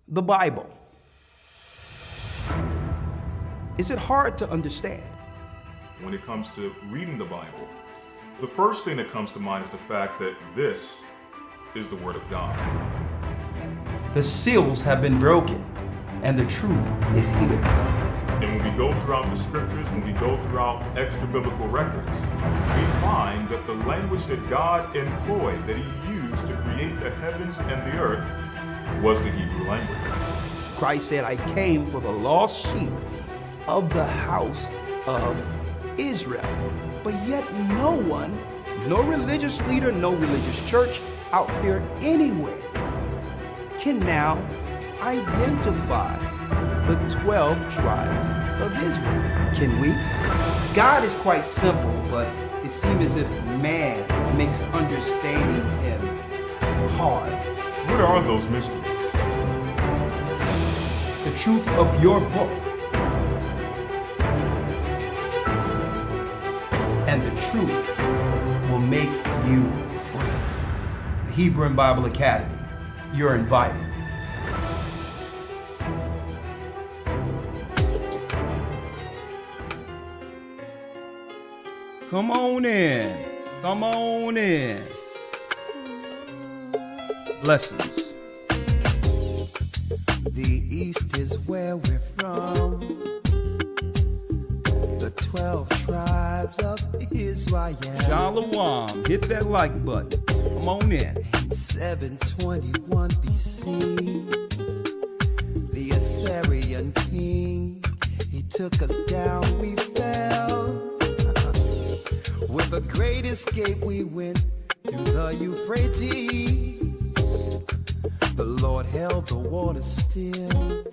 The Bible. Is it hard to understand? When it comes to reading the Bible, the first thing that comes to mind is the fact that this is the Word of God. The seals have been broken, and the truth is here. And when we go throughout the scriptures, when we go throughout extra biblical records, we find that the language that God employed, that He used to create the heavens and the earth, was the Hebrew language. Christ said, I came for the lost sheep of the house of Israel. But yet no one, no religious leader, no religious church out there anywhere can now identify the 12 tribes of Israel. Can we? God is quite simple, but it seems as if man makes understanding Him hard. What are those mysteries? The truth of your book and the truth will make you free. The Hebrew and Bible Academy, you're invited. Come on in. Come on in. Blessings. The East is where we're from. The 12 tribes of Israel. Shalom. Hit that like button. Come on in. In 721 BC, the Assyrian king, he took us down, we fell. With a great escape, we went through the Euphrates. The Lord held the water still.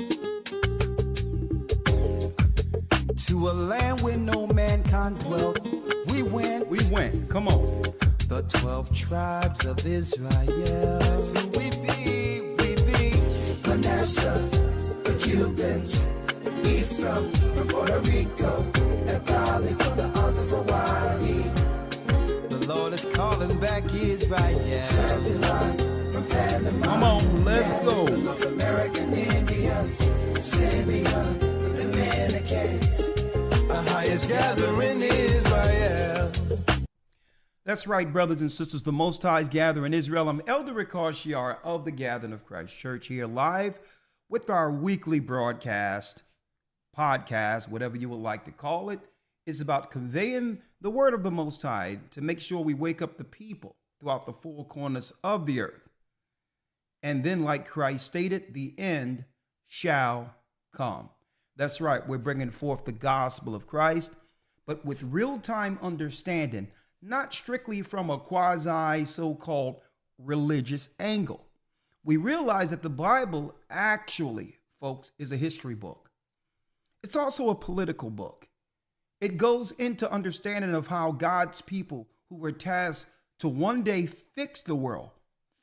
To a land where no mankind dwelt, we went. Come on. The 12 tribes of Israel. So we be Manasseh, the Cubans, Ephraim from Puerto Rico, and Bali from the Isles of Hawaii. The Lord is calling back Israel. Zebulon from Panama. Come on, let's go. The North American Indians, Simeon, the Dominicans, the highest gathering Israel. That's right, brothers and sisters. The Most High's Gathering in Israel. I'm Elder Ricard Shiar of the Gathering of Christ Church here live with our weekly broadcast, podcast, whatever you would like to call it. It's about conveying the word of the Most High to make sure we wake up the people throughout the four corners of the earth. And then, like Christ stated, the end shall come. That's right. We're bringing forth the gospel of Christ, but with real-time understanding, not strictly from a quasi so-called religious angle. We realize that the Bible actually, folks, is a history book. It's also a political book. It goes into understanding of how God's people who were tasked to one day fix the world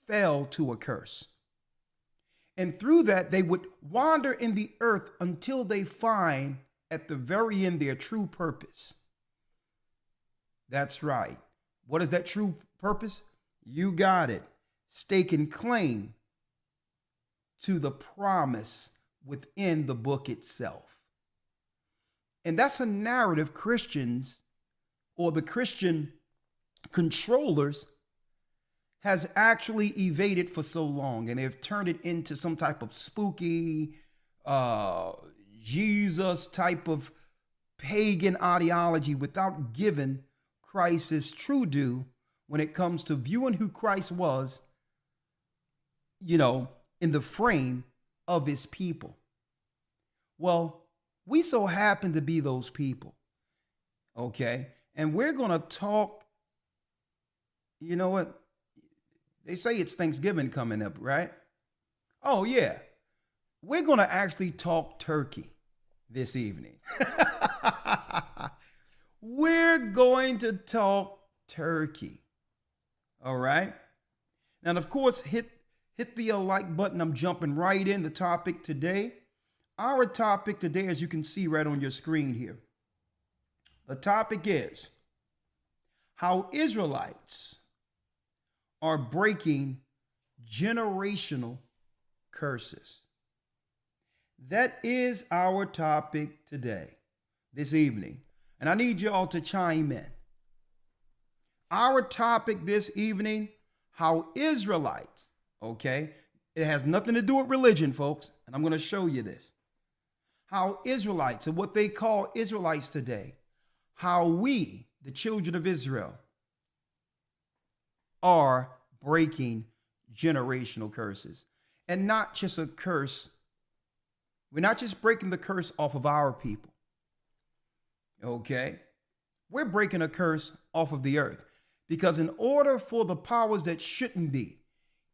fell to a curse. And through that, they would wander in the earth until they find at the very end their true purpose. That's right. What is that true purpose? You got it. Staking claim to the promise within the book itself. And that's a narrative Christians or the Christian controllers has actually evaded for so long. And they've turned it into some type of spooky, Jesus type of pagan ideology without giving Christ his true due when it comes to viewing who Christ was, in the frame of his people. Well, we so happen to be those people, okay? And we're going to talk, you know what? They say it's Thanksgiving coming up, right? Oh, yeah. We're going to actually talk turkey this evening. We're going to talk turkey. All right. And of course, hit the like button. I'm jumping right in the topic today. Our topic today, as you can see right on your screen here, the topic is how Israelites are breaking generational curses. That is our topic today, this evening. And I need y'all to chime in. Our topic this evening, how Israelites, okay, it has nothing to do with religion, folks, and I'm going to show you this. How Israelites, and what they call Israelites today, how we, the children of Israel, are breaking generational curses. And not just a curse. We're not just breaking the curse off of our people. Okay? We're breaking a curse off of the earth. Because in order for the powers that shouldn't be,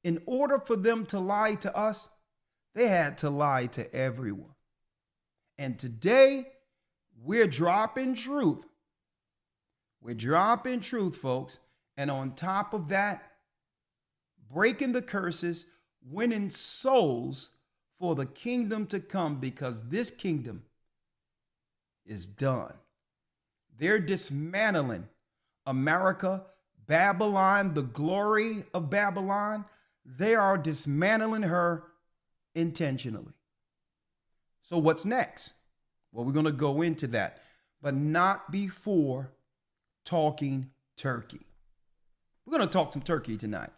in order for them to lie to us, they had to lie to everyone. And today, we're dropping truth. We're dropping truth, folks. And on top of that, breaking the curses, winning souls for the kingdom to come, because this kingdom is done. They're dismantling America, Babylon, the glory of Babylon. They are dismantling her intentionally. So what's next? Well, we're going to go into that, but not before talking turkey. We're going to talk some turkey tonight.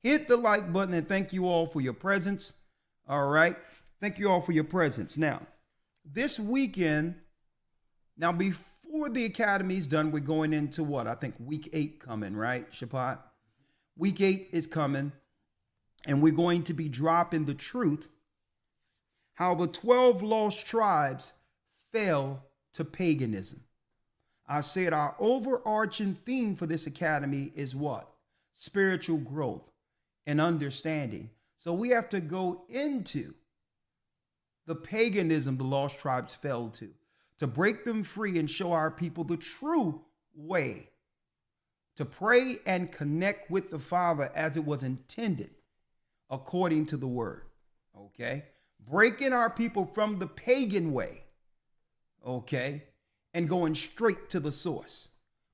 Hit the like button and thank you all for your presence. All right. Thank you all for your presence. Now, this weekend, now before the academy's done, we're going into what? I think week 8 coming, right, Shapat? Week 8 is coming, and we're going to be dropping the truth, how the 12 lost tribes fell to paganism. I said our overarching theme for this academy is what? Spiritual growth and understanding. So we have to go into the paganism the lost tribes fell to break them free and show our people the true way to pray and connect with the Father as it was intended according to the word. Okay? Breaking our people from the pagan way. Okay? And going straight to the source.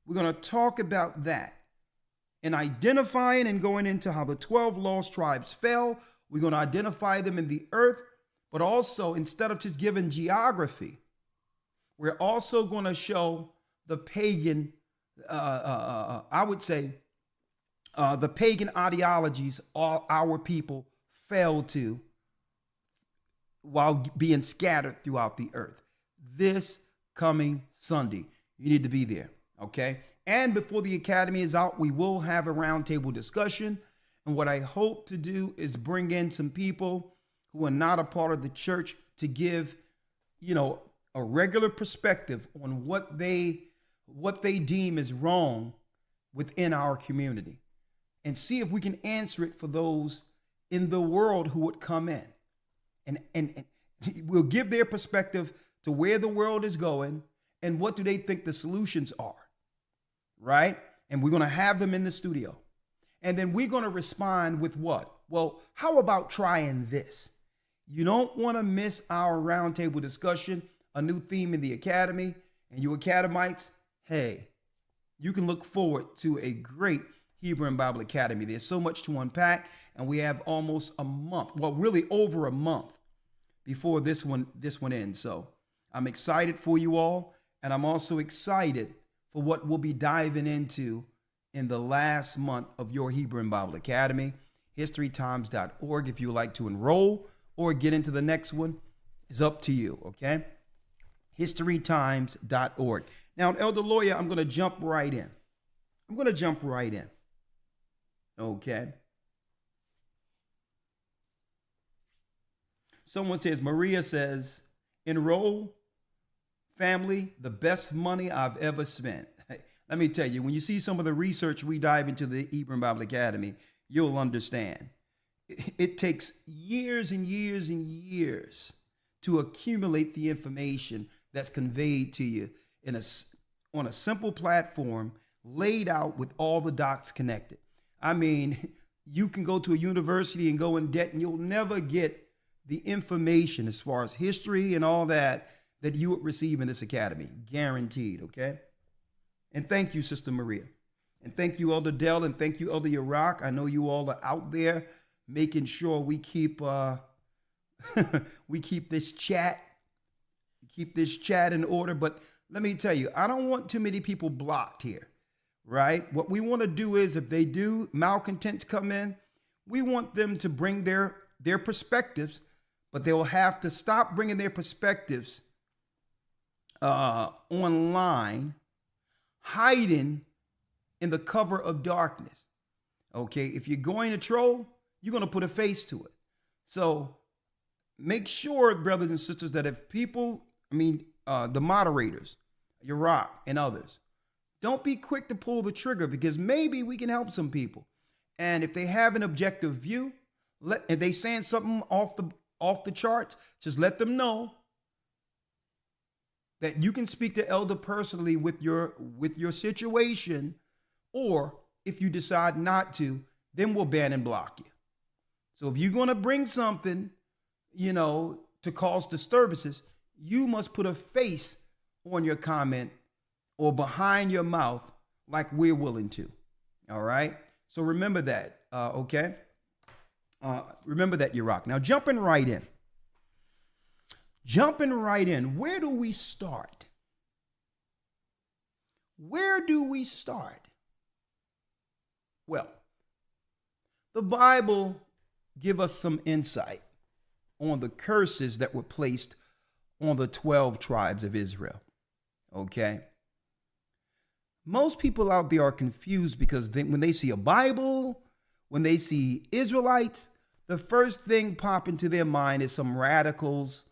We're going to talk about that. And identifying and going into how the 12 lost tribes fell. We're going to identify them in the earth. But also, instead of just giving geography, we're also going to show the pagan, I would say, the pagan ideologies all our people fell to while being scattered throughout the earth. This coming Sunday, you need to be there, okay? And before the academy is out, we will have a roundtable discussion. And what I hope to do is bring in some people who are not a part of the church to give, a regular perspective on what they deem is wrong within our community, and see if we can answer it for those in the world who would come in. And we'll give their perspective to where the world is going and what do they think the solutions are, right? And we're going to have them in the studio. And then we're going to respond with what? Well, how about trying this? You don't want to miss our roundtable discussion, a new theme in the academy. And you academites, hey, you can look forward to a great Hebrew and Bible Academy. There's so much to unpack, and we have almost a month, well, really over a month before this one ends. So I'm excited for you all, and I'm also excited for what we'll be diving into in the last month of your Hebrew and Bible Academy. HistoryTimes.org. If you would like to enroll or get into the next one, is up to you, okay? HistoryTimes.org. Now, Elder Lawyer, I'm going to jump right in. Okay. Someone says, Maria says, enroll, family, the best money I've ever spent. Let me tell you, when you see some of the research we dive into the Hebrew Bible Academy, you'll understand. It takes years and years and years to accumulate the information that's conveyed to you on a simple platform laid out with all the dots connected. I mean, you can go to a university and go in debt and you'll never get the information as far as history and all that you would receive in this academy. Guaranteed, okay? And thank you, Sister Maria. And thank you, Elder Dell, and thank you, Elder Yarack. I know you all are out there making sure we keep we keep this chat in order. But let me tell you, I don't want too many people blocked here, right? What we want to do is, if they do malcontents come in, we want them to bring their perspectives, but they will have to stop bringing their perspectives online, hiding in the cover of darkness. Okay, if you're going to troll, you're going to put a face to it. So make sure, brothers and sisters, that if people, the moderators, Iraq and others, don't be quick to pull the trigger, because maybe we can help some people. And if they have an objective view, if they saying something off the charts, just let them know that you can speak to Elder personally with your situation, or if you decide not to, then we'll ban and block you. So if you're going to bring something, to cause disturbances, you must put a face on your comment or behind your mouth like we're willing to. All right? So remember that, okay? Remember that, Iraq. Now, jumping right in. Where do we start? Well, the Bible gives us some insight on the curses that were placed on the 12 tribes of Israel. Okay? Most people out there are confused because when they see a Bible, when they see Israelites, the first thing pop into their mind is some radicals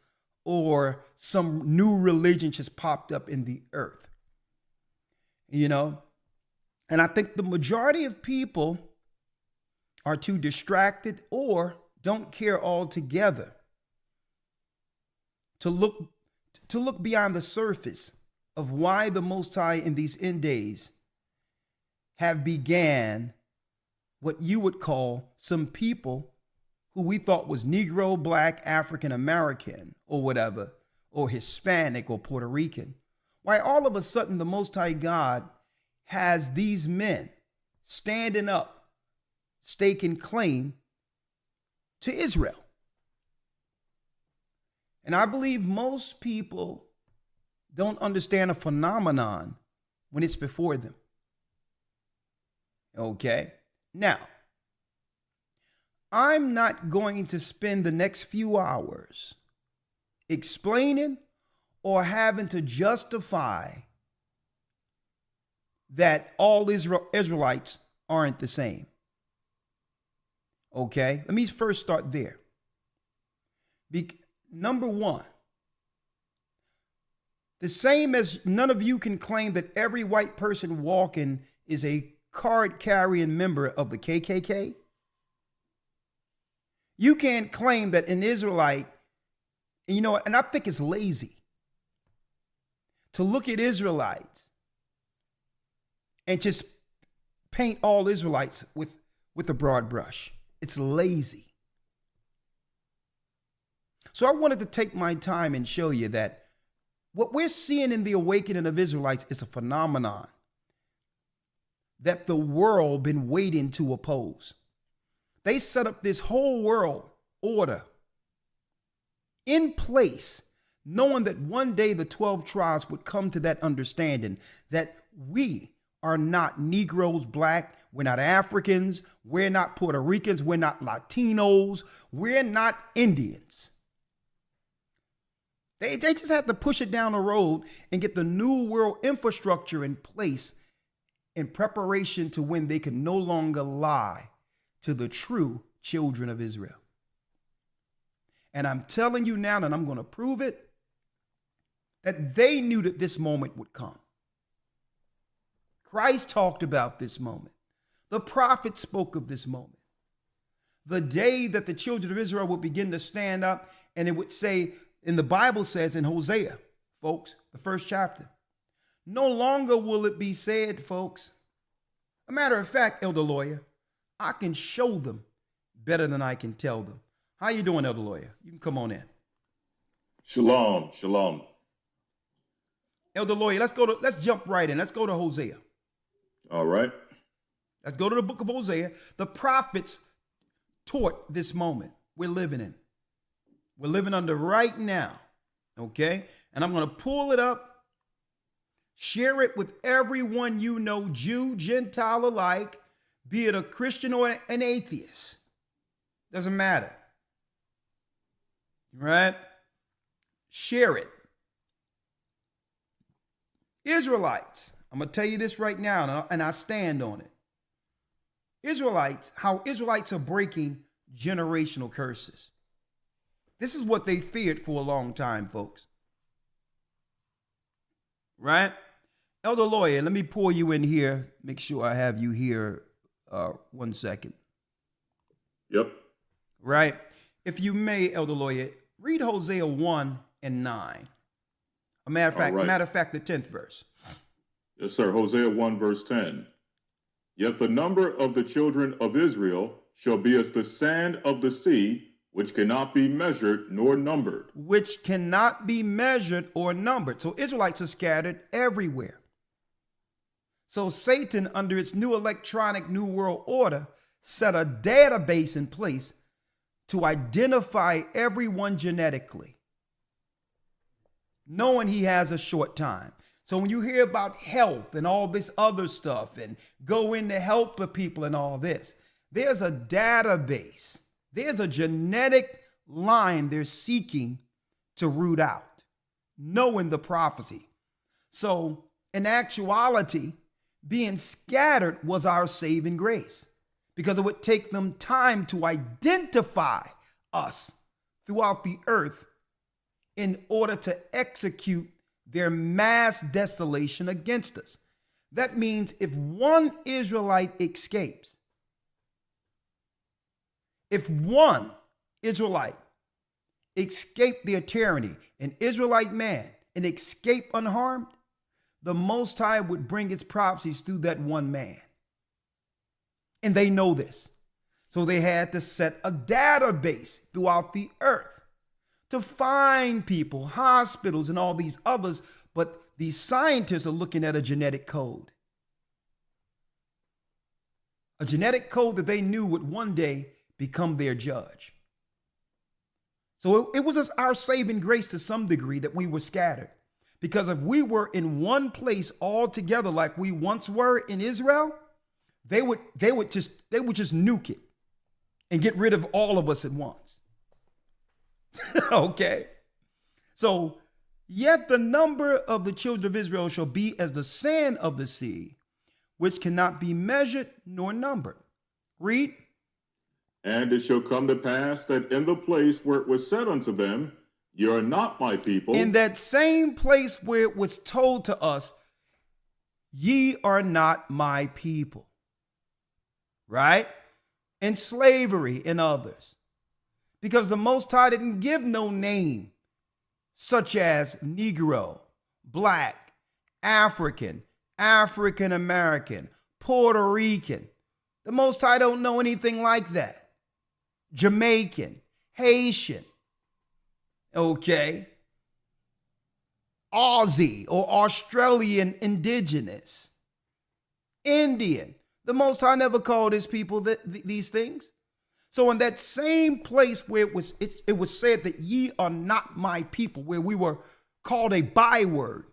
or some new religion just popped up in the earth. And I think the majority of people are too distracted or don't care altogether to look beyond the surface of why the Most High in these end days have began what you would call some people who we thought was Negro, Black, African American, or whatever, or Hispanic or Puerto Rican. Why all of a sudden the Most High God has these men standing up, staking claim to Israel. And I believe most people don't understand a phenomenon when it's before them. Okay? Now, I'm not going to spend the next few hours explaining or having to justify that all Israelites aren't the same. Okay? Let me first start there. Number one, the same as none of you can claim that every white person walking is a card-carrying member of the KKK, you can't claim that an Israelite, and I think it's lazy to look at Israelites and just paint all Israelites with a broad brush. It's lazy. So I wanted to take my time and show you that what we're seeing in the awakening of Israelites is a phenomenon that the world been waiting to oppose. They set up this whole world order in place, knowing that one day the 12 tribes would come to that understanding that we are not Negroes, Black, we're not Africans, we're not Puerto Ricans, we're not Latinos, we're not Indians. They just have to push it down the road and get the new world infrastructure in place in preparation to when they can no longer lie to the true children of Israel. And I'm telling you now, and I'm going to prove it, that they knew that this moment would come. Christ talked about this moment. The prophets spoke of this moment. The day that the children of Israel would begin to stand up, and it would say, and the Bible says in Hosea, folks, the first chapter, no longer will it be said, folks. A matter of fact, Elder Lawyer, I can show them better than I can tell them. How you doing, Elder Lawyer? You can come on in. Shalom, shalom. Elder Lawyer, let's jump right in. Let's go to Hosea. All right. Let's go to the book of Hosea. The prophets taught this moment we're living in. we're living under right now. Okay? And I'm going to pull it up, share it with everyone you know, Jew, Gentile alike, be it a Christian or an atheist. Doesn't matter. Right? Share it. Israelites, I'm going to tell you this right now, and I stand on it. Israelites, how Israelites are breaking generational curses. This is what they feared for a long time, folks. Right? Elder Lawyer, let me pull you in here. Make sure I have you here 1 second. Yep. Right? If you may, Elder Lawyer, read Hosea 1 and 9. Matter of fact, the 10th verse. Yes, sir. Hosea 1, verse 10. Yet the number of the children of Israel shall be as the sand of the sea, which cannot be measured nor numbered. Which cannot be measured or numbered. So Israelites are scattered everywhere. So Satan, under its new electronic new world order, set a database in place to identify everyone genetically, knowing he has a short time. So when you hear about health and all this other stuff and go in to help the people and all this, there's a database. There's a genetic line they're seeking to root out, knowing the prophecy. So in actuality, being scattered was our saving grace, because it would take them time to identify us throughout the earth in order to execute their mass desolation against us. That means if one Israelite escapes, if one Israelite escaped their tyranny, an Israelite man, and escape unharmed, the Most High would bring its prophecies through that one man. And they know this. So they had to set a database throughout the earth to find people, hospitals, and all these others. But these scientists are looking at a genetic code. A genetic code that they knew would one day become their judge. So it was our saving grace to some degree that we were scattered. Because if we were in one place all together like we once were in Israel, they would just nuke it and get rid of all of us at once. Okay. So, yet the number of the children of Israel shall be as the sand of the sea, which cannot be measured nor numbered. Read. And it shall come to pass that in the place where it was said unto them, Ye are not my people. In that same place where it was told to us, ye are not my people. Right? In slavery and others. Because the Most High didn't give no name such as Negro, Black, African, African American, Puerto Rican. The Most High don't know anything like that. Jamaican, Haitian, okay, Aussie or Australian indigenous, Indian. The Most High never called his people these things. So in that same place where it was said that ye are not my people, where we were called a byword,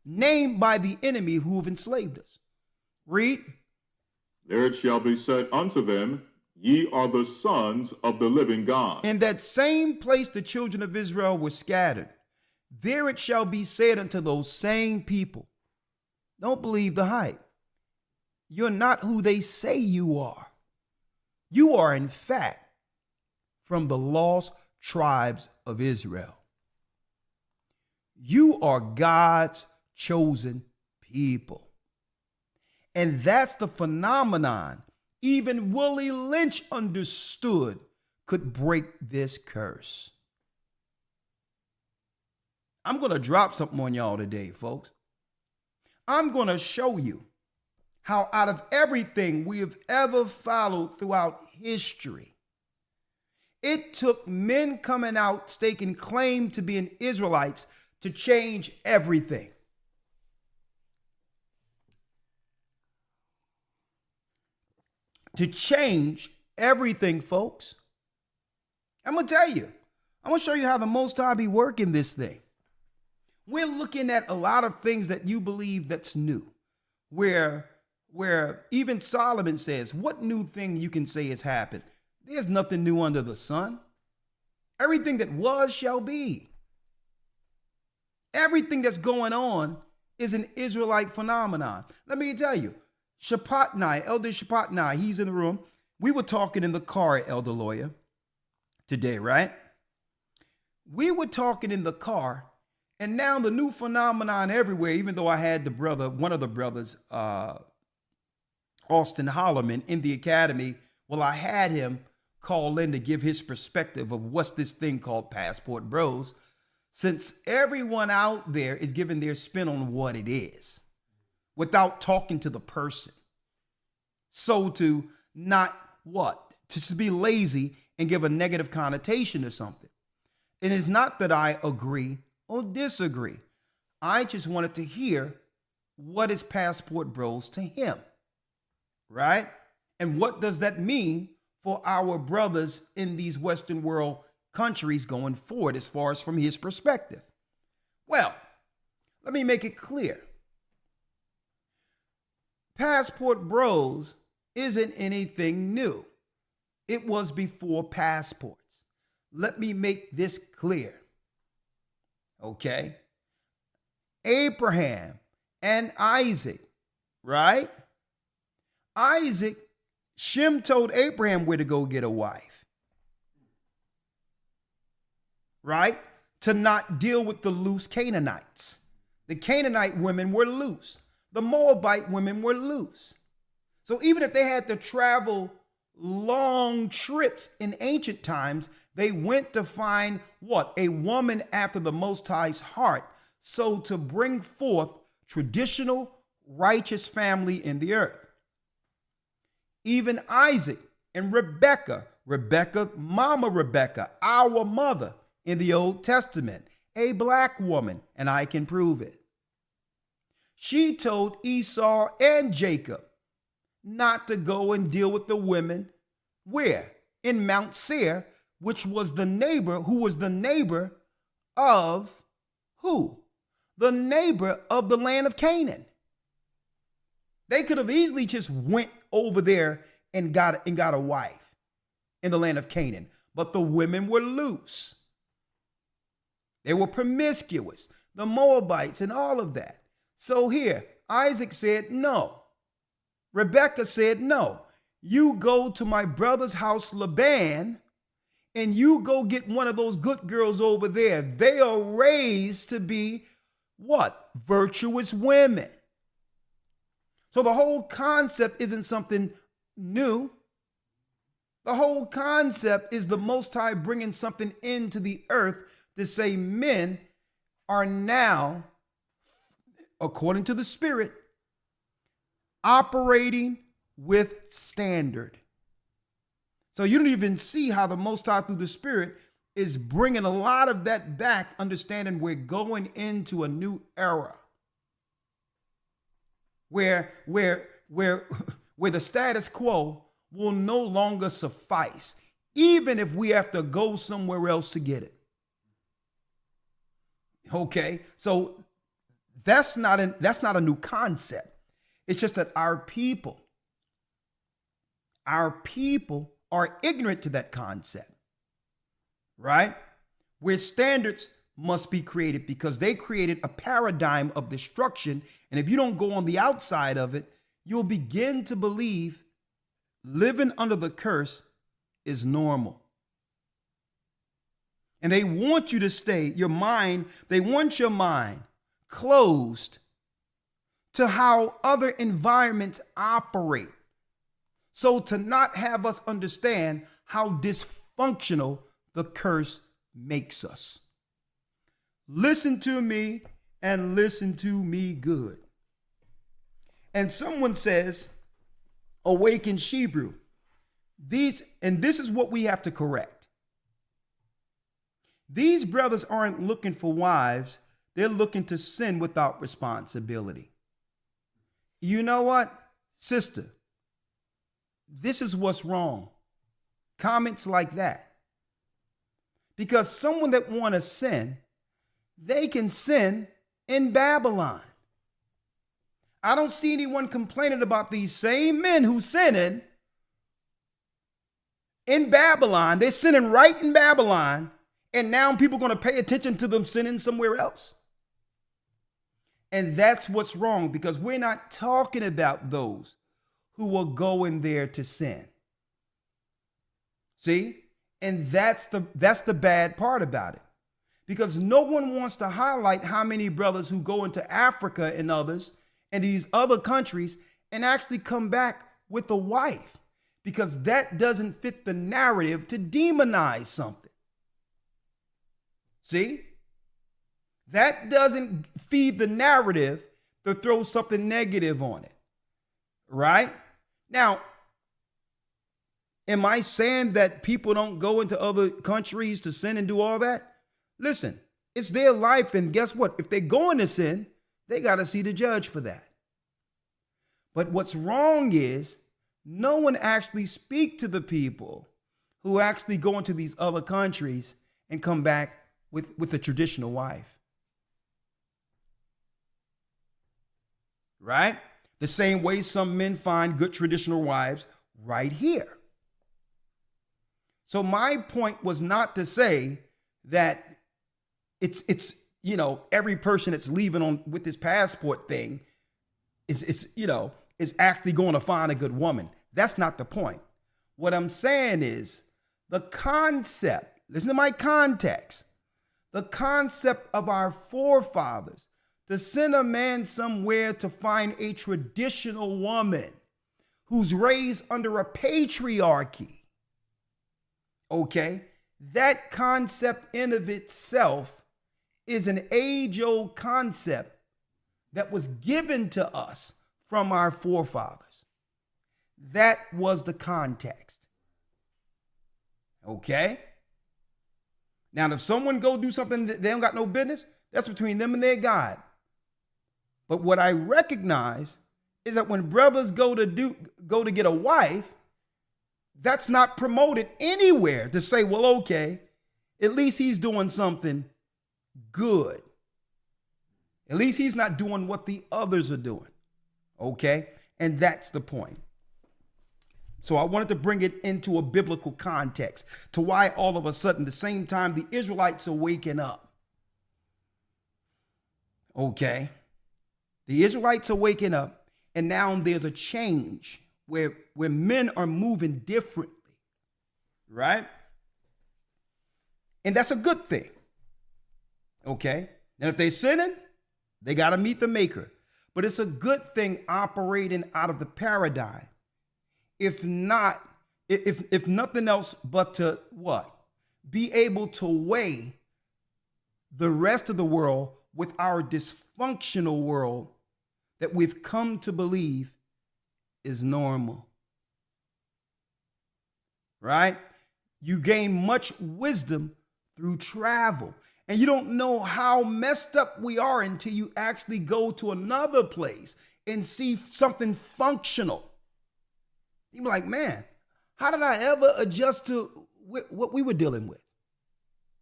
named by the enemy who have enslaved us. Read. There it shall be said unto them, Ye are the sons of the living God. In that same place the children of Israel were scattered, there it shall be said unto those same people, don't believe the hype. You're not who they say you are. You are, in fact, from the lost tribes of Israel. You are God's chosen people. And that's the phenomenon even Willie Lynch understood could break this curse. I'm going to drop something on y'all today, folks. I'm going to show you how out of everything we have ever followed throughout history, it took men coming out staking claim to being Israelites to change everything. To change everything, folks. I'm going to tell you, I'm going to show you how the Most High be working this thing. We're looking at a lot of things that you believe that's new, where even Solomon says, what new thing you can say has happened? There's nothing new under the sun. Everything that was shall be. Everything that's going on is an Israelite phenomenon. Let me tell you, Elder Shapatnai, he's in the room. We were talking in the car, Elder Lawyer, today, right? We were talking in the car, and now the new phenomenon everywhere, even though I had one of the brothers, Austin Holloman, in the academy, well, I had him call in to give his perspective of what's this thing called Passport Bros, since everyone out there is giving their spin on what it is without talking to the person. So to not to just be lazy and give a negative connotation to something. It is not that I agree or disagree. I just wanted to hear what is Passport Bros to him, right? And what does that mean for our brothers in these Western world countries going forward as far as from his perspective? Well, let me make it clear. Passport Bros isn't anything new. It was before passports. Let me make this clear. Okay? Abraham and Isaac, right? Shem told Abraham where to go get a wife. Right? To not deal with the loose Canaanites. The Canaanite women were loose. The Moabite women were loose. So even if they had to travel long trips in ancient times, they went to find a woman after the Most High's heart. So to bring forth traditional righteous family in the earth. Even Isaac and Rebekah, Mama Rebekah, our mother in the Old Testament, a black woman, and I can prove it. She told Esau and Jacob not to go and deal with the women. Where? In Mount Seir, which was the neighbor, who was the neighbor of who? The neighbor of the land of Canaan. They could have easily just went over there and got a wife in the land of Canaan. But the women were loose. They were promiscuous. The Moabites and all of that. So here, Isaac said no. Rebekah said no. You go to my brother's house, Laban, and you go get one of those good girls over there. They are raised to be virtuous women. So the whole concept isn't something new. The whole concept is the Most High bringing something into the earth to say men are now, according to the Spirit, operating with standard. So you don't even see how the Most High through the Spirit is bringing a lot of that back, understanding we're going into a new era where the status quo will no longer suffice, even if we have to go somewhere else to get it. Okay, so that's not a new concept. It's just that our people are ignorant to that concept, right? Where standards must be created because they created a paradigm of destruction. And if you don't go on the outside of it, you'll begin to believe living under the curse is normal. And they want you to stay, they want your mind closed to how other environments operate. So to not have us understand how dysfunctional the curse makes us. Listen to me and listen to me good. And someone says, awaken Hebrew. This is what we have to correct. These brothers aren't looking for wives. They're looking to sin without responsibility. You know what, sister? This is what's wrong. Comments like that. Because someone that want to sin, they can sin in Babylon. I don't see anyone complaining about these same men who sinning in Babylon. They're sinning right in Babylon, and now people are going to pay attention to them sinning somewhere else. And that's what's wrong, because we're not talking about those who will go in there to sin. See? And that's the bad part about it. Because no one wants to highlight how many brothers who go into Africa and others and these other countries and actually come back with a wife, because that doesn't fit the narrative to demonize something. See? That doesn't feed the narrative to throw something negative on it. Right? Now, am I saying that people don't go into other countries to sin and do all that? Listen, it's their life, and guess what? If they're going to sin, they got to see the judge for that. But what's wrong is no one actually speak to the people who actually go into these other countries and come back with a traditional wife. Right? The same way some men find good traditional wives right here. So my point was not to say that it's every person that's leaving on with this passport thing is actually going to find a good woman. That's not the point. What I'm saying is the concept, listen to my context, the concept of our forefathers to send a man somewhere to find a traditional woman who's raised under a patriarchy. Okay? That concept in of itself is an age-old concept that was given to us from our forefathers. That was the context. Okay? Now, if someone go do something that they don't got no business, that's between them and their God. But what I recognize is that when brothers go to get a wife, that's not promoted anywhere to say, well, okay, at least he's doing something good. At least he's not doing what the others are doing. Okay? And that's the point. So I wanted to bring it into a biblical context to why all of a sudden, the same time the Israelites are waking up. Okay? The Israelites are waking up, and now there's a change where men are moving differently. Right? And that's a good thing. Okay? And if they're sinning, they got to meet the maker. But it's a good thing operating out of the paradigm. If nothing else but to what? Be able to weigh the rest of the world with our dysfunctional world that we've come to believe is normal. Right? You gain much wisdom through travel. And you don't know how messed up we are until you actually go to another place and see something functional. You'd be like, man, how did I ever adjust to what we were dealing with?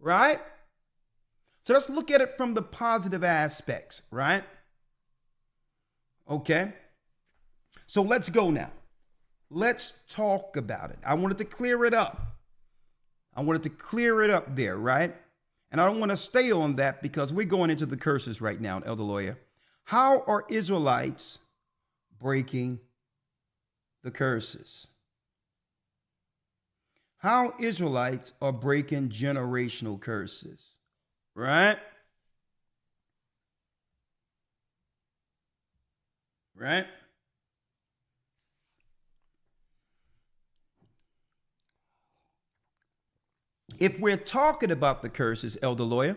Right? So let's look at it from the positive aspects, right? Okay. So let's go now. Let's talk about it. I wanted to clear it up. There, right? And I don't want to stay on that because we're going into the curses right now, Elder Lawyer. How are Israelites breaking the curses? How Israelites are breaking generational curses, right? Right? If we're talking about the curses, Elder Lawyer,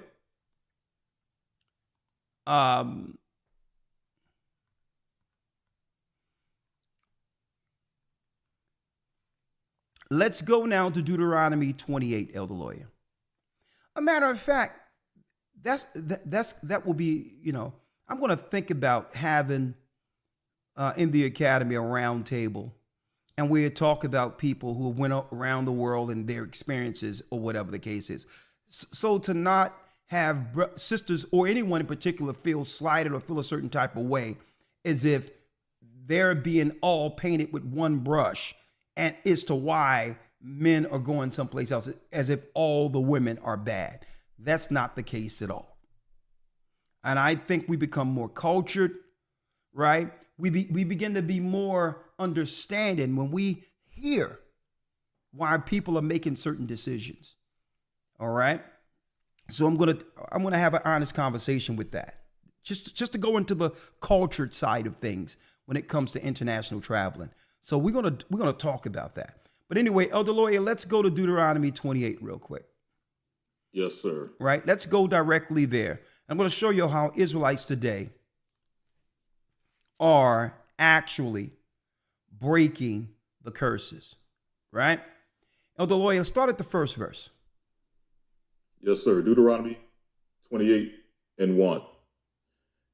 let's go now to Deuteronomy 28, Elder Lawyer. A matter of fact, that will be, I'm going to think about having in the academy a round table, and we talk about people who went around the world and their experiences or whatever the case is. So to not have sisters or anyone in particular feel slighted or feel a certain type of way, as if they're being all painted with one brush, and as to why men are going someplace else, as if all the women are bad. That's not the case at all. And I think we become more cultured, right? We begin to be more understanding when we hear why people are making certain decisions. All right. So I'm gonna have an honest conversation with that. Just to go into the cultured side of things when it comes to international traveling. So we're gonna talk about that. But anyway, Elder Lawyer, let's go to Deuteronomy 28 real quick. Yes, sir. Right? Let's go directly there. I'm going to show you how Israelites today are actually breaking the curses. Right? Elder Lawyer, start at the first verse. Yes, sir. Deuteronomy 28:1.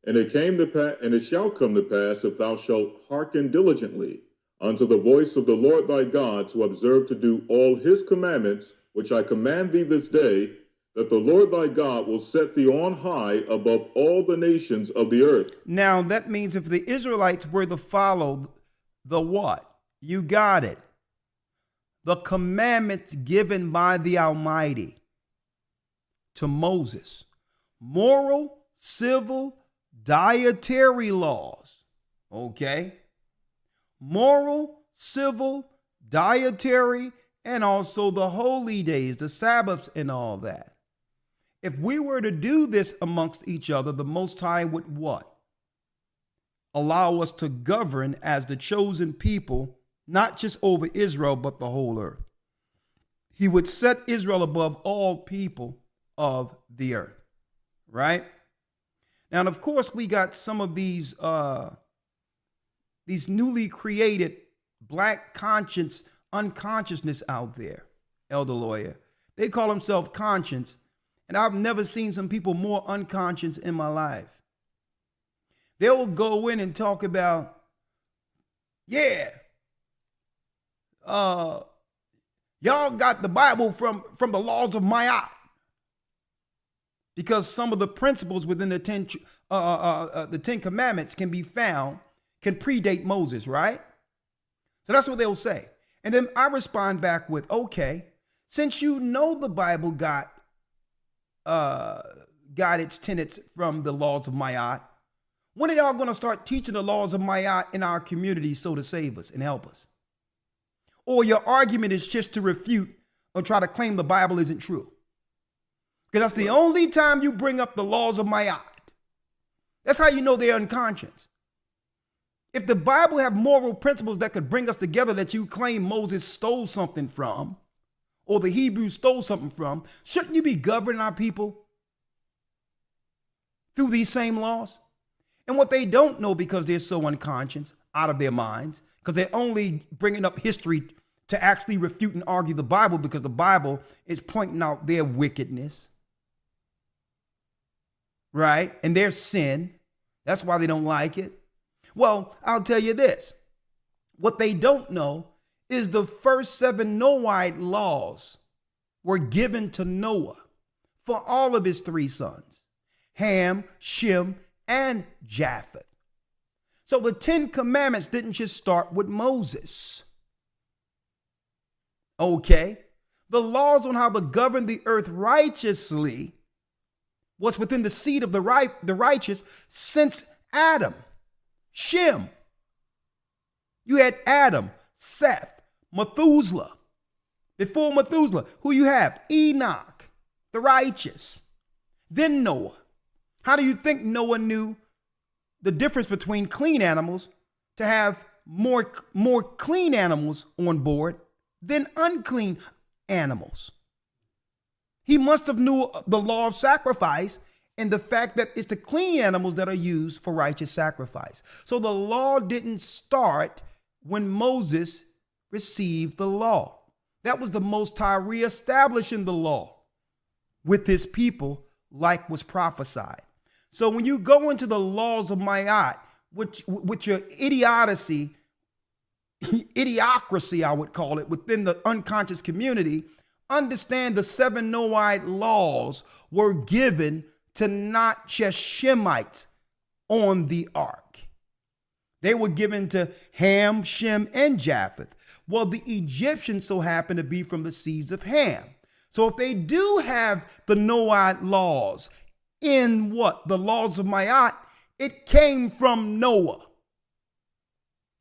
And it shall come to pass, if thou shalt hearken diligently unto the voice of the Lord thy God, to observe to do all his commandments, which I command thee this day, that the Lord thy God will set thee on high above all the nations of the earth. Now, that means if the Israelites were to follow the what? You got it. The commandments given by the Almighty to Moses. Moral, civil, dietary laws. Okay? Moral, civil, dietary, and also the holy days, the Sabbaths, and all that. If we were to do this amongst each other, the Most High would what? Allow us to govern as the chosen people, not just over Israel, but the whole earth. He would set Israel above all people of the earth, right? Now, and of course, we got some of these newly created black conscience, unconsciousness out there, Elder Lawyer. They call themselves conscience, and I've never seen some people more unconscious in my life. They'll go in and talk about, y'all got the Bible from the laws of Ma'at. Because some of the principles within the Ten Commandments can predate Moses, right? So that's what they'll say. And then I respond back with, okay, since you know the Bible got its tenets from the laws of Ma'at, when are y'all going to start teaching the laws of Ma'at in our community so to save us and help us? Or your argument is just to refute or try to claim the Bible isn't true? Because that's the only time you bring up the laws of Ma'at. That's how you know they're unconscious. If the Bible have moral principles that could bring us together that you claim Moses stole something from, or the Hebrews stole something from, shouldn't you be governing our people through these same laws? And what they don't know, because they're so unconscious, out of their minds, because they're only bringing up history to actually refute and argue the Bible, because the Bible is pointing out their wickedness, right? And their sin. That's why they don't like it. Well, I'll tell you this. What they don't know is the first 7 Noahide laws were given to Noah for all of his 3 sons, Ham, Shem, and Japheth. So the 10 Commandments didn't just start with Moses. Okay? The laws on how to govern the earth righteously was within the seed of the righteous since Adam. Shem. You had Adam, Seth, Methuselah. Before Methuselah, who you have? Enoch, the righteous. Then Noah. How do you think Noah knew the difference between clean animals to have more clean animals on board than unclean animals? He must have knew the law of sacrifice and the fact that it's the clean animals that are used for righteous sacrifice. So the law didn't start when Moses received the law. That was the Most High reestablishing the law with his people, like was prophesied. So when you go into the laws of Ma'at, with your idiocracy, I would call it, within the unconscious community, understand the 7 Noahide laws were given to not just Shemites on the ark. They were given to Ham, Shem, and Japheth. Well, the Egyptians so happen to be from the seeds of Ham. So if they do have the Noahide laws in what? The laws of Ma'at, it came from Noah.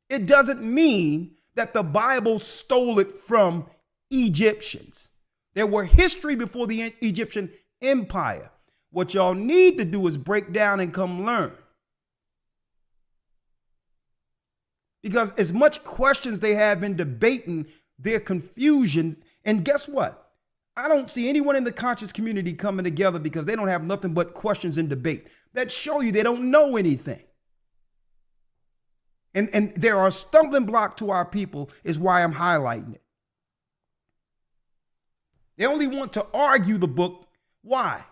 It doesn't mean that the Bible stole it from Egyptians. There were history before the Egyptian empire. What y'all need to do is break down and come learn. Because as much questions they have in debating their confusion, and guess what? I don't see anyone in the conscious community coming together because they don't have nothing but questions and debate that show you they don't know anything. And there are a stumbling block to our people is why I'm highlighting it. They only want to argue the book. Why?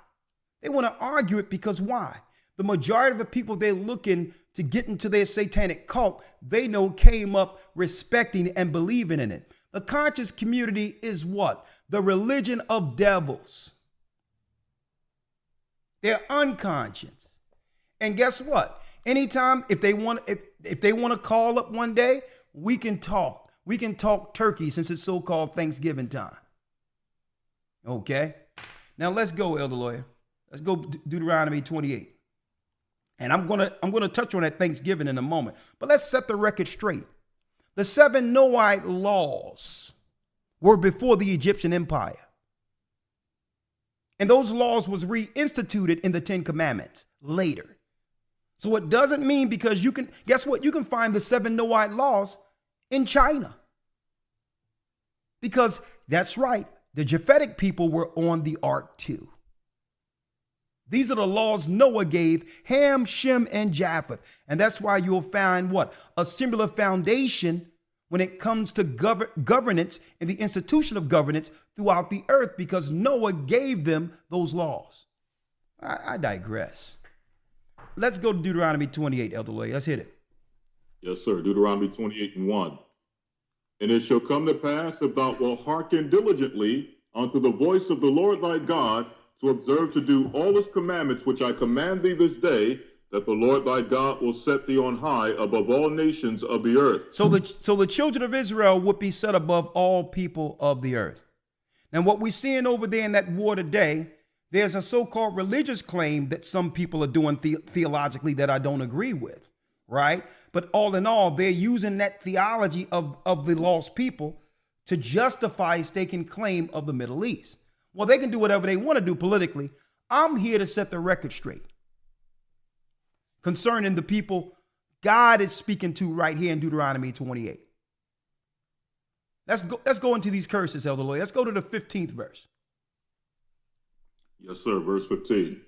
They want to argue it because why? The majority of the people they're looking to get into their satanic cult, they know came up respecting and believing in it. The conscious community is what? The religion of devils. They're unconscious. And guess what? Anytime if they want to call up one day, we can talk. We can talk turkey since it's so-called Thanksgiving time. Okay? Now let's go, Elder Lawyer. Let's go Deuteronomy 28. And I'm gonna touch on that Thanksgiving in a moment. But let's set the record straight. The 7 Noahide laws were before the Egyptian empire. And those laws was reinstituted in the 10 Commandments later. So it doesn't mean because you can, guess what? You can find the 7 Noahide laws in China. Because that's right. The Japhetic people were on the ark too. These are the laws Noah gave Ham, Shem, and Japheth. And that's why you'll find what? A similar foundation when it comes to governance and the institution of governance throughout the earth because Noah gave them those laws. I digress. Let's go to Deuteronomy 28, Elder Lawyer. Let's hit it. Yes, sir. Deuteronomy 28:1. And it shall come to pass if thou wilt hearken diligently unto the voice of the Lord thy God, to observe to do all his commandments which I command thee this day, that the Lord thy God will set thee on high above all nations of the earth. So the children of Israel would be set above all people of the earth. Now what we're seeing over there in that war today, there's a so-called religious claim that some people are doing theologically that I don't agree with, right? But all in all, they're using that theology of the lost people to justify staking claim of the Middle East. Well, they can do whatever they want to do politically. I'm here to set the record straight concerning the people God is speaking to right here in Deuteronomy 28. Let's go into these curses, Elder Lawyer. Let's go to the 15th verse. Yes, sir. Verse 15.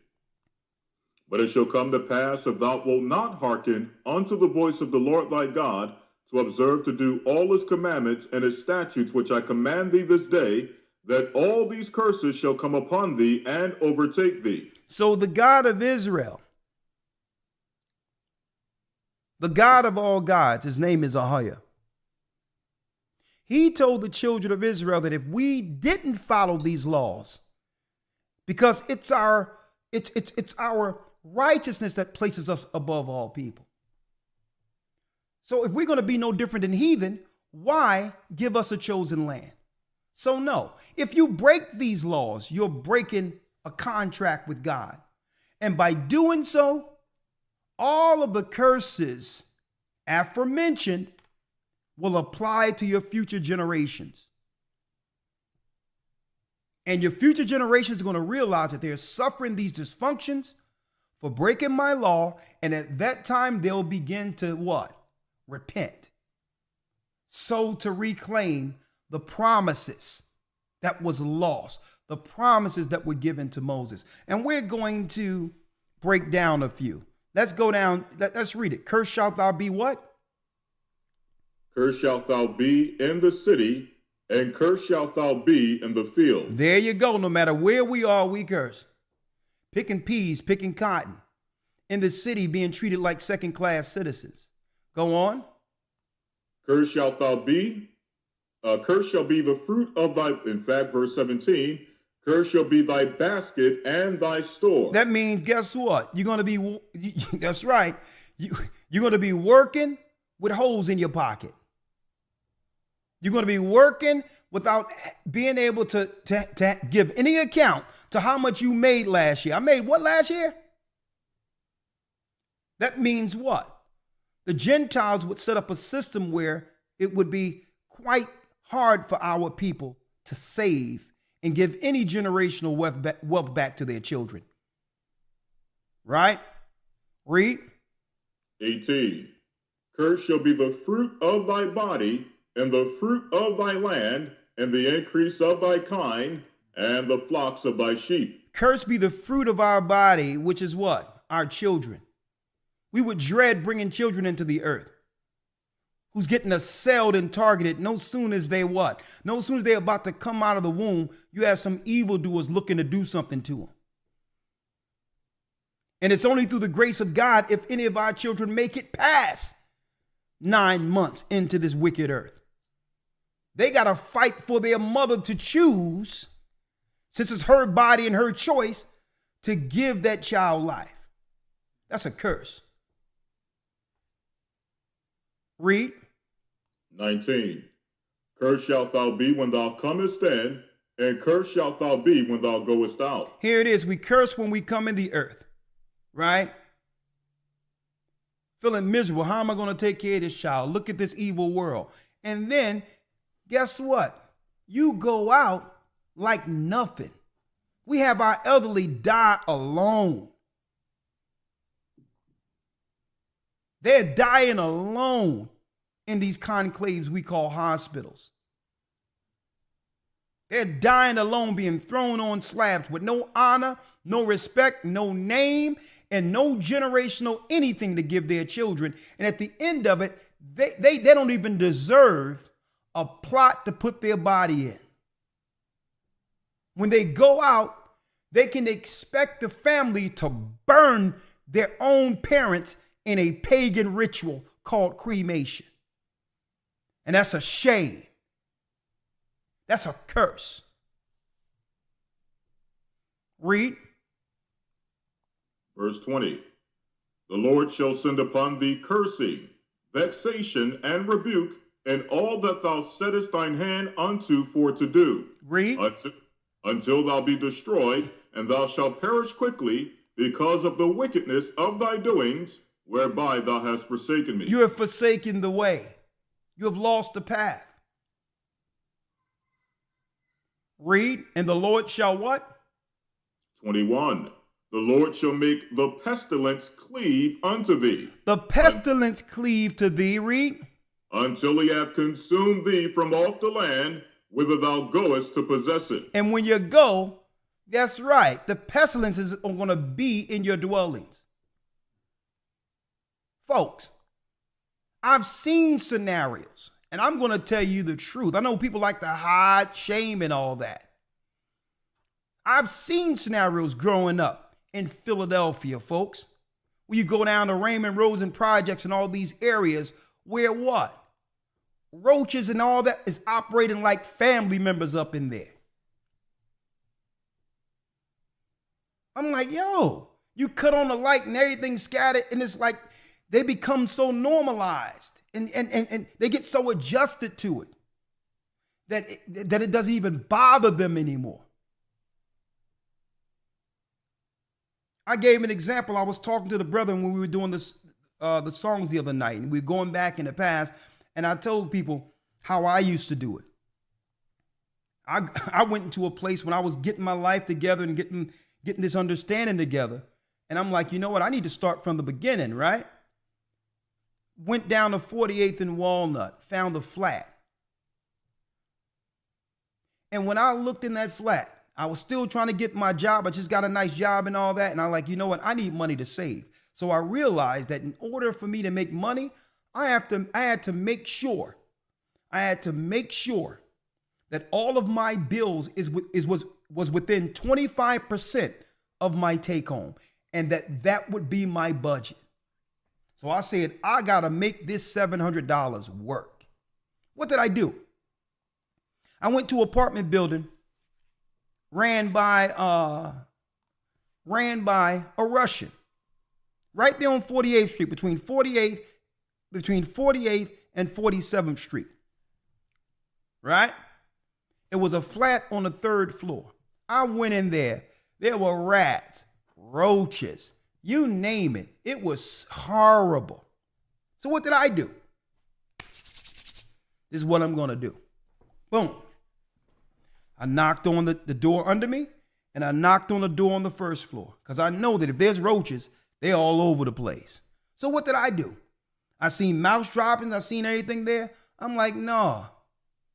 But it shall come to pass, if thou wilt not hearken unto the voice of the Lord thy God, to observe to do all his commandments and his statutes which I command thee this day, that all these curses shall come upon thee and overtake thee. So the God of Israel, the God of all gods, his name is Ahiah. He told the children of Israel that if we didn't follow these laws, because it's our righteousness that places us above all people. So if we're going to be no different than heathen, why give us a chosen land? So no, if you break these laws, you're breaking a contract with God. And by doing so, all of the curses aforementioned will apply to your future generations. And your future generations are going to realize that they're suffering these dysfunctions for breaking my law. And at that time, they'll begin to what? Repent. So to reclaim the promises that was lost, the promises that were given to Moses. And we're going to break down a few. Let's go down. Let's read it. Cursed shalt thou be what? Cursed shalt thou be in the city, and cursed shalt thou be in the field. There you go. No matter where we are, we curse. Picking peas, picking cotton. In the city, being treated like second-class citizens. Go on. Cursed shalt thou be curse shall be the fruit of thy, in fact, verse 17, curse shall be thy basket and thy store. That means, guess what? You're going to be, that's right. You're going to be working with holes in your pocket. You're going to be working without being able to give any account to how much you made last year. I made what last year? That means what? The Gentiles would set up a system where it would be quite hard for our people to save and give any generational wealth back to their children. Right? Read. 18. Curse shall be the fruit of thy body, and the fruit of thy land, and the increase of thy kine, and the flocks of thy sheep. Curse be the fruit of our body, which is what? Our children. We would dread bringing children into the earth who's getting assailed and targeted no soon as they what? No soon as they're about to come out of the womb, you have some evildoers looking to do something to them. And it's only through the grace of God if any of our children make it past 9 months into this wicked earth. They got to fight for their mother to choose, since it's her body and her choice, to give that child life. That's a curse. Read. 19. Cursed shalt thou be when thou comest in, and cursed shalt thou be when thou goest out. Here it is. We curse when we come in the earth, right? Feeling miserable. How am I going to take care of this child? Look at this evil world. And then, guess what? You go out like nothing. We have our elderly die alone. They're dying alone in these conclaves we call hospitals. They're dying alone, being thrown on slabs with no honor, no respect, no name, and no generational anything to give their children. And at the end of it, they don't even deserve a plot to put their body in. When they go out, they can expect the family to burn their own parents in a pagan ritual called cremation. And that's a shame. That's a curse. Read. Verse 20. The Lord shall send upon thee cursing, vexation, and rebuke, and all that thou settest thine hand unto for to do. Read. Until thou be destroyed, and thou shalt perish quickly, because of the wickedness of thy doings, whereby thou hast forsaken me. You have forsaken the way. You have lost the path. Read. And the Lord shall what? 21. The Lord shall make the pestilence cleave unto thee. The pestilence cleave to thee. Read. Until he hath consumed thee from off the land, whither thou goest to possess it. And when you go, that's right, the pestilence is going to be in your dwellings. Folks, I've seen scenarios, and I'm going to tell you the truth. I know people like to hide, shame, and all that. I've seen scenarios growing up in Philadelphia, folks, where you go down to Raymond Rosen projects and all these areas where what? Roaches and all that is operating like family members up in there. I'm like, yo, you cut on the light and everything's scattered, and it's like they become so normalized and they get so adjusted to it that it doesn't even bother them anymore. I gave an example. I was talking to the brother when we were doing this, the songs the other night, and we were going back in the past, and I told people how I used to do it. I went into a place when I was getting my life together and getting this understanding together, and I'm like, you know what? I need to start from the beginning, right? Went down to 48th and Walnut, found a flat. And when I looked in that flat, I was still trying to get my job. I just got a nice job and all that. And I'm like, you know what? I need money to save. So I realized that in order for me to make money, I had to make sure that all of my bills was within 25% of my take home, and that would be my budget. So I said, I got to make this $700 work. What did I do? I went to an apartment building ran by a Russian right there on 48th Street between 48th and 47th Street. Right? It was a flat on the 3rd floor. I went in there. There were rats, roaches, you name it. It was horrible. So what did I do? This is what I'm going to do. Boom. I knocked on the door under me, and I knocked on the door on the 1st floor because I know that if there's roaches, they're all over the place. So what did I do? I seen mouse droppings. I seen everything there. I'm like, no,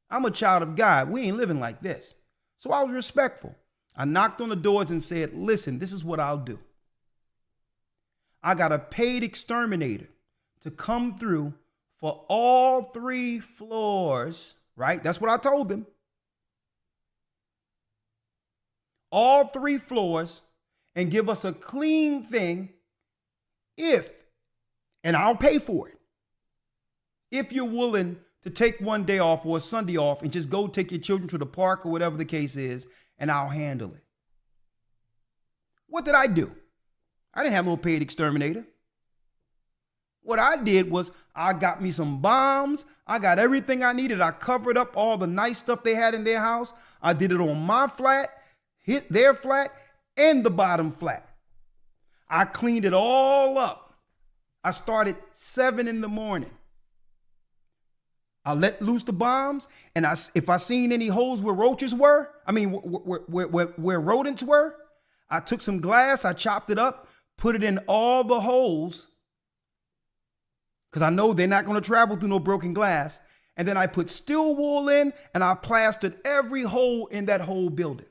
I'm a child of God. We ain't living like this. So I was respectful. I knocked on the doors and said, listen, this is what I'll do. I got a paid exterminator to come through for all 3 floors, right? That's what I told them. All 3 floors, and give us a clean thing and I'll pay for it. If you're willing to take one day off or a Sunday off and just go take your children to the park or whatever the case is, and I'll handle it. What did I do? I didn't have no paid exterminator. What I did was I got me some bombs. I got everything I needed. I covered up all the nice stuff they had in their house. I did it on my flat, hit their flat, and the bottom flat. I cleaned it all up. I started 7 in the morning. I let loose the bombs, and if I seen any holes where roaches were, where rodents were, I took some glass, I chopped it up, put it in all the holes, because I know they're not going to travel through no broken glass. And then I put steel wool in, and I plastered every hole in that whole building.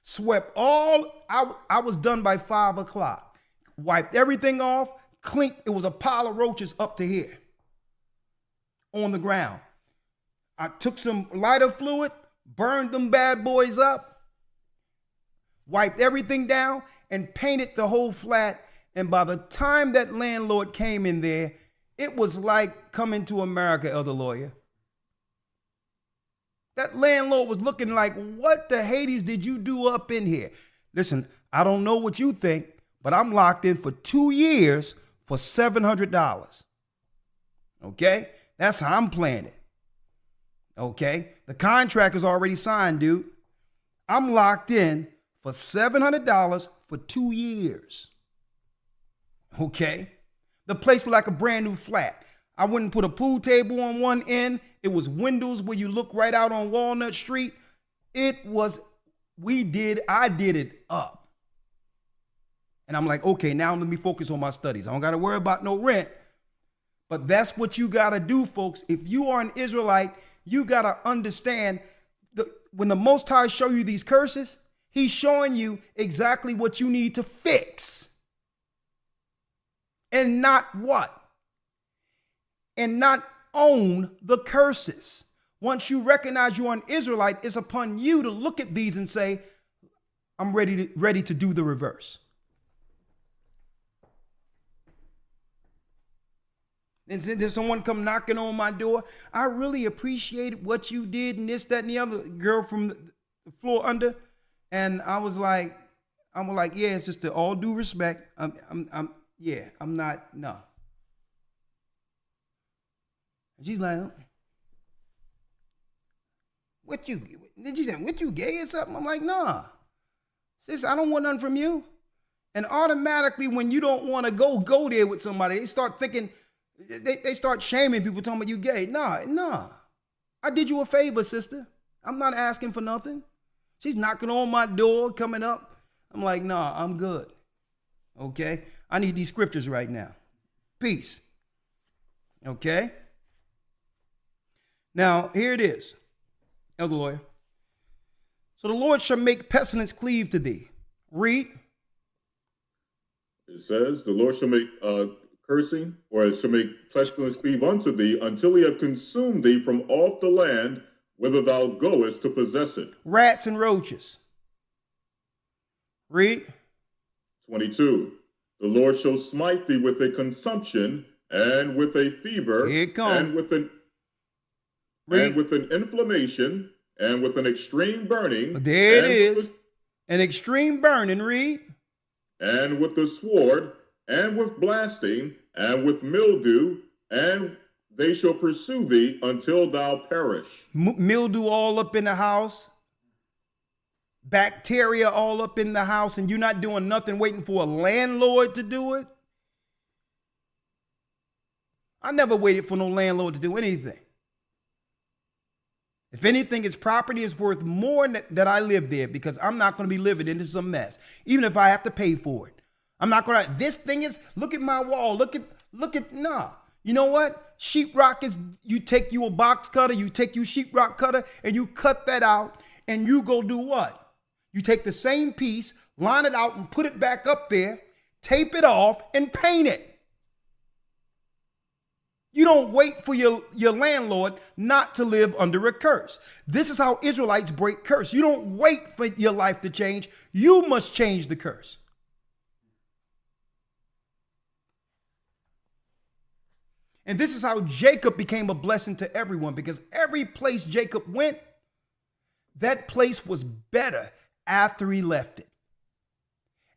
Swept all, I was done by 5 o'clock. Wiped everything off, cleaned, it was a pile of roaches up to here on the ground. I took some lighter fluid, burned them bad boys up, wiped everything down, and painted the whole flat. And by the time that landlord came in there, it was like coming to America, Elder Lawyer. That landlord was looking like, what the Hades did you do up in here? Listen, I don't know what you think, but I'm locked in for 2 years for $700. Okay? That's how I'm playing it. Okay? The contract is already signed, dude. I'm locked in for $700 for 2 years. Okay? The place like a brand new flat. I wouldn't put a pool table on one end. It was windows where you look right out on Walnut Street. I did it up. And I'm like, okay, now let me focus on my studies. I don't got to worry about no rent. But that's what you got to do, folks. If you are an Israelite, you got to understand that when the Most High show you these curses, he's showing you exactly what you need to fix. And not what? And not own the curses. Once you recognize you're an Israelite, it's upon you to look at these and say, I'm ready to do the reverse. And then there's someone come knocking on my door. I really appreciate what you did and this, that, and the other. Girl from the floor under. And I was like, yeah, it's just to all due respect. I'm not, no. And she's like, what you gay or something? I'm like, nah. Sis, I don't want nothing from you. And automatically when you don't want to go there with somebody, they start thinking, they start shaming people, talking about you gay. Nah. I did you a favor, sister. I'm not asking for nothing. She's knocking on my door, coming up. I'm like, nah, I'm good. Okay? I need these scriptures right now. Peace. Okay? Now, here it is, Elder Lawyer. So the Lord shall make pestilence cleave to thee. Read. It says, the Lord shall make cursing, or it shall make pestilence cleave unto thee, until he have consumed thee from off the land whither thou goest to possess it. Rats and roaches. Read. 22. The Lord shall smite thee with a consumption, and with a fever, Here it comes. and with an... and with an inflammation, and with an extreme burning. There it and is. An extreme burning, read. And with the sword, and with blasting, and with mildew, and they shall pursue thee until thou perish. Mildew all up in the house. Bacteria all up in the house, and you're not doing nothing waiting for a landlord to do it. I never waited for no landlord to do anything. If anything, his property is worth more that I live there, because I'm not going to be living in this mess, even if I have to pay for it. I'm not going to, this thing is, look at my wall. Look at, nah. You know what? Sheetrock is, you take you a box cutter, you take you sheetrock cutter, and you cut that out, and you go do what? You take the same piece, line it out, and put it back up there, tape it off, and paint it. You don't wait for your landlord not to live under a curse. This is how Israelites break curse. You don't wait for your life to change. You must change the curse. And this is how Jacob became a blessing to everyone, because every place Jacob went, that place was better after he left it.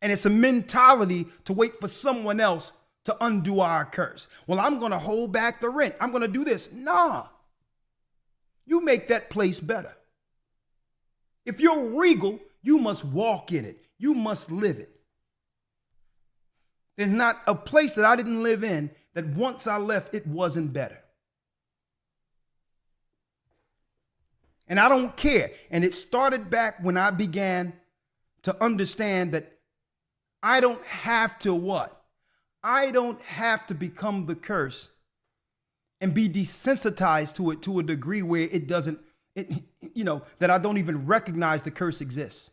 And it's a mentality to wait for someone else to undo our curse. Well, I'm going to hold back the rent. I'm going to do this. Nah. You make that place better. If you're regal, you must walk in it. You must live it. There's not a place that I didn't live in that once I left, it wasn't better. And I don't care. And it started back when I began to understand that I don't have to what? I don't have to become the curse and be desensitized to it to a degree where it doesn't, that I don't even recognize the curse exists.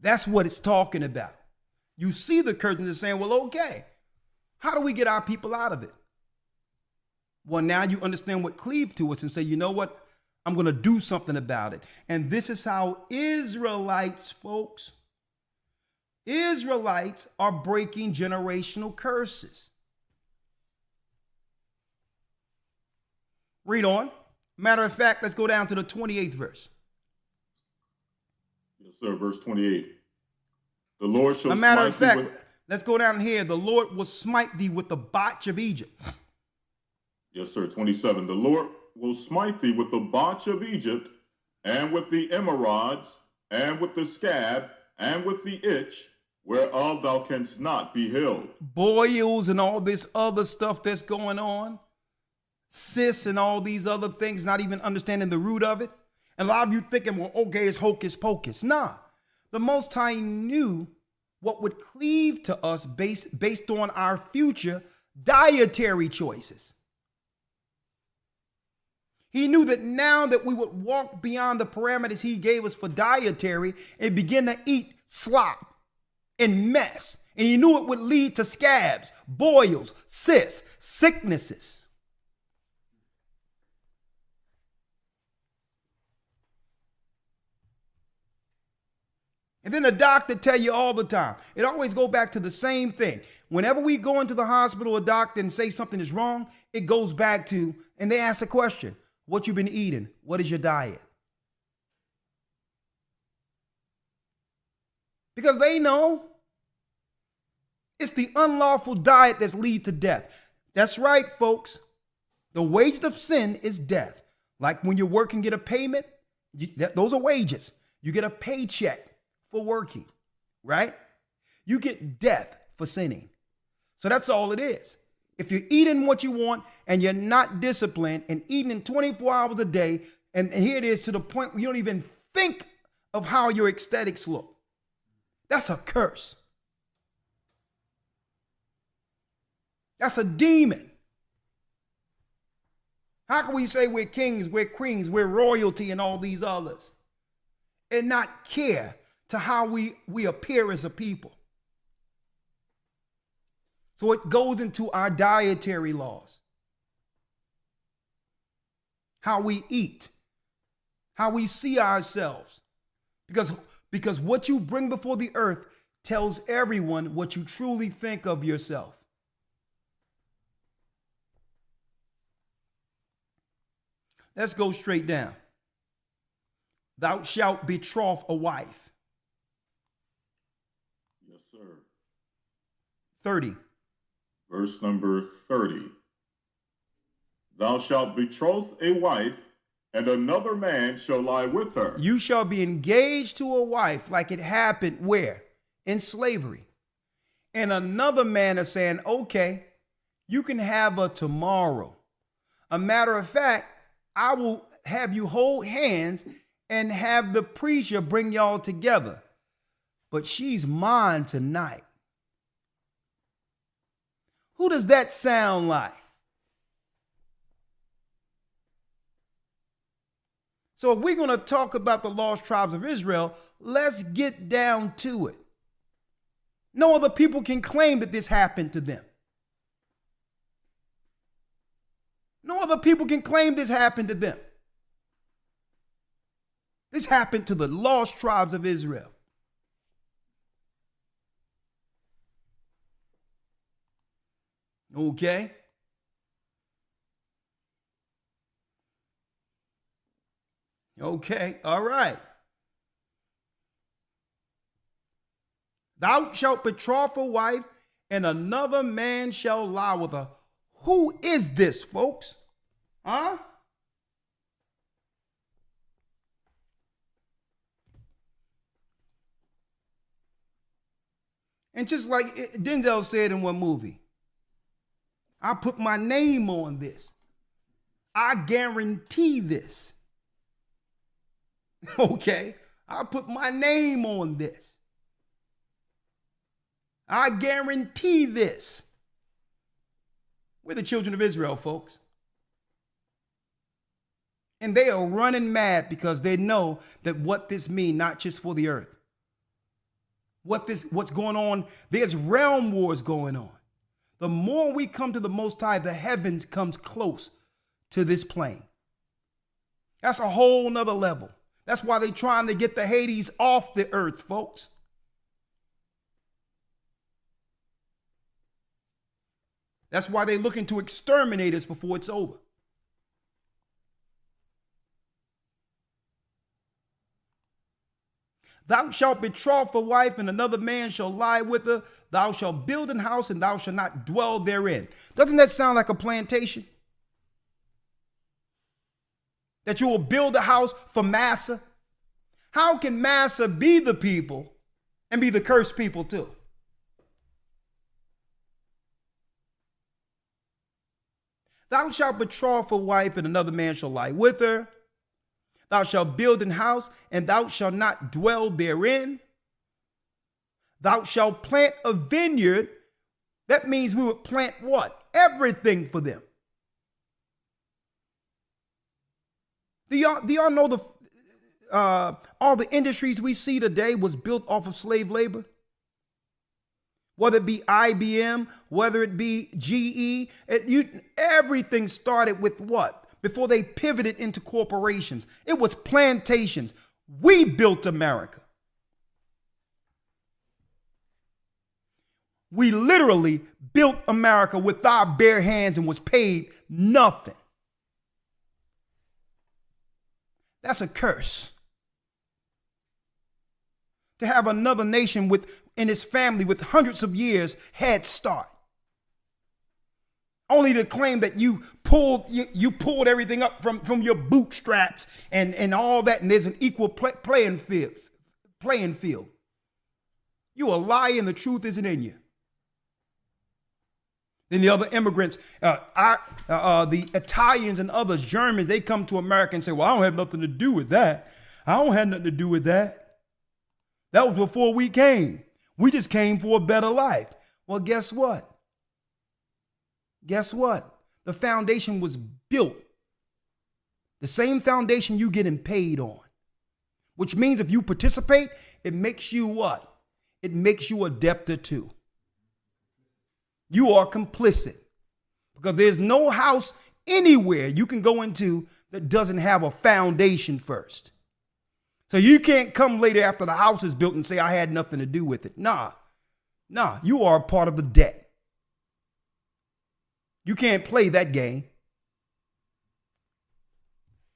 That's what it's talking about. You see the curse and they're saying, well, okay, how do we get our people out of it? Well, now you understand what cleaved to us and say, you know what? I'm going to do something about it. And this is how Israelites, folks, Israelites are breaking generational curses. Read on. Matter of fact, let's go down to the 28th verse. Yes, sir. Verse 28. The Lord shall matter smite of fact, thee with... let's go down here. The Lord will smite thee with the botch of Egypt. Yes, sir. 27. The Lord will smite thee with the botch of Egypt, and with the emerods, and with the scab, and with the itch, whereof thou canst not be healed. Boils and all this other stuff that's going on. Cysts and all these other things, not even understanding the root of it. And a lot of you thinking, well, okay, it's hocus pocus. Nah. The Most High knew what would cleave to us based on our future dietary choices. He knew that now that we would walk beyond the parameters he gave us for dietary and begin to eat slop and mess. And he knew it would lead to scabs, boils, cysts, sicknesses. And then the doctor tell you all the time. It always go back to the same thing. Whenever we go into the hospital, a doctor and say something is wrong, it goes back to, and they ask a question, what you been eating? What is your diet? Because they know it's the unlawful diet that's lead to death. That's right, folks. The wage of sin is death. Like when you work and get a payment, those are wages. You get a paycheck for working, right? You get death for sinning. So that's all it is. If you're eating what you want and you're not disciplined and eating 24 hours a day, and here it is to the point where you don't even think of how your aesthetics look, that's a curse. That's a demon. How can we say we're kings, we're queens, we're royalty and all these others and not care to how we appear as a people? So it goes into our dietary laws, how we eat, how we see ourselves, because what you bring before the earth tells everyone what you truly think of yourself. Let's go straight down. Thou shalt betroth a wife. Yes, sir. 30. Verse number 30. Thou shalt betroth a wife, and another man shall lie with her. You shall be engaged to a wife like it happened where? In slavery. And another man is saying, okay, you can have her tomorrow. A matter of fact, I will have you hold hands and have the preacher bring y'all together. But she's mine tonight. Who does that sound like? So if we're going to talk about the lost tribes of Israel, let's get down to it. No other people can claim that this happened to them. No other people can claim this happened to them. This happened to the lost tribes of Israel. Okay? Okay, all right. Thou shalt betroth a wife, and another man shall lie with her. Who is this, folks? Huh? And just like Denzel said in one movie, I put my name on this. I guarantee this. Okay? I put my name on this. I guarantee this. We're the children of Israel, folks. And they are running mad because they know that what this means, not just for the earth. What's going on, there's realm wars going on. The more we come to the Most High, the heavens comes close to this plane. That's a whole nother level. That's why they're trying to get the Hades off the earth, folks. That's why they're looking to exterminate us before it's over. Thou shalt betroth a wife, and another man shall lie with her. Thou shalt build an house, and thou shalt not dwell therein. Doesn't that sound like a plantation? That you will build a house for Massa? How can Massa be the people and be the cursed people too? Thou shalt betroth a wife, and another man shall lie with her. Thou shalt build an house, and thou shalt not dwell therein. Thou shalt plant a vineyard. That means we would plant what? Everything for them. Do y'all know all the industries we see today was built off of slave labor? Whether it be IBM, whether it be GE, everything started with what? Before they pivoted into corporations. It was plantations. We built America. We literally built America with our bare hands and was paid nothing. That's a curse. To have another nation in its family with hundreds of years head start. Only to claim that you pulled everything up from your bootstraps and all that, and there's an equal playing field. You a liar, and the truth isn't in you. Then the other immigrants, the Italians and others, Germans, they come to America and say, well, I don't have nothing to do with that. I don't have nothing to do with that. That was before we came. We just came for a better life. Well, guess what? Guess what? The foundation was built. The same foundation you getting paid on. Which means if you participate, it makes you what? It makes you a debtor too. You are complicit. Because there's no house anywhere you can go into that doesn't have a foundation first. So you can't come later after the house is built and say, I had nothing to do with it. Nah, you are a part of the debt. You can't play that game.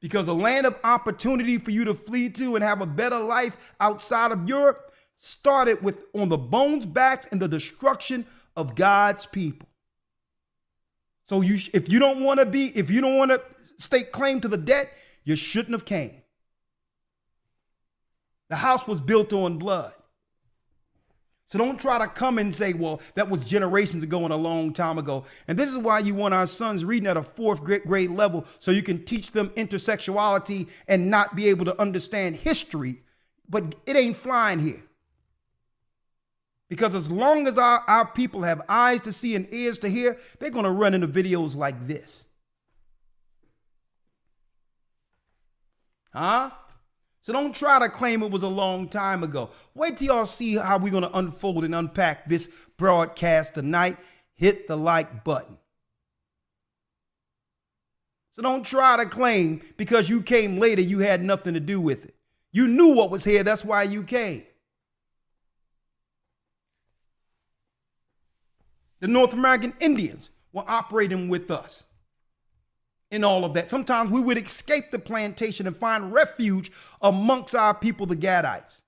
Because the land of opportunity for you to flee to and have a better life outside of Europe started with on the bones, backs, and the destruction of God's people. So if you don't want to stake claim to the debt, you shouldn't have came. The house was built on blood. So don't try to come and say, well, that was generations ago and a long time ago. And this is why you want our sons reading at a fourth grade level, so you can teach them intersexuality and not be able to understand history. But it ain't flying here. Because as long as our people have eyes to see and ears to hear, they're going to run into videos like this. Huh? So don't try to claim it was a long time ago. Wait till y'all see how we're going to unfold and unpack this broadcast tonight. Hit the like button. So don't try to claim because you came later you had nothing to do with it. You knew what was here. That's why you came. The North American Indians were operating with us in all of that. Sometimes we would escape the plantation and find refuge amongst our people, the Gadites.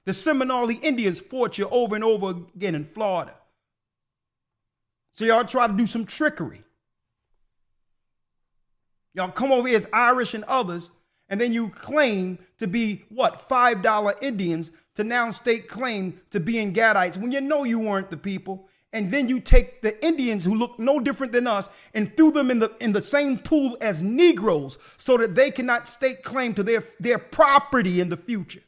The Seminole Indians fought you over and over again in Florida. So y'all try to do some trickery. Y'all come over here as Irish and others, and then you claim to be, what, $5 Indians to now stake claim to being Gadites when you know you weren't the people. And then you take the Indians who look no different than us and threw them in the same pool as Negroes so that they cannot stake claim to their property in the future.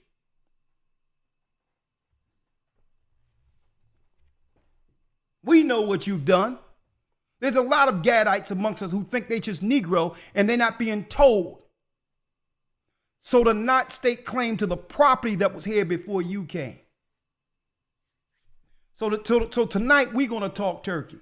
We know what you've done. There's a lot of Gadites amongst us who think they're just Negro and they're not being told. So to not stake claim to the property that was here before you came. So tonight we're going to talk turkey.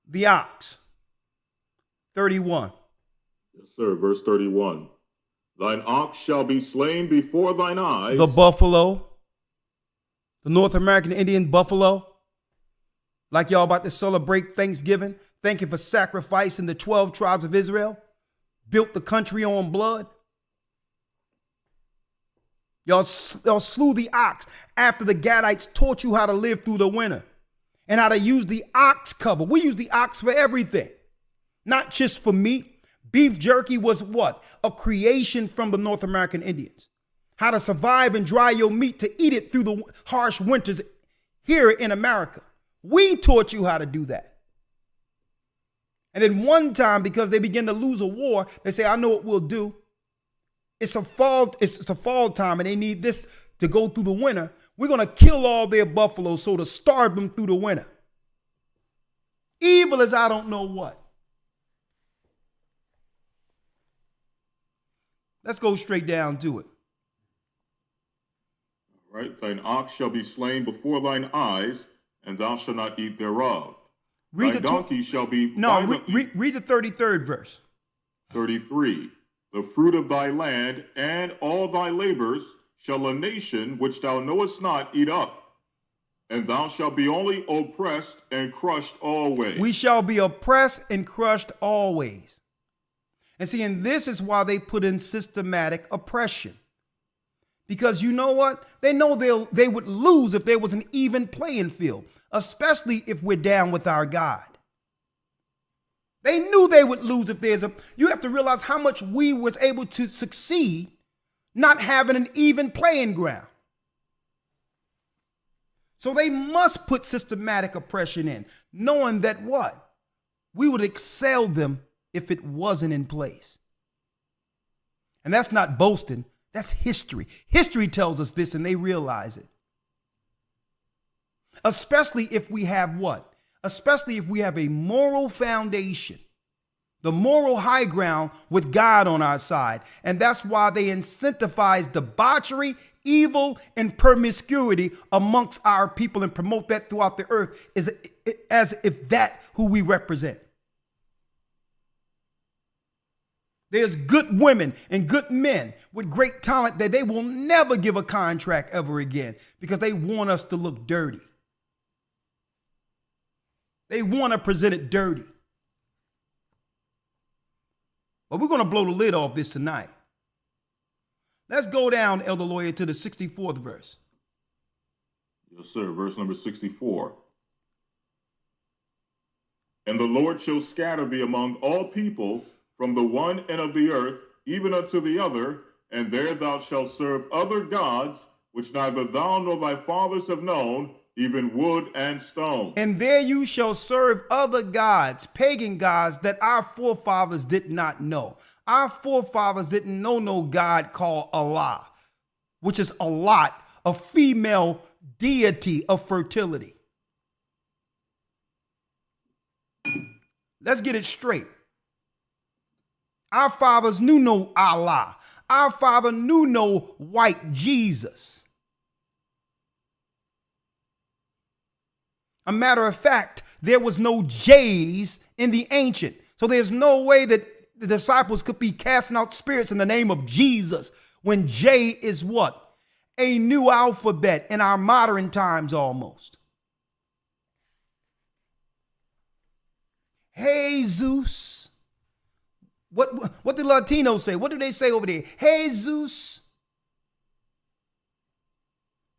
The ox, 31. Yes, sir. Verse 31. Thine ox shall be slain before thine eyes. The buffalo, the North American Indian buffalo. Like y'all about to celebrate Thanksgiving, thanking for sacrificing the 12 tribes of Israel, built the country on blood. Y'all slew the ox after the Gadites taught you how to live through the winter and how to use the ox cover. We use the ox for everything, not just for meat. Beef jerky was what? A creation from the North American Indians. How to survive and dry your meat to eat it through the harsh winters here in America. We taught you how to do that. And then one time, because they begin to lose a war, they say, I know what we'll do. It's a fall time and they need this to go through the winter. We're going to kill all their buffaloes so to starve them through the winter. Evil as I don't know what. Let's go straight down to it. All right. Thine ox shall be slain before thine eyes, and thou shalt not eat thereof. Thy donkey shall be read the 33rd verse. 33. The fruit of thy land and all thy labors shall a nation which thou knowest not eat up, and thou shalt be only oppressed and crushed always. We shall be oppressed and crushed always. And see, and this is why they put in systematic oppression. Because you know what? They know they would lose if there was an even playing field, especially if we're down with our God. They knew they would lose if you have to realize how much we was able to succeed not having an even playing ground. So they must put systematic oppression in, knowing that what? We would excel them if it wasn't in place. And that's not boasting. That's history. History tells us this and they realize it. Especially if we have what? Especially if we have a moral foundation, the moral high ground with God on our side. And that's why they incentivize debauchery, evil, and promiscuity amongst our people and promote that throughout the earth as if that's who we represent. There's good women and good men with great talent that they will never give a contract ever again because they want us to look dirty. They want to present it dirty. But we're going to blow the lid off this tonight. Let's go down, Elder Lawyer, to the 64th verse. Yes, sir. Verse number 64. And the Lord shall scatter thee among all people from the one end of the earth, even unto the other, and there thou shalt serve other gods, which neither thou nor thy fathers have known, even wood and stone. And there you shall serve other gods, pagan gods that our forefathers did not know. Our forefathers didn't know no God called Allah, which is a lot, a female deity of fertility. Let's get it straight. Our fathers knew no Allah. Our father knew no white Jesus. A matter of fact, there was no J's in the ancient. So there's no way that the disciples could be casting out spirits in the name of Jesus when J is what? A new alphabet in our modern times almost. Jesus. What did Latinos say? What do they say over there? Jesus.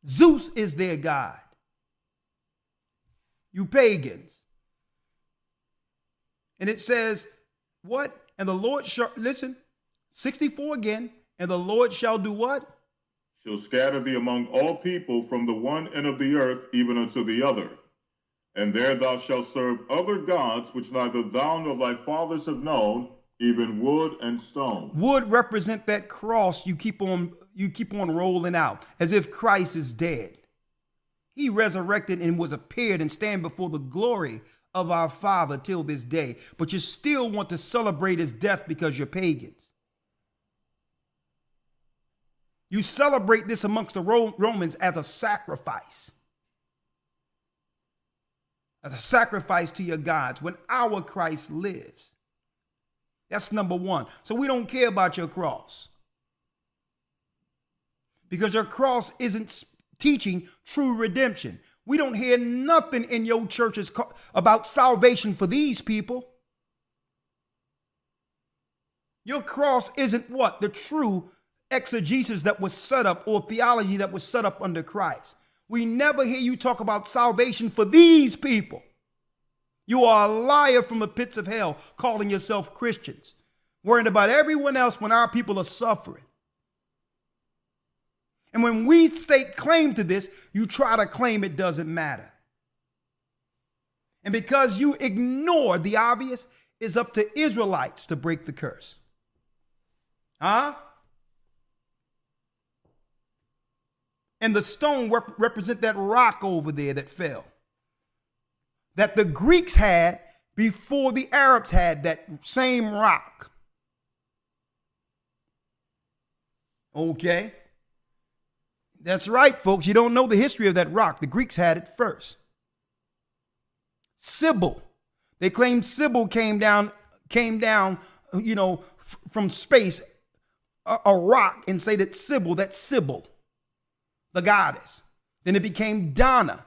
Zeus is their God. You pagans. And it says, what? And the Lord shall, listen, 64 again. And the Lord shall do what? Shall scatter thee among all people from the one end of the earth, even unto the other. And there thou shalt serve other gods, which neither thou nor thy fathers have known, even wood and stone. Wood represent that cross you keep on rolling out, as if Christ is dead. He resurrected and was appeared and stand before the glory of our Father till this day. But you still want to celebrate his death because you're pagans. You celebrate this amongst the Romans as a sacrifice. As a sacrifice to your gods when our Christ lives. That's number one. So we don't care about your cross. Because your cross isn't teaching true redemption. We don't hear nothing in your churches about salvation for these people. Your cross isn't what? The true exegesis that was set up or theology that was set up under Christ. We never hear you talk about salvation for these people. You are a liar from the pits of hell, calling yourself Christians, worrying about everyone else when our people are suffering. And when we stake claim to this, you try to claim it doesn't matter. And because you ignore the obvious, it's up to Israelites to break the curse. Huh? And the stone represent that rock over there that fell. That the Greeks had before the Arabs had that same rock. Okay. That's right, folks. You don't know the history of that rock. The Greeks had it first. Sybil. They claim Sybil came down, from space, a rock, and say that Sybil, that's Sybil, the goddess. Then it became Donna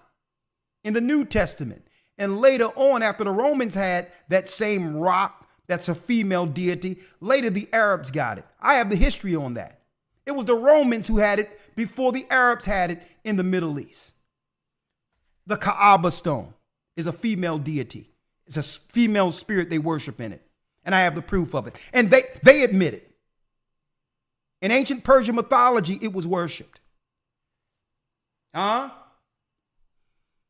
in the New Testament. And later on, after the Romans had that same rock, that's a female deity, later the Arabs got it. I have the history on that. It was the Romans who had it before the Arabs had it in the Middle East. The Kaaba stone is a female deity. It's a female spirit they worship in it. And I have the proof of it. And they admit it. In ancient Persian mythology, it was worshipped. Huh?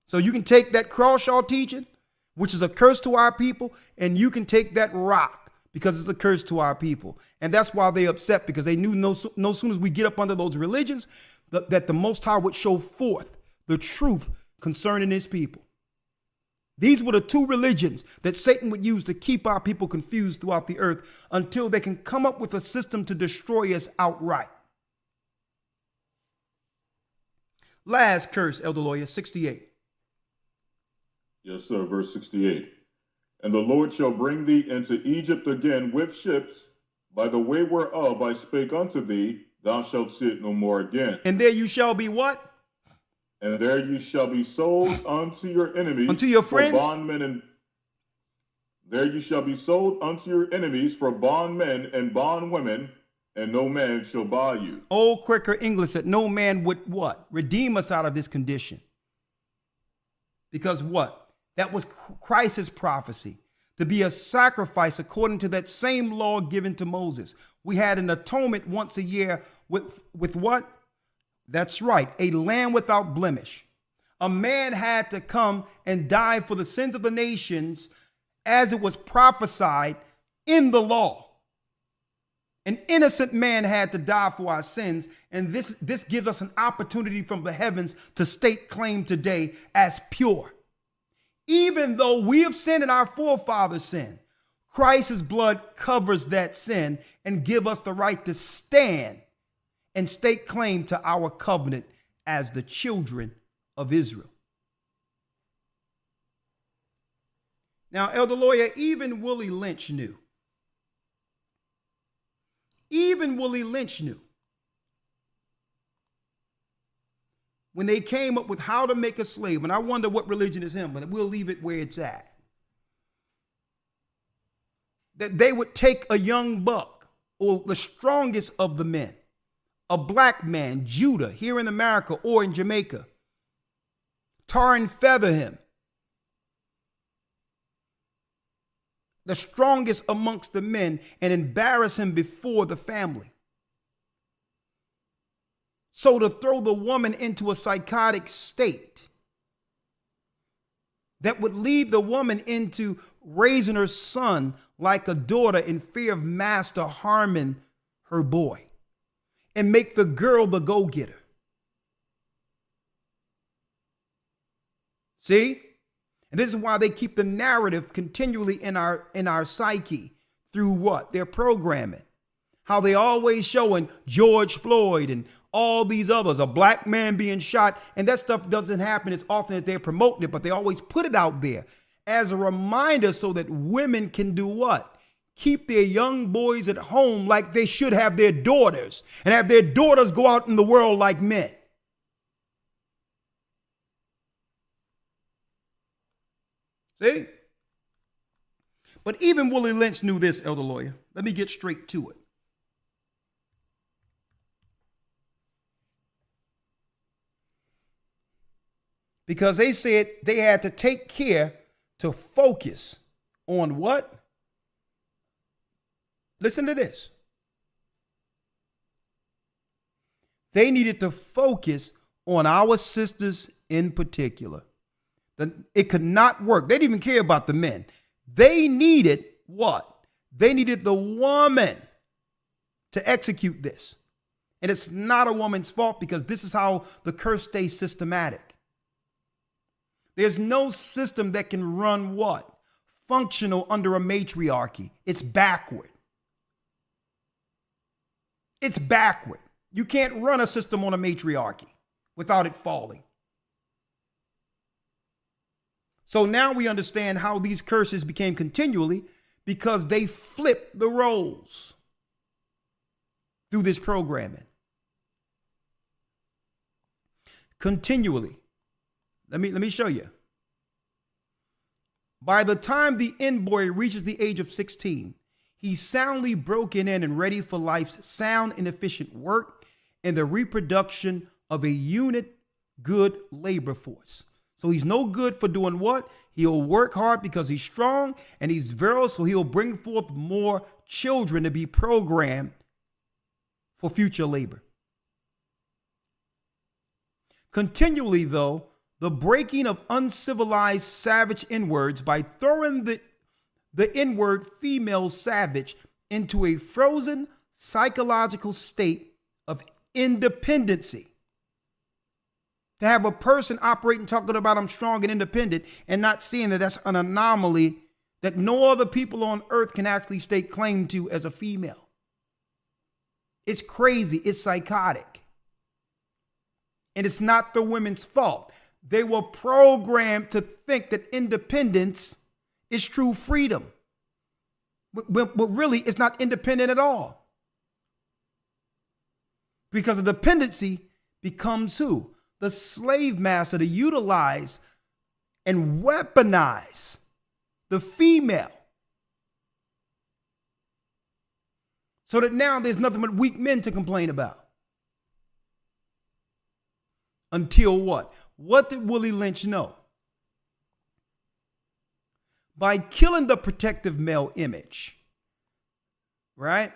So you can take that cross y'all teaching, which is a curse to our people, and you can take that rock because it's a curse to our people. And that's why they're upset, because they knew no sooner as we get up under those religions that the Most High would show forth the truth concerning his people. These were the two religions that Satan would use to keep our people confused throughout the earth until they can come up with a system to destroy us outright. Last curse, Elder Lawyer, 68. Yes, sir. Verse 68. And the Lord shall bring thee into Egypt again with ships, by the way whereof I spake unto thee, thou shalt see it no more again. And there you shall be what? And there you shall be sold unto your enemies, Unto your friends? for bondmen, and there you shall be sold unto your enemies for bondmen and bondwomen, and no man shall buy you. Old Quaker English said no man would what? Redeem us out of this condition. Because what? That was Christ's prophecy, to be a sacrifice according to that same law given to Moses. We had an atonement once a year with what? That's right, a lamb without blemish. A man had to come and die for the sins of the nations as it was prophesied in the law. An innocent man had to die for our sins, and this gives us an opportunity from the heavens to stake claim today as pure. Even though we have sinned and our forefathers sinned, Christ's blood covers that sin and give us the right to stand and stake claim to our covenant as the children of Israel. Now, Elder Lawyer, even Willie Lynch knew. Even Willie Lynch knew. When they came up with how to make a slave, and I wonder what religion is him, but we'll leave it where it's at. That they would take a young buck, or the strongest of the men, a black man, Judah, here in America or in Jamaica, tar and feather him. The strongest amongst the men, and embarrass him before the family. So to throw the woman into a psychotic state that would lead the woman into raising her son like a daughter in fear of master harming her boy, and make the girl the go-getter. See? And this is why they keep the narrative continually in our psyche through what? Their programming. How they always showing George Floyd and all these others, a black man being shot, and that stuff doesn't happen as often as they're promoting it, but they always put it out there as a reminder so that women can do what? Keep their young boys at home like they should have their daughters, and have their daughters go out in the world like men. See? But even Willie Lynch knew this, Elder Lawyer. Let me get straight to it. Because they said they had to take care to focus on what? Listen to this. They needed to focus on our sisters in particular. It could not work. They didn't even care about the men. They needed what? They needed the woman to execute this. And it's not a woman's fault, because this is how the curse stays systematic. There's no system that can run what? Functional under a matriarchy. It's backward. It's backward. You can't run a system on a matriarchy without it falling. So now we understand how these curses became continually, because they flipped the roles through this programming. Continually. Let me show you. By the time the end boy reaches the age of 16, he's soundly broken in and ready for life's sound and efficient work and the reproduction of a unit good labor force. So he's no good for doing what? He'll work hard because he's strong and he's virile, so he'll bring forth more children to be programmed for future labor. Continually, though, the breaking of uncivilized savage N-words by throwing the N-word female savage into a frozen psychological state of independency. To have a person operating, talking about I'm strong and independent, and not seeing that that's an anomaly that no other people on earth can actually stake claim to as a female. It's crazy. It's psychotic. And it's not the women's fault. They were programmed to think that independence is true freedom. But really, it's not independent at all. Because the dependency becomes who? The slave master to utilize and weaponize the female. So that now there's nothing but weak men to complain about. Until what? What did Willie Lynch know? By killing the protective male image, right?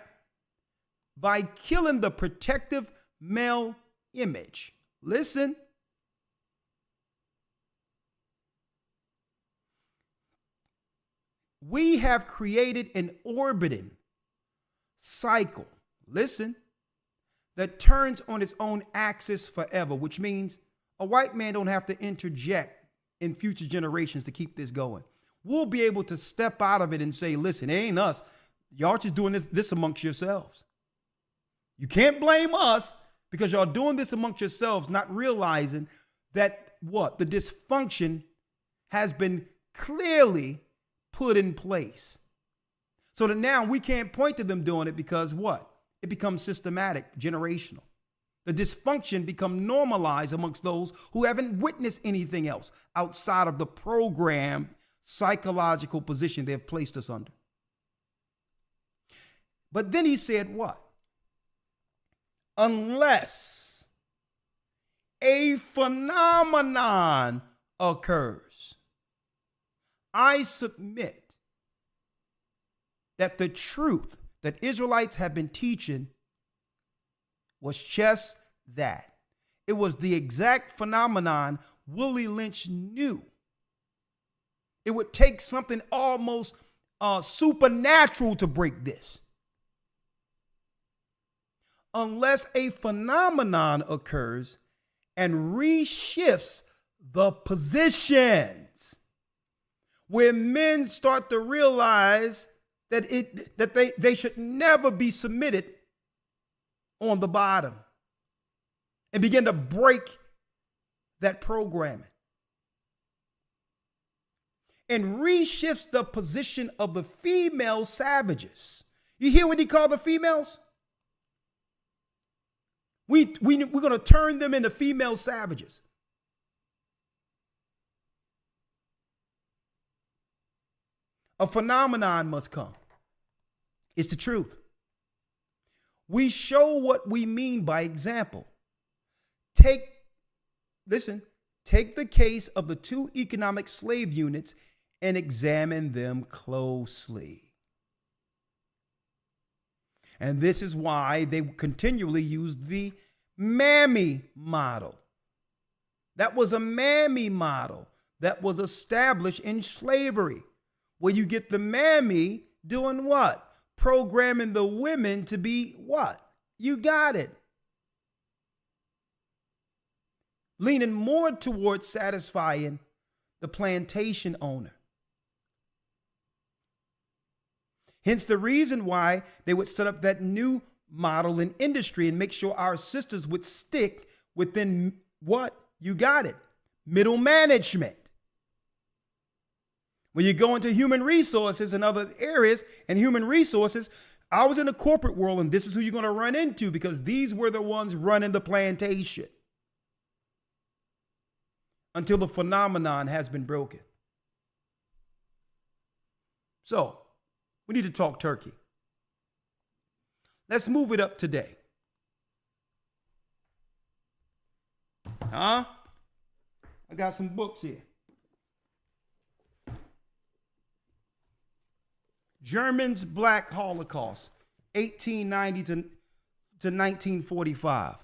By killing the protective male image. Listen. We have created an orbiting cycle. Listen. That turns on its own axis forever, which means a white man don't have to interject in future generations to keep this going. We'll be able to step out of it and say, listen, it ain't us. Y'all just doing this amongst yourselves. You can't blame us because y'all doing this amongst yourselves, not realizing that what? The dysfunction has been clearly put in place. So that now we can't point to them doing it because what? It becomes systematic, generational. The dysfunction becomes normalized amongst those who haven't witnessed anything else outside of the program psychological position they have placed us under. But then he said what? Unless a phenomenon occurs, I submit that the truth that Israelites have been teaching was just that. It was the exact phenomenon Willie Lynch knew. It would take something almost supernatural to break this. Unless a phenomenon occurs and reshifts the positions, where men start to realize that they should never be submitted on the bottom, and begin to break that programming. And reshifts the position of the female savages. You hear what he called the females? We're going to turn them into female savages. A phenomenon must come. It's the truth. We show what we mean by example. Take the case of the two economic slave units and examine them closely. And this is why they continually use the mammy model. That was a mammy model that was established in slavery, where you get the mammy doing what? Programming the women to be what? You got it. Leaning more towards satisfying the plantation owner. Hence the reason why they would set up that new model in industry and make sure our sisters would stick within what? You got it. Middle management. When you go into human resources and other areas and human resources, I was in the corporate world, and this is who you're going to run into, because these were the ones running the plantation until the phenomenon has been broken. So we need to talk turkey. Let's move it up today. I got some books here. Germans' Black Holocaust, 1890 to 1945.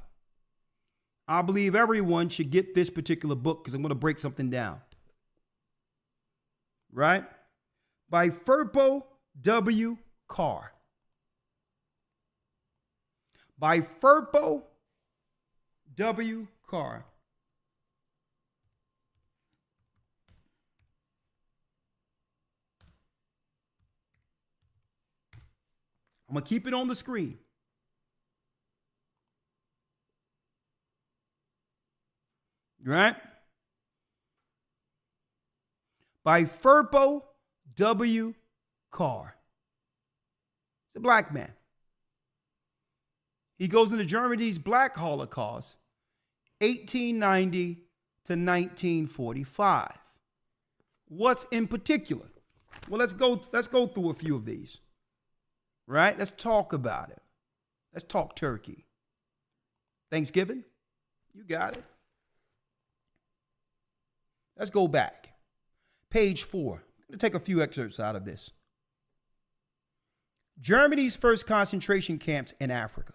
I believe everyone should get this particular book because I'm going to break something down. Right? By Furpo W. Carr. By Furpo W. Carr. I'm going to keep it on the screen. Right? By Furpo W. Carr. He's a black man. He goes into Germany's Black Holocaust, 1890 to 1945. What's in particular? Well, let's go through a few of these. Right? Let's talk about it. Let's talk Turkey. Thanksgiving? You got it. Let's go back. Page 4. I'm going to take a few excerpts out of this. Germany's first concentration camps in Africa.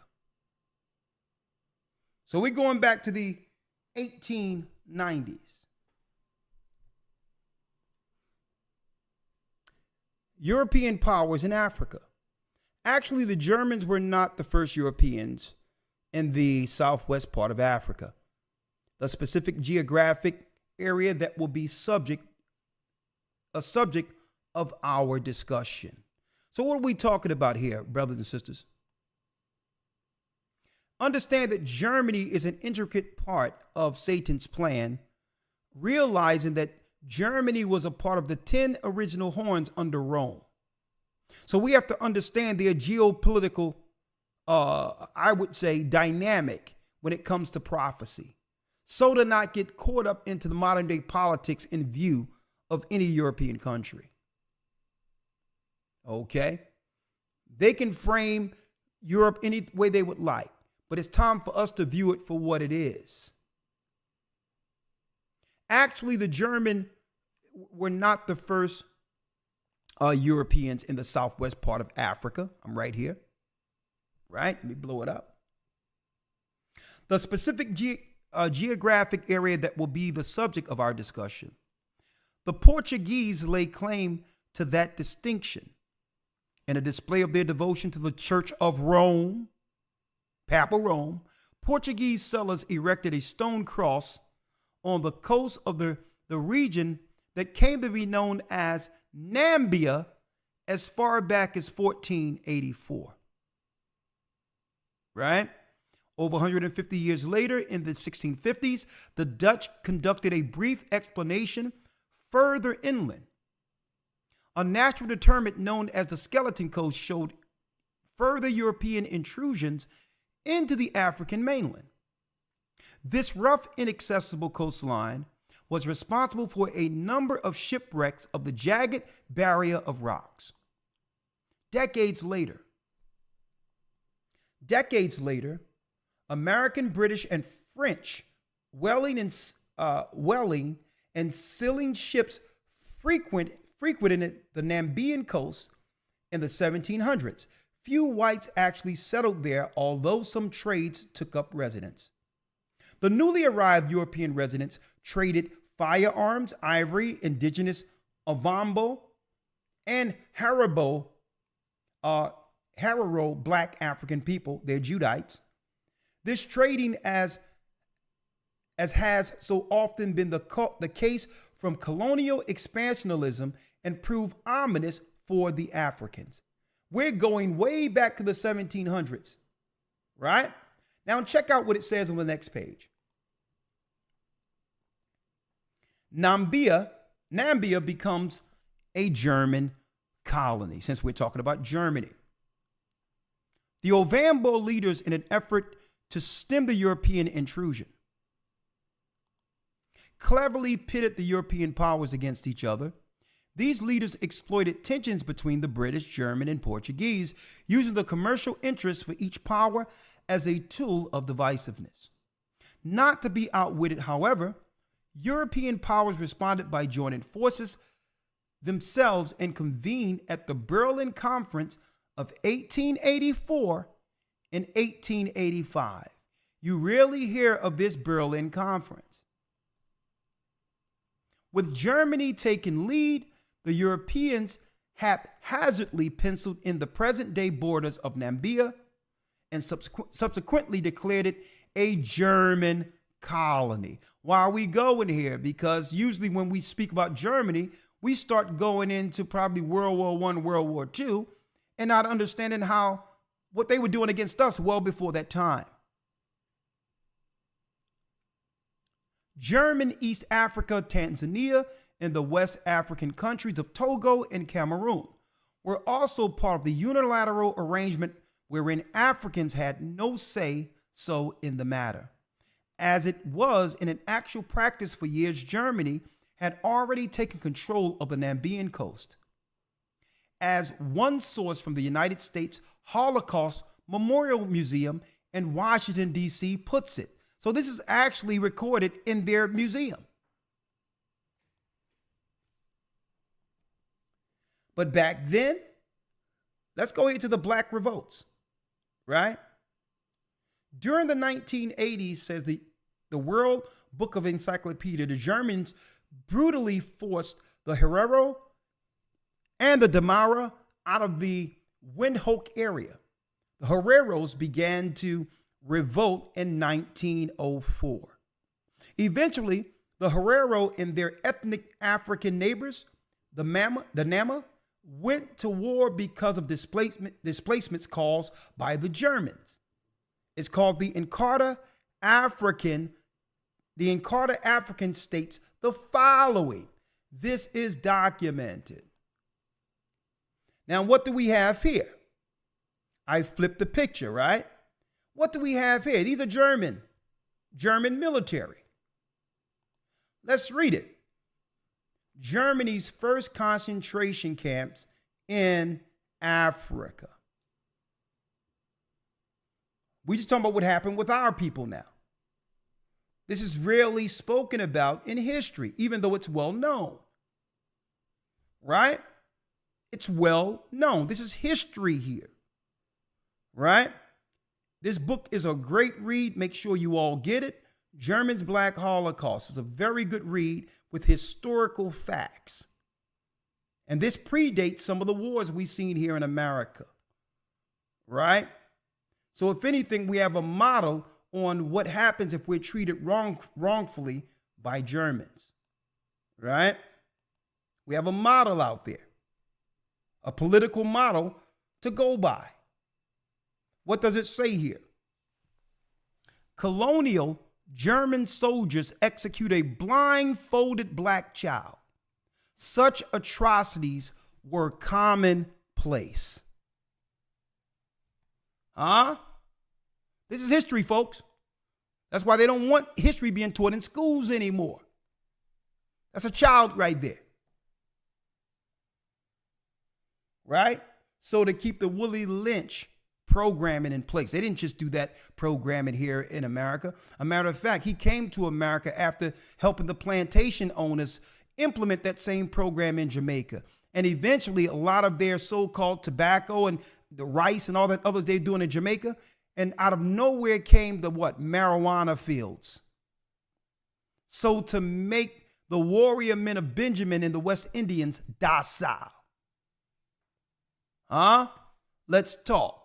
So we're going back to the 1890s. European powers in Africa. Actually, the Germans were not the first Europeans in the southwest part of Africa. The specific geographic area that will be a subject of our discussion. So what are we talking about here, brothers and sisters? Understand that Germany is an intricate part of Satan's plan, realizing that Germany was a part of the 10 original horns under Rome. So we have to understand their geopolitical, I would say, dynamic when it comes to prophecy, so to not get caught up into the modern day politics in view of any European country. Okay? They can frame Europe any way they would like, but it's time for us to view it for what it is. Actually, the German were not the first Europeans in the southwest part of Africa. I'm right here. Right? Let me blow it up. The specific geographic area that will be the subject of our discussion. The Portuguese lay claim to that distinction in a display of their devotion to the Church of Rome, Papal Rome. Portuguese settlers erected a stone cross on the coast of the region that came to be known as Namibia as far back as 1484. Right? Over 150 years later, in the 1650s, the Dutch conducted a brief exploration further inland. A natural determinant known as the Skeleton Coast showed further European intrusions into the African mainland. This rough, inaccessible coastline was responsible for a number of shipwrecks of the jagged barrier of rocks. Decades later, American, British, and French whaling and sealing ships frequented the Namibian coast in the 1700s. Few whites actually settled there, although some trades took up residence. The newly arrived European residents traded firearms, ivory, indigenous Ovambo, and Haribo black African people, they're Judites. This trading, as has so often been the case from colonial expansionism, and proved ominous for the Africans. We're going way back to the 1700s, right? Now check out what it says on the next page. Namibia becomes a German colony, since we're talking about Germany. The Ovambo leaders, in an effort to stem the European intrusion, cleverly pitted the European powers against each other. These leaders exploited tensions between the British, German, and Portuguese, using the commercial interests for each power as a tool of divisiveness. Not to be outwitted, however, European powers responded by joining forces themselves and convened at the Berlin Conference of 1884 and 1885. You rarely hear of this Berlin Conference. With Germany taking lead, the Europeans haphazardly penciled in the present-day borders of Namibia and subsequently declared it a German colony. Why are we going here? Because usually when we speak about Germany, we start going into probably World War I, World War II, and not understanding what they were doing against us well before that time. German East Africa, Tanzania, and the West African countries of Togo and Cameroon were also part of the unilateral arrangement wherein Africans had no say so in the matter. As it was in an actual practice for years, Germany had already taken control of the Namibian coast. As one source from the United States Holocaust Memorial Museum in Washington, D.C. puts it. So this is actually recorded in their museum. But back then, let's go into the Black revolts, right? During the 1980s, says the World Book of Encyclopedia, the Germans brutally forced the Herero and the Damara out of the Windhoek area. The Hereros began to revolt in 1904. Eventually, the Herero and their ethnic African neighbors, the Nama, went to war because of displacements caused by the Germans. It's called the Inkatha African states the following. This is documented. Now, what do we have here? I flipped the picture, right? What do we have here? These are German military. Let's read it. Germany's first concentration camps in Africa. We just talking about what happened with our people now. This is rarely spoken about in history, even though it's well known. Right? It's well known. This is history here. Right? This book is a great read. Make sure you all get it. Germans' Black Holocaust is a very good read with historical facts. And this predates some of the wars we've seen here in America. Right? So if anything, we have a model on what happens if we're treated wrongfully by Germans. Right? We have a model out there. A political model to go by. What does it say here? Colonial German soldiers execute a blindfolded black child. Such atrocities were commonplace. This is history, folks. That's why they don't want history being taught in schools anymore. That's a child right there. Right? So to keep the Willie Lynch programming in place. They didn't just do that programming here in America. A matter of fact, he came to America after helping the plantation owners implement that same program in Jamaica. And eventually, a lot of their so-called tobacco and the rice and all that others they're doing in Jamaica, and out of nowhere came the what? Marijuana fields. So to make the warrior men of Benjamin and the West Indians docile. Let's talk.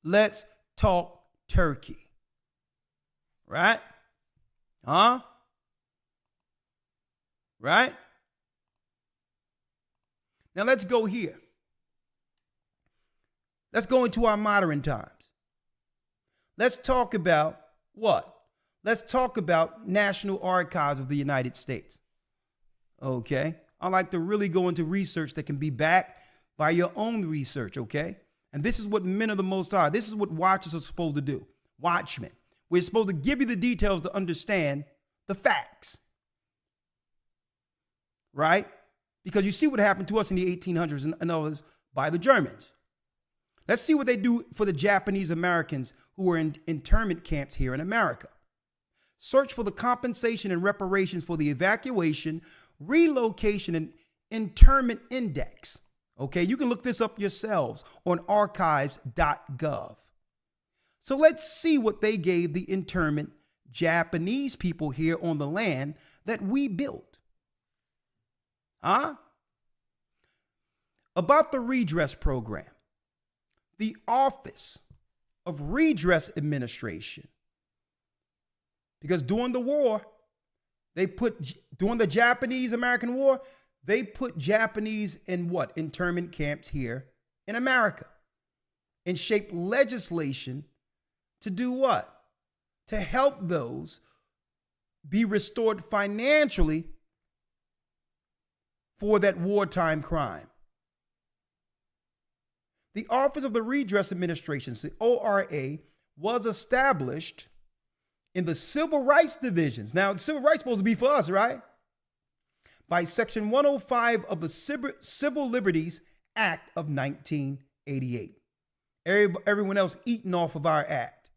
Let's talk turkey. Right? Right? Now let's go here. Let's go into our modern times. Let's talk about what? Let's talk about National Archives of the United States. Okay? I like to really go into research that can be backed by your own research, okay? And this is what men of the Most High, this is what watchers are supposed to do. Watchmen. We're supposed to give you the details to understand the facts. Right? Because you see what happened to us in the 1800s and others by the Germans. Let's see what they do for the Japanese Americans who were in internment camps here in America. Search for the compensation and reparations for the evacuation, relocation, and internment index. Okay, you can look this up yourselves on archives.gov. So let's see what they gave the internment Japanese people here on the land that we built. About the redress program. The Office of Redress Administration. Because during the war, during the Japanese-American War, they put Japanese in what? Internment camps here in America. And shaped legislation to do what? To help those be restored financially for that wartime crime. The Office of the Redress Administration, the ORA, was established in the Civil Rights Divisions. Now, the Civil Rights is supposed to be for us, right? By Section 105 of the Civil Liberties Act of 1988. Everyone else eating off of our act.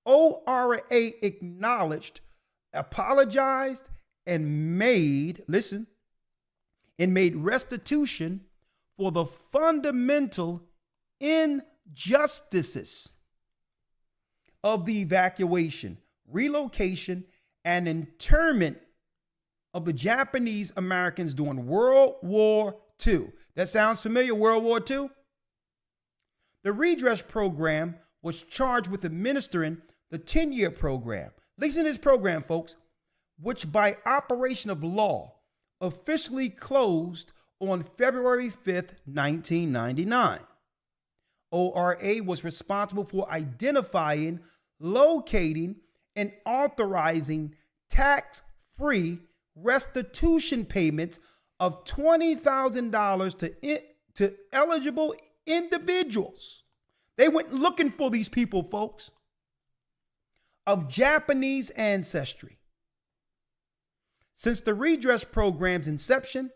ORA acknowledged, apologized, and made restitution for the fundamental injustices of the evacuation, relocation, and internment of the Japanese Americans during World War II. That sounds familiar, World War II? The redress program was charged with administering the 10-year program. Listen to this program, folks, which by operation of law officially closed on February 5th, 1999. ORA was responsible for identifying, locating, and authorizing tax-free restitution payments of $20,000 to eligible individuals. They went looking for these people, folks, of Japanese ancestry. Since the redress program's inception,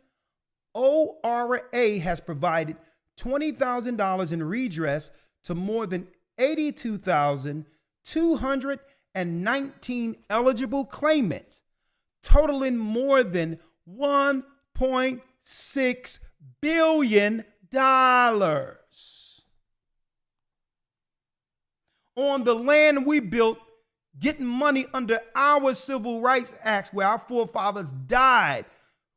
ORA has provided $20,000 in redress to more than 82,219 eligible claimants, totaling more than $1.6 billion. On the land we built, getting money under our Civil Rights Acts where our forefathers died,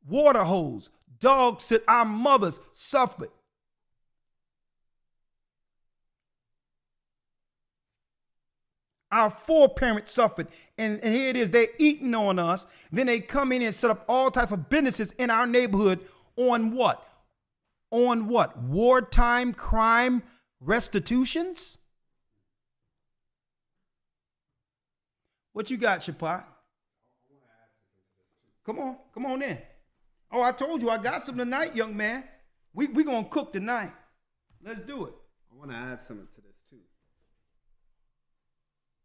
water hose, dog sit, our mothers suffered. Our foreparents suffered, and here it is, they're eating on us. Then they come in and set up all types of businesses in our neighborhood on what? On what? Wartime crime restitutions? What you got, Shapat? Come on in. Oh, I told you I got some tonight, young man. We gonna cook tonight. Let's do it. I want to add something to this too.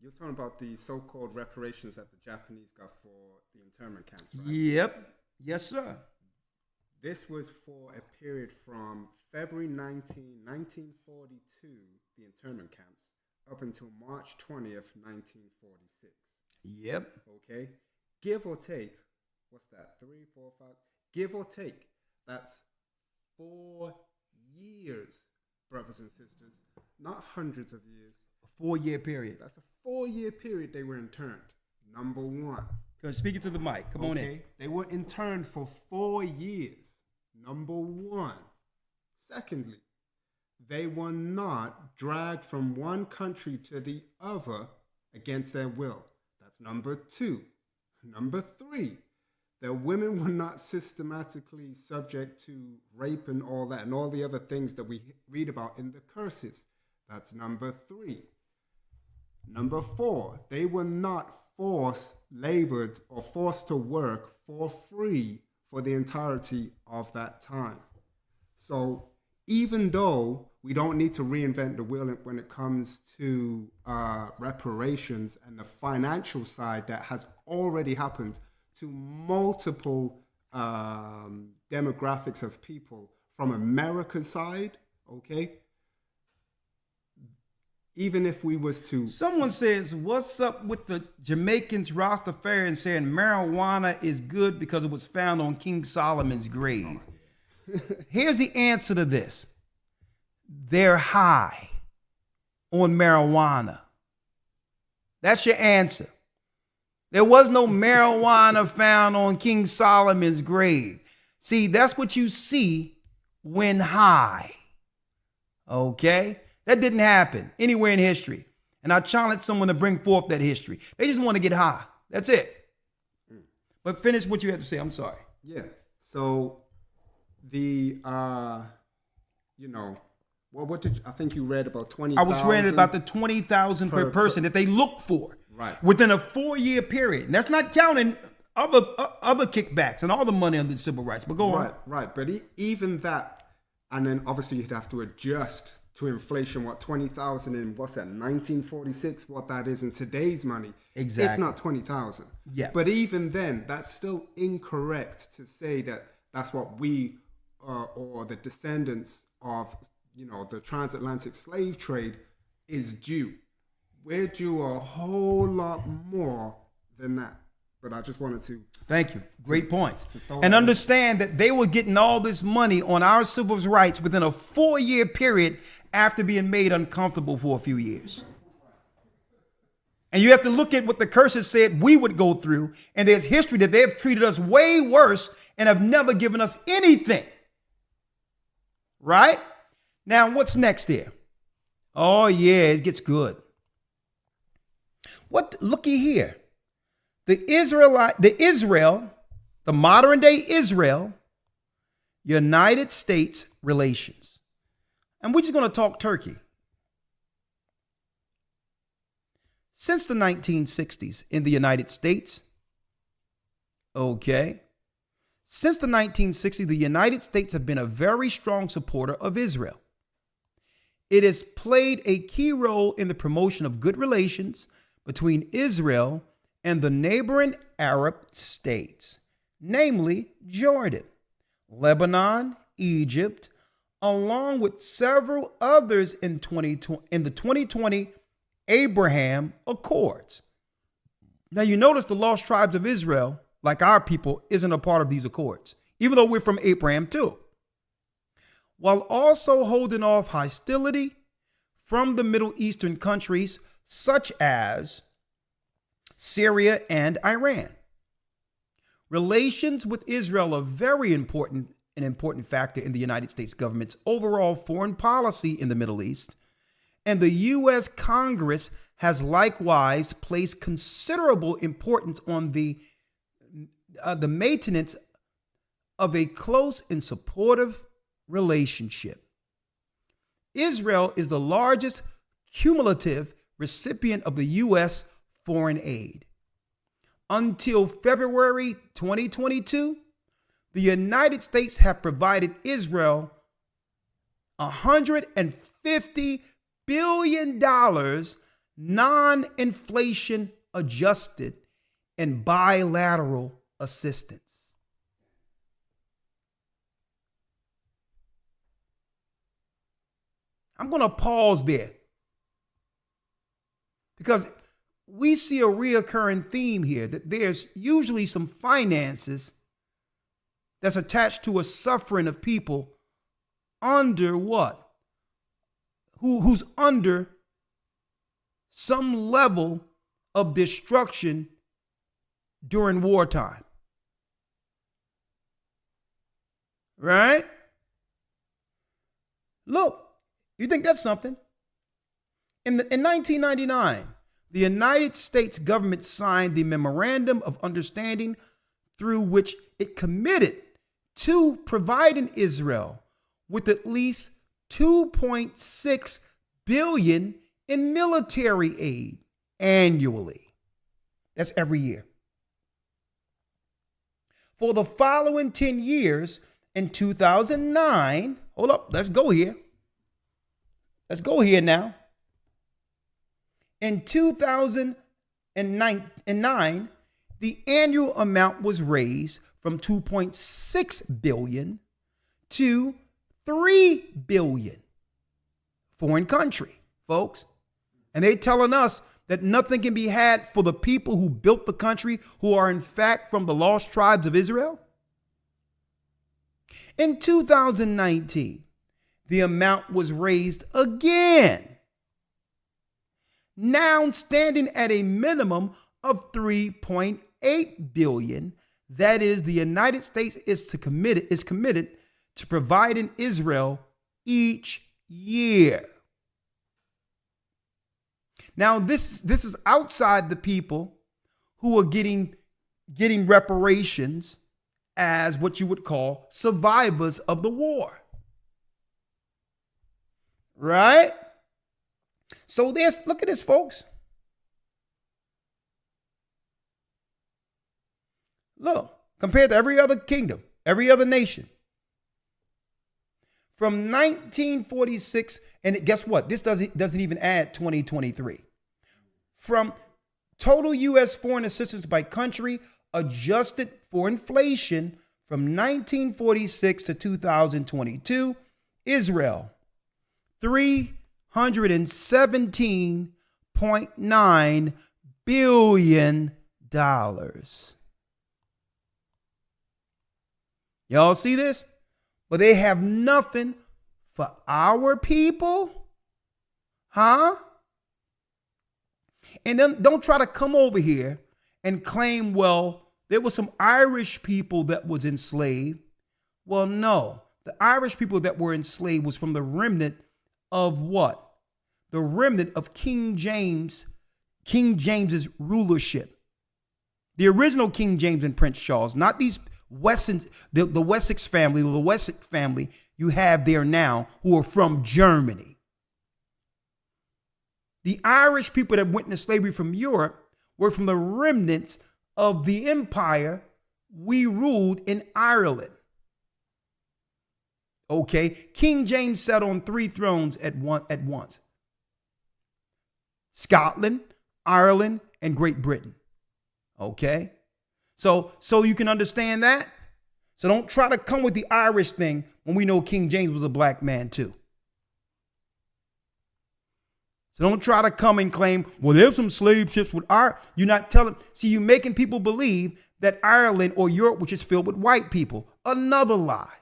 You're talking about the so-called reparations that the Japanese got for the internment camps, right? Yep. Yes, sir. This was for a period from February 1942, the internment camps, up until March 20th, 1946. Yep. Okay? Give or take, what's that? 3, 4, 5? Give or take, that's 4 years, brothers and sisters. Not hundreds of years. A 4-year period. That's a 4-year period they were interned. Number one. Because speaking to the mic. Come on in. They were interned for 4 years. Number one. Secondly, they were not dragged from one country to the other against their will. That's number two. Number three, their women were not systematically subject to rape and all that and all the other things that we read about in the curses. That's number three. Number four, they were not forced labored or forced to work for free for the entirety of that time. So even though we don't need to reinvent the wheel when it comes to reparations and the financial side that has already happened to multiple demographics of people from America's side, okay? Even if we was to... Someone says, what's up with the Jamaicans Rastafarians saying marijuana is good because it was found on King Solomon's grave? Here's the answer to this. They're high on marijuana. That's your answer. There was no marijuana found on King Solomon's grave. See, that's what you see when high. Okay? That didn't happen anywhere in history. And I challenge someone to bring forth that history. They just want to get high. That's it. But finish what you had to say. I'm sorry. Yeah. So the, what did I think you read about 20,000? I was reading about the 20,000 per person that they looked for. Right. Within a 4-year period. And that's not counting other kickbacks and all the money under the civil rights. But go on. Right. But even that, and then obviously you'd have to adjust to inflation, what 20,000 in what's that 1946? What that is in today's money? Exactly. It's not 20,000. Yeah. But even then, that's still incorrect to say that that's what we or the descendants of the transatlantic slave trade is due. We're due a whole lot more than that. But I just wanted to. Thank you. Great point. throw And that understand that they were getting all this money on our civil rights within a 4-year period after being made uncomfortable for a few years. And you have to look at what the curses said we would go through. And there's history that they have treated us way worse and have never given us anything. Right? Now, what's next here? Oh, yeah, it gets good. Looky here. The modern day Israel, United States relations. And we're just going to talk Turkey. Since the 1960s in the United States, since the 1960s, the United States have been a very strong supporter of Israel. It has played a key role in the promotion of good relations between Israel and the neighboring Arab states, namely Jordan, Lebanon, Egypt, along with several others in the 2020 Abraham Accords. Now, you notice the lost tribes of Israel, like our people, isn't a part of these accords, even though we're from Abraham too. While also holding off hostility from the Middle Eastern countries such as Syria and Iran. Relations with Israel are an important factor in the United States government's overall foreign policy in the Middle East. And the U.S. Congress has likewise placed considerable importance on the maintenance of a close and supportive relationship. Israel is the largest cumulative recipient of the U.S. foreign aid. Until February 2022, the United States have provided Israel $150 billion non-inflation adjusted in bilateral assistance. I'm going to pause there because we see a reoccurring theme here that there's usually some finances that's attached to a suffering of people under what? Who's under some level of destruction during wartime. Right? Look, you think that's something? In 1999, the United States government signed the Memorandum of Understanding through which it committed to providing Israel with at least $2.6 billion in military aid annually. That's every year. For the following 10 years, in 2009, hold up, let's go here. Let's go here now. In 2009, the annual amount was raised from $2.6 billion to $3 billion. Foreign country, folks. And they're telling us that nothing can be had for the people who built the country, who are in fact from the lost tribes of Israel. In 2019, the amount was raised again, now standing at a minimum of $3.8 billion. That is, the United States is committed to providing Israel each year. Now, this is outside the people who are getting reparations as what you would call survivors of the war. Right? So look at this, folks. Look, compared to every other kingdom, every other nation. from 1946, and guess what? This doesn't even add 2023. From total U.S. foreign assistance by country, adjusted for inflation, from 1946 to 2022, Israel, $317.9 billion. Y'all see this? But they have nothing for our people? Huh? And then don't try to come over here and claim, well, there were some Irish people that was enslaved. Well, no. The Irish people that were enslaved was from the remnant of what? The remnant of King James's rulership. The original King James and Prince Charles, not these the Wessex family you have there now who are from Germany. The Irish people that went into slavery from Europe were from the remnants of the empire we ruled in Ireland. Okay, King James sat on 3 thrones at once. Scotland, Ireland, and Great Britain. Okay, so you can understand that. So don't try to come with the Irish thing when we know King James was a black man too. So don't try to come and claim, well, there's some slave ships with Ireland. You're not telling. See, you're making people believe that Ireland or Europe, which is filled with white people. Another lie.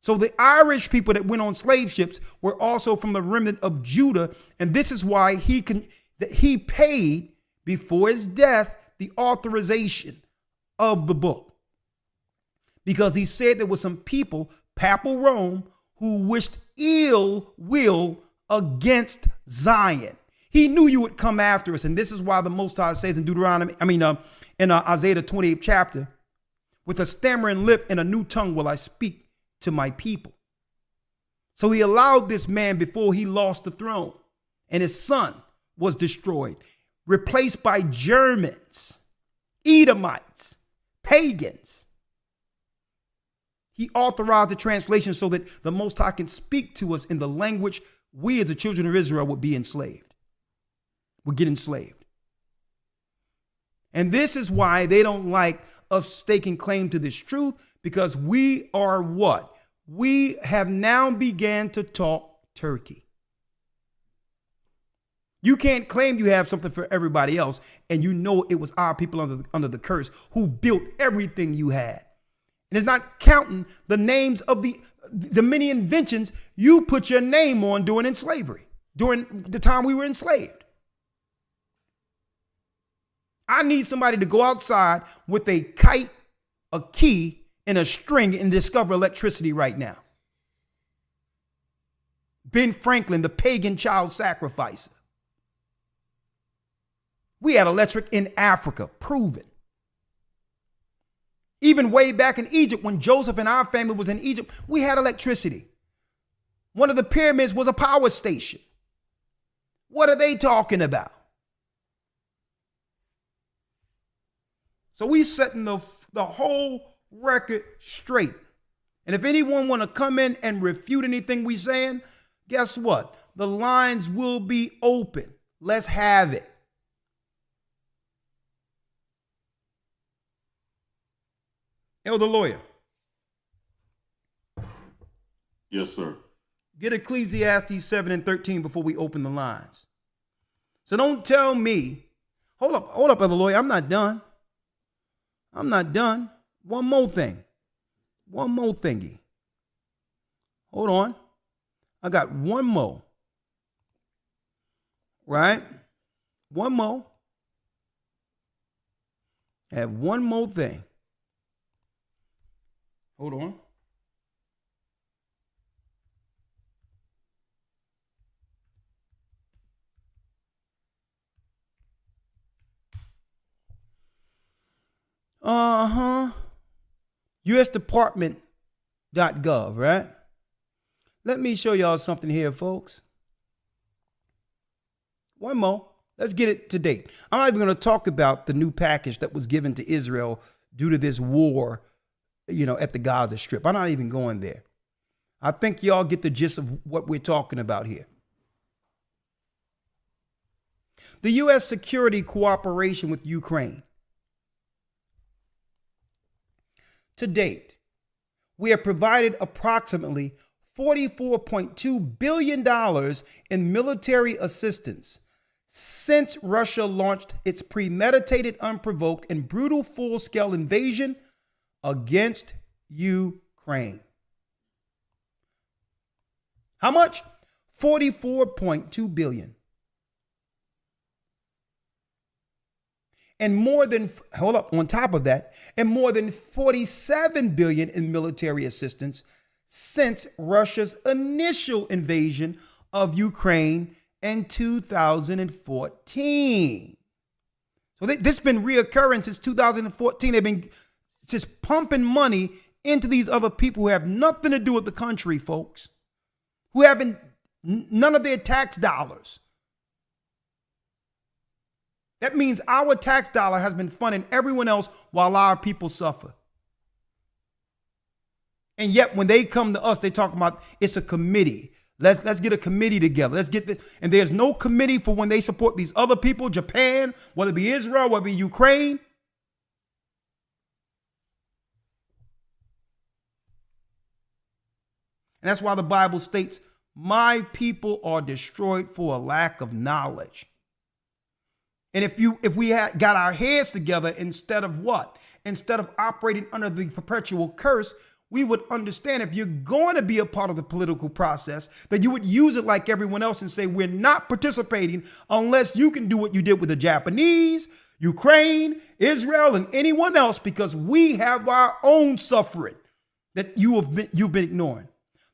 So the Irish people that went on slave ships were also from the remnant of Judah. And this is why he paid before his death the authorization of the book. Because he said there were some people, Papal Rome, who wished ill will against Zion. He knew you would come after us. And this is why the Most High says in Isaiah the 28th chapter, with a stammering lip and a new tongue will I speak to my people. So he allowed this man before he lost the throne, and his son was destroyed, replaced by Germans, Edomites, pagans. He authorized the translation so that the Most High can speak to us in the language we as the children of Israel would be enslaved, would get enslaved. And this is why they don't like us staking claim to this truth, because we are what? We have now began to talk turkey. You can't claim you have something for everybody else, and you know it was our people under the curse who built everything you had. And it's not counting the names of the many inventions you put your name on during slavery, during the time we were enslaved. I need somebody to go outside with a kite, a key, and a string and discover electricity right now. Ben Franklin, the pagan child sacrificer. We had electric in Africa, proven. Even way back in Egypt, when Joseph and our family was in Egypt, we had electricity. One of the pyramids was a power station. What are they talking about? So we setting the whole record straight. And if anyone want to come in and refute anything we saying, guess what? The lines will be open. Let's have it. Elder Lawyer. Yes, sir. Get Ecclesiastes 7 and 13 before we open the lines. So don't tell me, hold up, Elder Lawyer, I'm not done. One more thing. One more thingy. Hold on. I got one more. Right? One more. I have one more thing. Hold on. US Department.gov, right? Let me show y'all something here, folks. One more. Let's get it to date. I'm not even going to talk about the new package that was given to Israel due to this war at the Gaza Strip. I'm not even going there. I think y'all get the gist of what we're talking about here. The U.S. security cooperation with Ukraine. To date, we have provided approximately $44.2 billion in military assistance since Russia launched its premeditated, unprovoked, and brutal full-scale invasion against Ukraine. How much? $44.2 billion. And more than, on top of that, and more than $47 billion in military assistance since Russia's initial invasion of Ukraine in 2014. So this has been reoccurring since 2014. They've been just pumping money into these other people who have nothing to do with the country, folks, who haven't none of their tax dollars. That means our tax dollar has been funding everyone else while our people suffer. And yet when they come to us, they talk about it's a committee. Let's get a committee together. Let's get this. And there's no committee for when they support these other people, Japan, whether it be Israel, whether it be Ukraine. And that's why the Bible states, my people are destroyed for a lack of knowledge. And if we had got our heads together instead of what? Instead of operating under the perpetual curse, we would understand if you're going to be a part of the political process, that you would use it like everyone else and say, we're not participating unless you can do what you did with the Japanese, Ukraine, Israel, and anyone else, because we have our own suffering that you've been ignoring.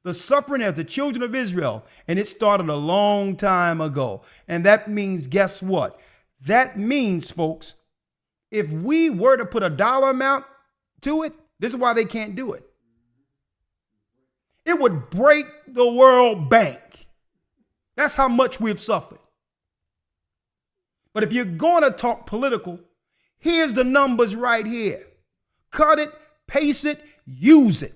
The suffering of the children of Israel, and it started a long time ago. And that means, guess what? That means, folks, if we were to put a dollar amount to it, this is why they can't do it. It would break the World Bank. That's how much we've suffered. But if you're going to talk political, here's the numbers right here. Cut it, paste it, use it.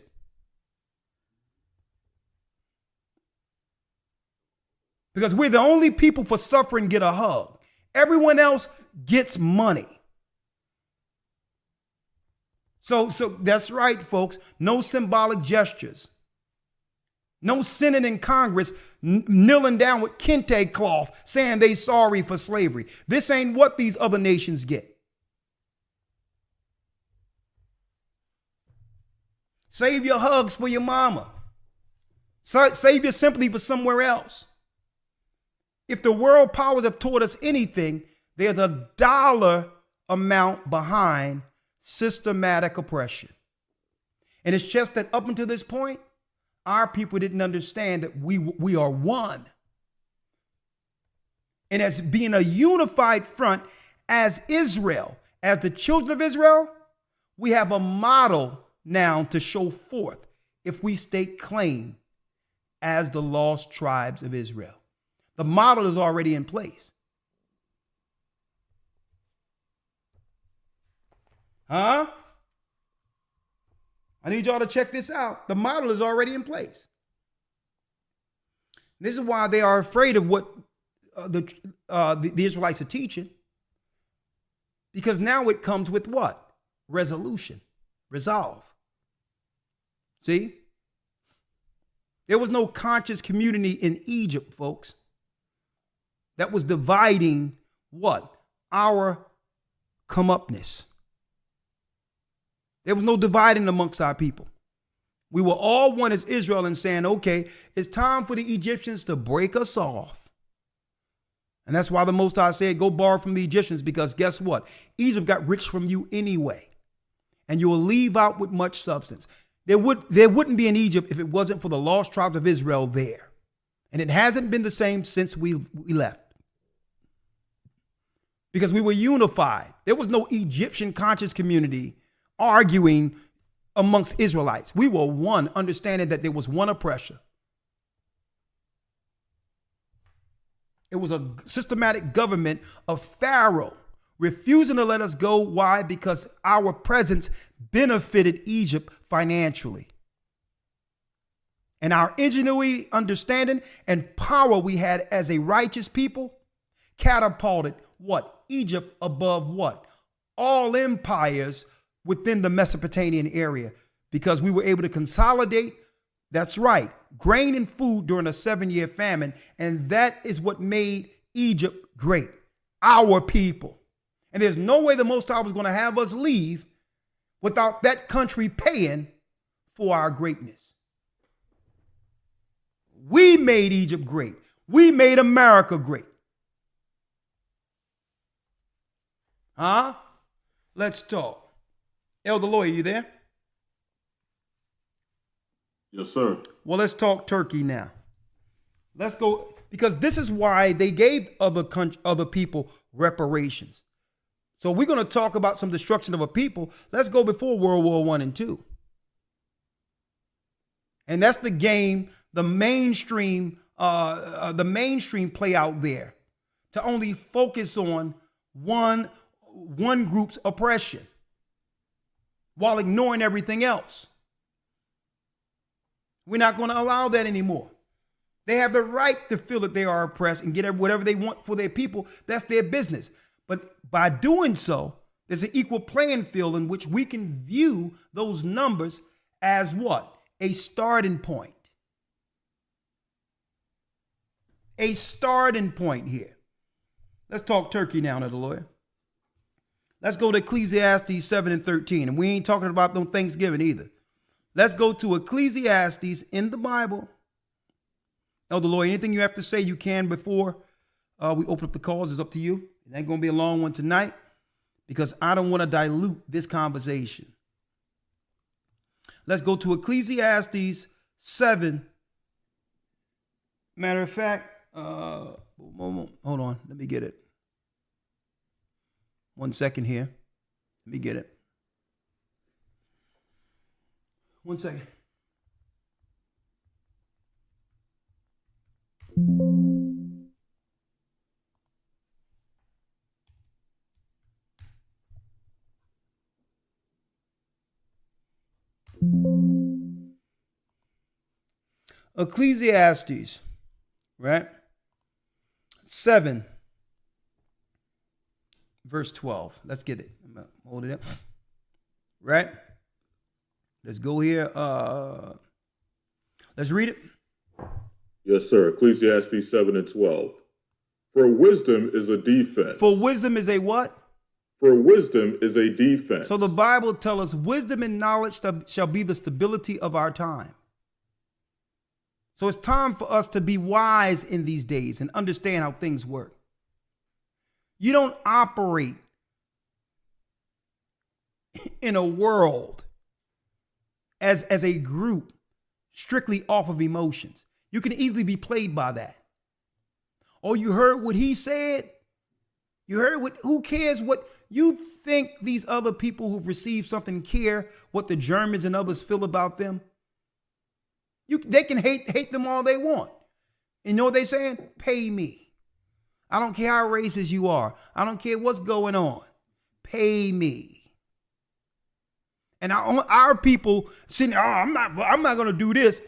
Because we're the only people for suffering get a hug. Everyone else gets money. So that's right, folks. No symbolic gestures. No sitting in Congress, kneeling down with kente cloth, saying they sorry for slavery. This ain't what these other nations get. Save your hugs for your mama. Save your sympathy for somewhere else. If the world powers have taught us anything, there's a dollar amount behind systematic oppression. And it's just that up until this point, our people didn't understand that we are one. And as being a unified front, as Israel, as the children of Israel, we have a model now to show forth if we stake claim as the lost tribes of Israel. The model is already in place. Huh? I need y'all to check this out. The model is already in place. This is why they are afraid of what the Israelites are teaching. Because now it comes with what? Resolution. Resolve. See? There was no conscious community in Egypt, folks, that was dividing what? Our come-upness. There was no dividing amongst our people. We were all one as Israel and saying, okay, it's time for the Egyptians to break us off. And that's why the Most High said, go borrow from the Egyptians, because guess what? Egypt got rich from you anyway. And you will leave out with much substance. There wouldn't be an Egypt if it wasn't for the lost tribes of Israel there. And it hasn't been the same since we left. Because we were unified. There was no Egyptian conscious community arguing amongst Israelites. We were one, understanding that there was one oppressor. It was a systematic government of Pharaoh refusing to let us go. Why? Because our presence benefited Egypt financially. And our ingenuity, understanding, and power we had as a righteous people catapulted what? Egypt above what? All empires within the Mesopotamian area, because we were able to consolidate, that's right, grain and food during a 7-year famine. And that is what made Egypt great, our people. And there's no way the Most High was going to have us leave without that country paying for our greatness. We made Egypt great. We made America great. Huh? Let's talk. Elder Lawyer, you there? Yes, sir. Well, let's talk Turkey now. Let's go, because this is why they gave other people reparations. So we're going to talk about some destruction of a people. Let's go before World War I and II. And that's the game, the mainstream play out there, to only focus on one group's oppression while ignoring everything else. We're not going to allow that anymore. They have the right to feel that they are oppressed and get whatever they want for their people. That's their business. But by doing so, there's an equal playing field in which we can view those numbers as what? A starting point. A starting point here. Let's talk Turkey now, another lawyer. Let's go to Ecclesiastes 7 and 13. And we ain't talking about no Thanksgiving either. Let's go to Ecclesiastes in the Bible. Elder Lawyer, anything you have to say, you can before we open up the calls. It's up to you. It ain't going to be a long one tonight because I don't want to dilute this conversation. Let's go to Ecclesiastes 7. Matter of fact, hold on. Let me get it. 1 second here. Let me get it. 1 second. Ecclesiastes, right? 7, verse 12. Let's get it. I'm gonna hold it up. Right? Let's go here. Let's read it. Yes, sir. Ecclesiastes 7 and 12. For wisdom is a defense. For wisdom is a what? For wisdom is a defense. So the Bible tells us wisdom and knowledge shall be the stability of our time. So it's time for us to be wise in these days and understand how things work. You don't operate in a world as a group strictly off of emotions. You can easily be played by that. Oh, you heard what he said? You heard what? Who cares what you think? These other people who've received something care what the Germans and others feel about them? They can hate them all they want. And you know what they're saying? Pay me. I don't care how racist you are. I don't care what's going on. Pay me. And our people sitting, I'm not going to do this.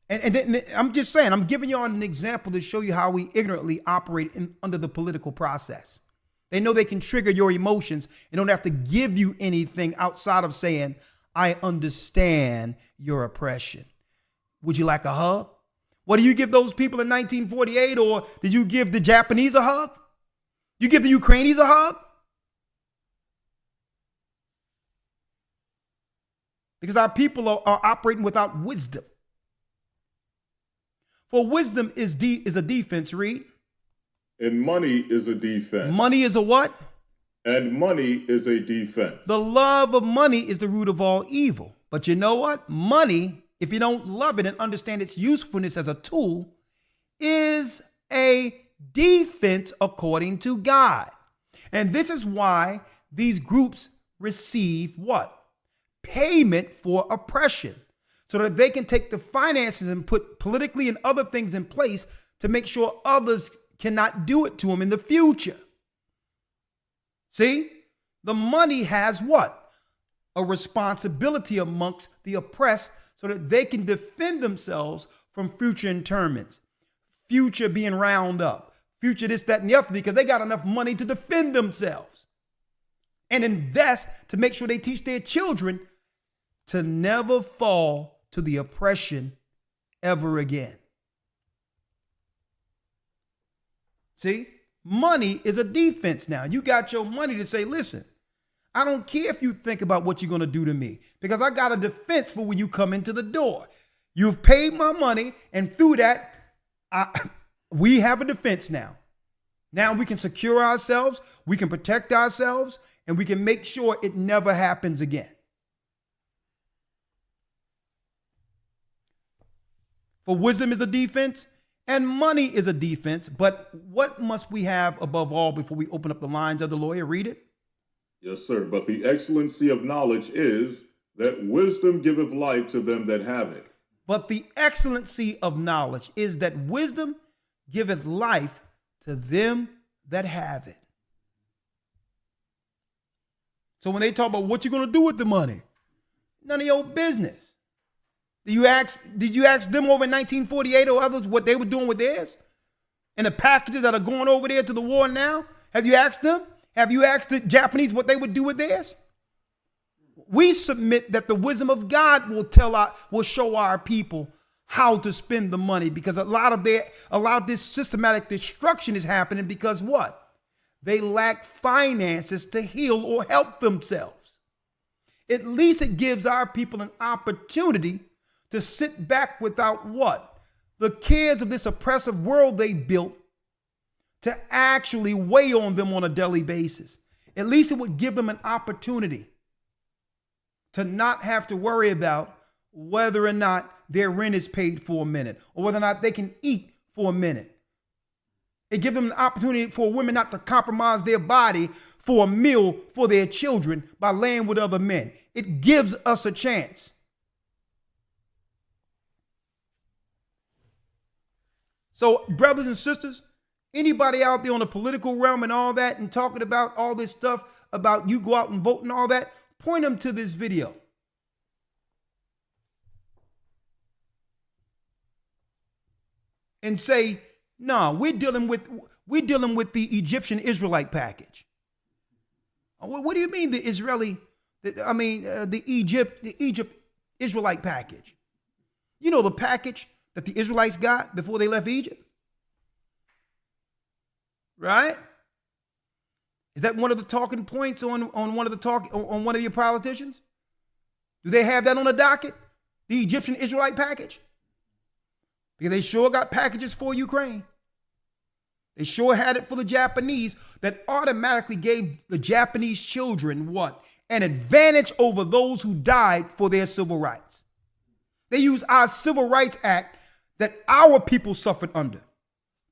And then I'm just saying, I'm giving y'all an example to show you how we ignorantly operate under the political process. They know they can trigger your emotions and don't have to give you anything outside of saying, I understand your oppression. Would you like a hug? What do you give those people in 1948? Or did you give the Japanese a hug? You give the Ukrainians a hug? Because our people are operating without wisdom. For wisdom is a defense, read. And money is a defense. Money is a what? And money is a defense. The love of money is the root of all evil. But you know what? Money, if you don't love it and understand its usefulness as a tool, is a defense according to God. And this is why these groups receive what? Payment for oppression. So that they can take the finances and put politically and other things in place to make sure others cannot do it to them in the future. See, the money has what? A responsibility amongst the oppressed so that they can defend themselves from future internments, future being round up, future this, that, and the other, because they got enough money to defend themselves and invest to make sure they teach their children to never fall to the oppression ever again. See, money is a defense now. You got your money to say, listen, I don't care if you think about what you're going to do to me, because I got a defense for when you come into the door. You've paid my money, and through that, we have a defense now. Now we can secure ourselves, we can protect ourselves, and we can make sure it never happens again. For wisdom is a defense, and money is a defense. But what must we have above all before we open up the lines of the lawyer? Read it. Yes, sir. But the excellency of knowledge is that wisdom giveth life to them that have it. But the excellency of knowledge is that wisdom giveth life to them that have it. So when they talk about what you're going to do with the money, none of your business. Did you ask them over in 1948 or others what they were doing with theirs? And the packages that are going over there to the war now? Have you asked them? Have you asked the Japanese what they would do with theirs? We submit that the wisdom of God will show our people how to spend the money, because a lot of this systematic destruction is happening because what? They lack finances to heal or help themselves. At least it gives our people an opportunity to sit back without what? The cares of this oppressive world they built to actually weigh on them on a daily basis. At least it would give them an opportunity to not have to worry about whether or not their rent is paid for a minute, or whether or not they can eat for a minute. It gives them an opportunity for women not to compromise their body for a meal for their children by laying with other men. It gives us a chance. So, brothers and sisters, anybody out there on the political realm and all that and talking about all this stuff about you go out and vote and all that, point them to this video. And say, no, we're dealing with the Egyptian Israelite package. What do you mean the Egypt Israelite package? You know the package that the Israelites got before they left Egypt? Right? Is that one of the talking points on one of your politicians? Do they have that on the docket? The Egyptian Israelite package? Because they sure got packages for Ukraine. They sure had it for the Japanese, that automatically gave the Japanese children what? An advantage over those who died for their civil rights. They use our Civil Rights Act that our people suffered under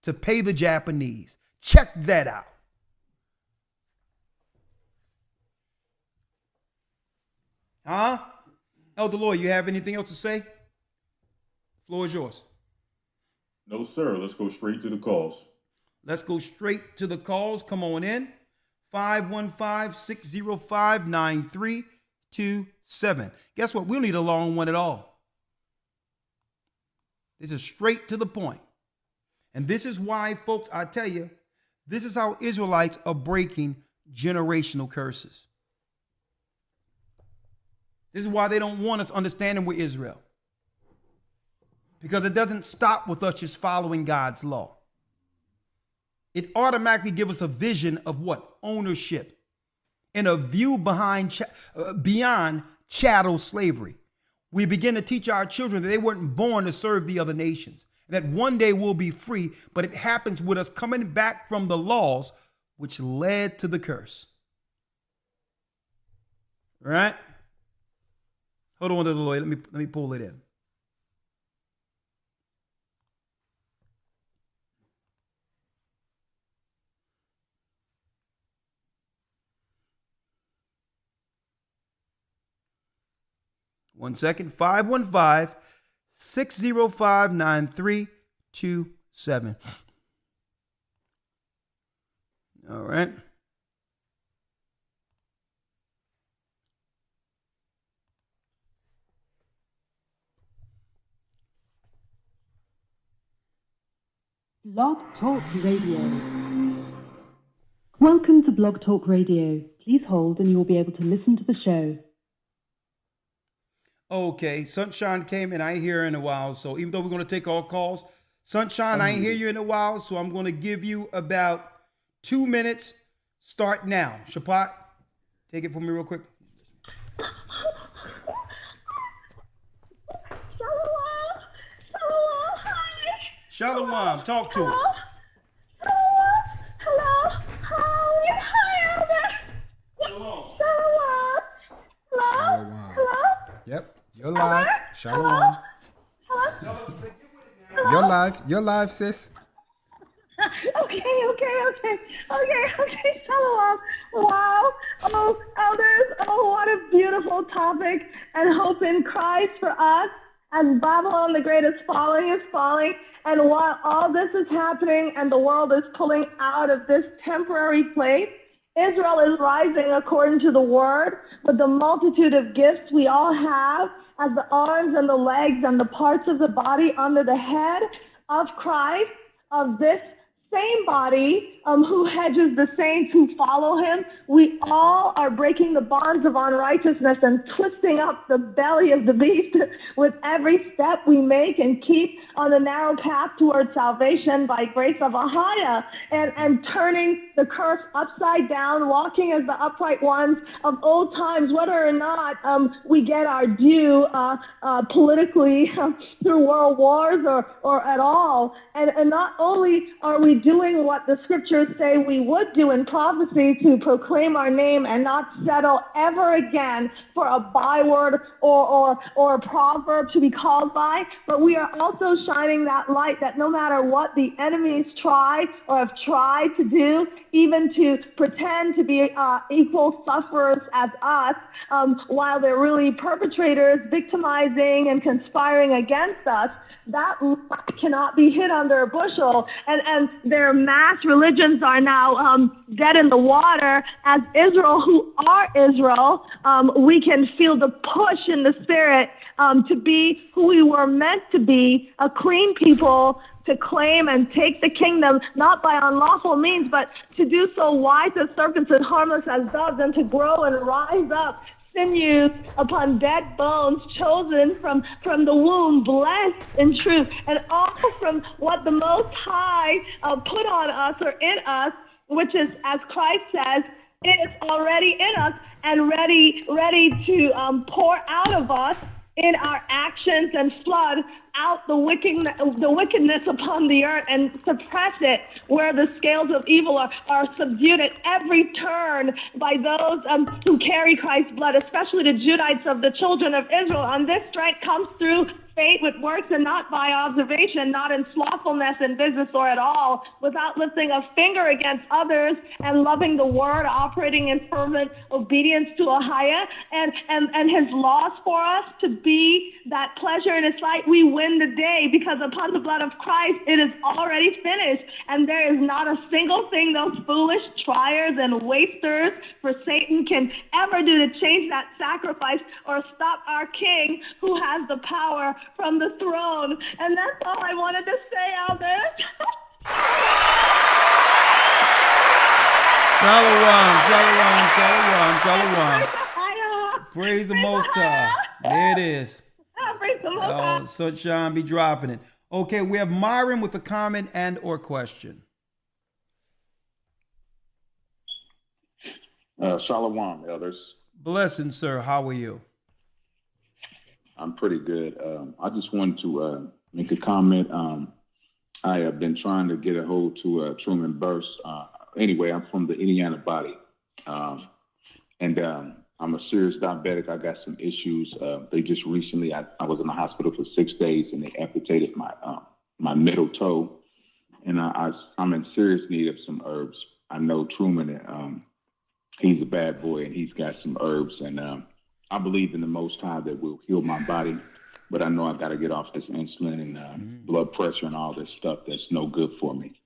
to pay the Japanese. Check that out. Huh? Elder Lawyer, you have anything else to say? The floor is yours. No, sir. Let's go straight to the calls. Let's go straight to the calls. Come on in. 515-605-9327. Guess what? We don't need a long one at all. This is straight to the point. And this is why, folks, I tell you, this is how Israelites are breaking generational curses. This is why they don't want us understanding we're Israel. Because it doesn't stop with us just following God's law. It automatically gives us a vision of what? Ownership. And a view beyond chattel slavery. We begin to teach our children that they weren't born to serve the other nations. That one day we'll be free, but it happens with us coming back from the laws which led to the curse. All right? Hold on to the lawyer. Let me pull it in. One second. 515-605-9327. All right. Blog Talk Radio. Welcome to Blog Talk Radio. Please hold and you will be able to listen to the show. Okay, Sunshine came in. I ain't hear her in a while. So even though we're going to take all calls, Sunshine, I ain't hear you in a while. So I'm going to give you about 2 minutes. Start now. Shapat, take it for me real quick. Shalom, talk to us. Hello. Hi, Elder. Shalom. Shalom. Yep, you're live. Shalom. You're live, sis. Okay. Shalom. Wow. Oh, elders. Oh, what a beautiful topic. And hope in Christ for us. And Babylon the Great is falling. And while all this is happening and the world is pulling out of this temporary place, Israel is rising according to the word, with the multitude of gifts we all have as the arms and the legs and the parts of the body under the head of Christ, of this same body who hedges the saints who follow him. We all are breaking the bonds of unrighteousness and twisting up the belly of the beast with every step we make and keep on the narrow path towards salvation by grace of Ahaya, and turning the curse upside down, walking as the upright ones of old times, whether or not we get our due politically through world wars or at all. And not only are we doing what the scriptures say we would do in prophecy, to proclaim our name and not settle ever again for a byword or a proverb to be called by, but we are also shining that light that no matter what the enemies try or have tried to do, even to pretend to be equal sufferers as us, while they're really perpetrators, victimizing and conspiring against us, that cannot be hid under a bushel. And their mass religions are now dead in the water. As Israel, who are Israel, we can feel the push in the spirit to be who we were meant to be, a clean people, to claim and take the kingdom, not by unlawful means, but to do so wise as serpents and harmless as doves, and to grow and rise up sinews upon dead bones, chosen from the womb, blessed in truth, and all from what the Most High put on us or in us, which is, as Christ says, it is already in us and ready to pour out of us in our actions and flood out the wickedness upon the earth and suppress it where the scales of evil are subdued at every turn by those who carry Christ's blood, especially the Judites of the children of Israel. And this strength comes through faith with works and not by observation, not in slothfulness in business or at all, without lifting a finger against others and loving the word, operating in fervent obedience to Ahaya and his laws for us, to be that pleasure in his sight. We win the day, because upon the blood of Christ it is already finished, and there is not a single thing those foolish triers and wasters for Satan can ever do to change that sacrifice or stop our King who has the power from the throne. And that's all I wanted to say, Albert. Shalom. Praise the Most High. There it is. Praise the Most High. Oh, Sunshine be dropping it. Okay, we have Myron with a comment and or question. Shalom, elders. Blessing, sir. How are you? I'm pretty good. I just wanted to make a comment. I have been trying to get a hold to Truman Burst. Anyway, I'm from the Indiana body. And I'm a serious diabetic. I got some issues. They just recently, I was in the hospital for 6 days, and they amputated my middle toe. And I'm in serious need of some herbs. I know Truman, he's a bad boy, and he's got some herbs. And I believe in the Most High that will heal my body. But I know I got to get off this insulin and blood pressure and all this stuff that's no good for me.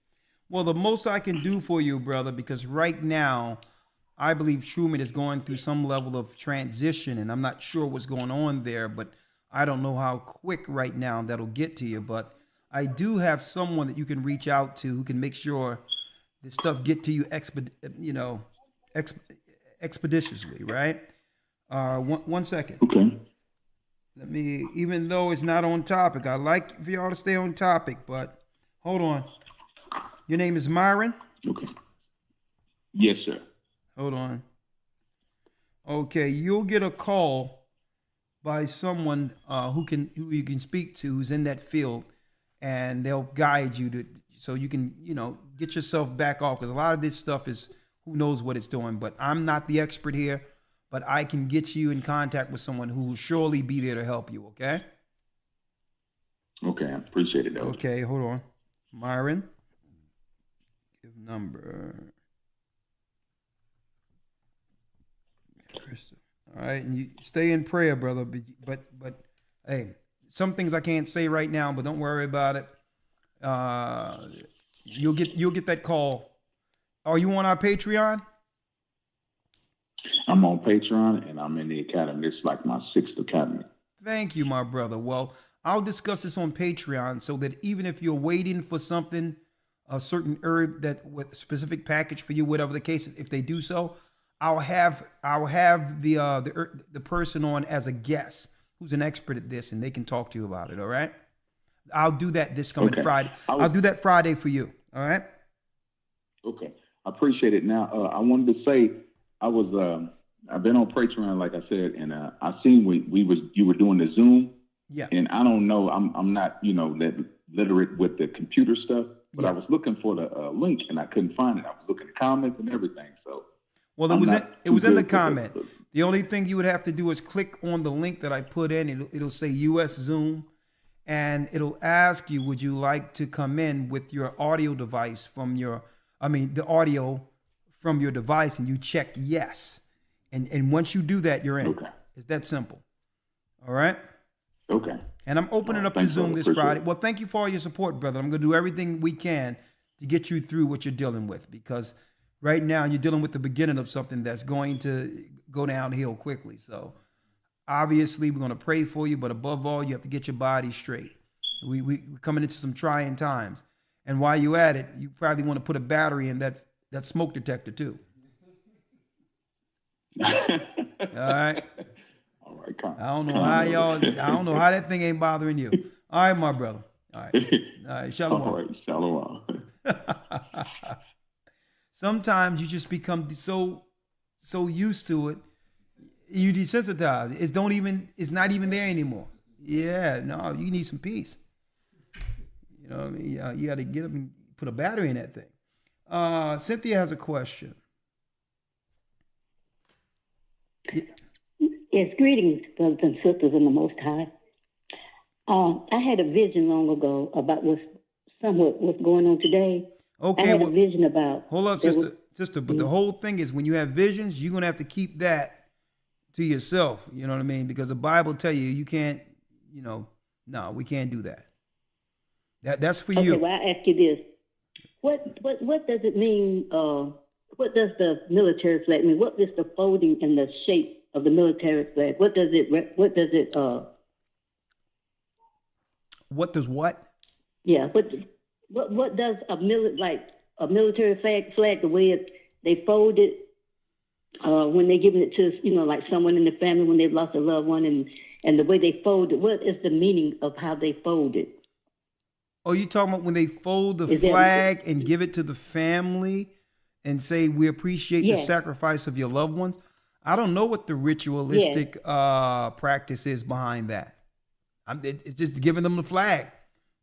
Well, the most I can do for you, brother, because right now, I believe Truman is going through some level of transition, and I'm not sure what's going on there, but I don't know how quick right now that'll get to you. But I do have someone that you can reach out to who can make sure this stuff get to you expeditiously, right? One second. Okay. Let me, even though it's not on topic, I like for y'all to stay on topic, but hold on. Your name is Myron? Okay. Yes, sir. Hold on. Okay, you'll get a call by someone who you can speak to who's in that field, and they'll guide you to so you can get yourself back off, because a lot of this stuff is who knows what it's doing. But I'm not the expert here, but I can get you in contact with someone who will surely be there to help you. Okay. Okay, I appreciate it. Okay, hold on, Myron. Give number. Crystal. All right, and you stay in prayer, brother. But hey, some things I can't say right now, but don't worry about it. You'll get that call. Are you on our Patreon? I'm on Patreon and I'm in the academy. It's like my 6th academy. Thank you, my brother. Well, I'll discuss this on Patreon so that even if you're waiting for something, a certain herb that with specific package for you, whatever the case, if they do so, I'll have the person on as a guest who's an expert at this, and they can talk to you about it. All right. I'll do that this coming Friday. I'll do that Friday for you. All right. Okay. I appreciate it. Now, I wanted to say I've been on Patreon, like I said, and I seen you were doing the Zoom. Yeah. And I don't know, I'm not, that literate with the computer stuff, but I was looking for the link and I couldn't find it. I was looking at comments and everything. So, well, it was in the comment. The only thing you would have to do is click on the link that I put in. It'll say US Zoom, and it'll ask you, would you like to come in with your audio device the audio from your device, and you check yes. And once you do that, you're in. Okay. It's that simple. All right? Okay. And I'm opening up the Zoom this Friday. Well, thank you for all your support, brother. I'm going to do everything we can to get you through what you're dealing with, because right now you're dealing with the beginning of something that's going to go downhill quickly. So obviously we're going to pray for you, but above all, you have to get your body straight. We're coming into some trying times. And while you're at it, you probably want to put a battery in that smoke detector too. All right. All right. I don't know how that thing ain't bothering you. All right, my brother. All right. Shalom. All right. Shalom. Sometimes you just become so used to it, you desensitize. It's not even there anymore. Yeah, no, you need some peace. You know what I mean? You got to get up and put a battery in that thing. Cynthia has a question. Yes, greetings, brothers and sisters in the Most High. I had a vision long ago about what's going on today. Okay, I had a vision about. Hold up, sister. But the whole thing is, when you have visions, you're gonna have to keep that to yourself. You know what I mean? Because the Bible tell you can't. No, we can't do that. That's for you. Okay, well, I ask you this: what does it mean? What does the military flag mean? What is the folding and the shape of the military flag? What does it? What does it? What does what? Yeah. What does a military flag the way they fold it when they're giving it to like someone in the family when they've lost a loved one and the way they fold it? What is the meaning of how they fold it? Oh, you talking about when they fold the flag and give it to the family and say we appreciate the sacrifice of your loved ones? I don't know what the ritualistic practice is behind that. It's just giving them the flag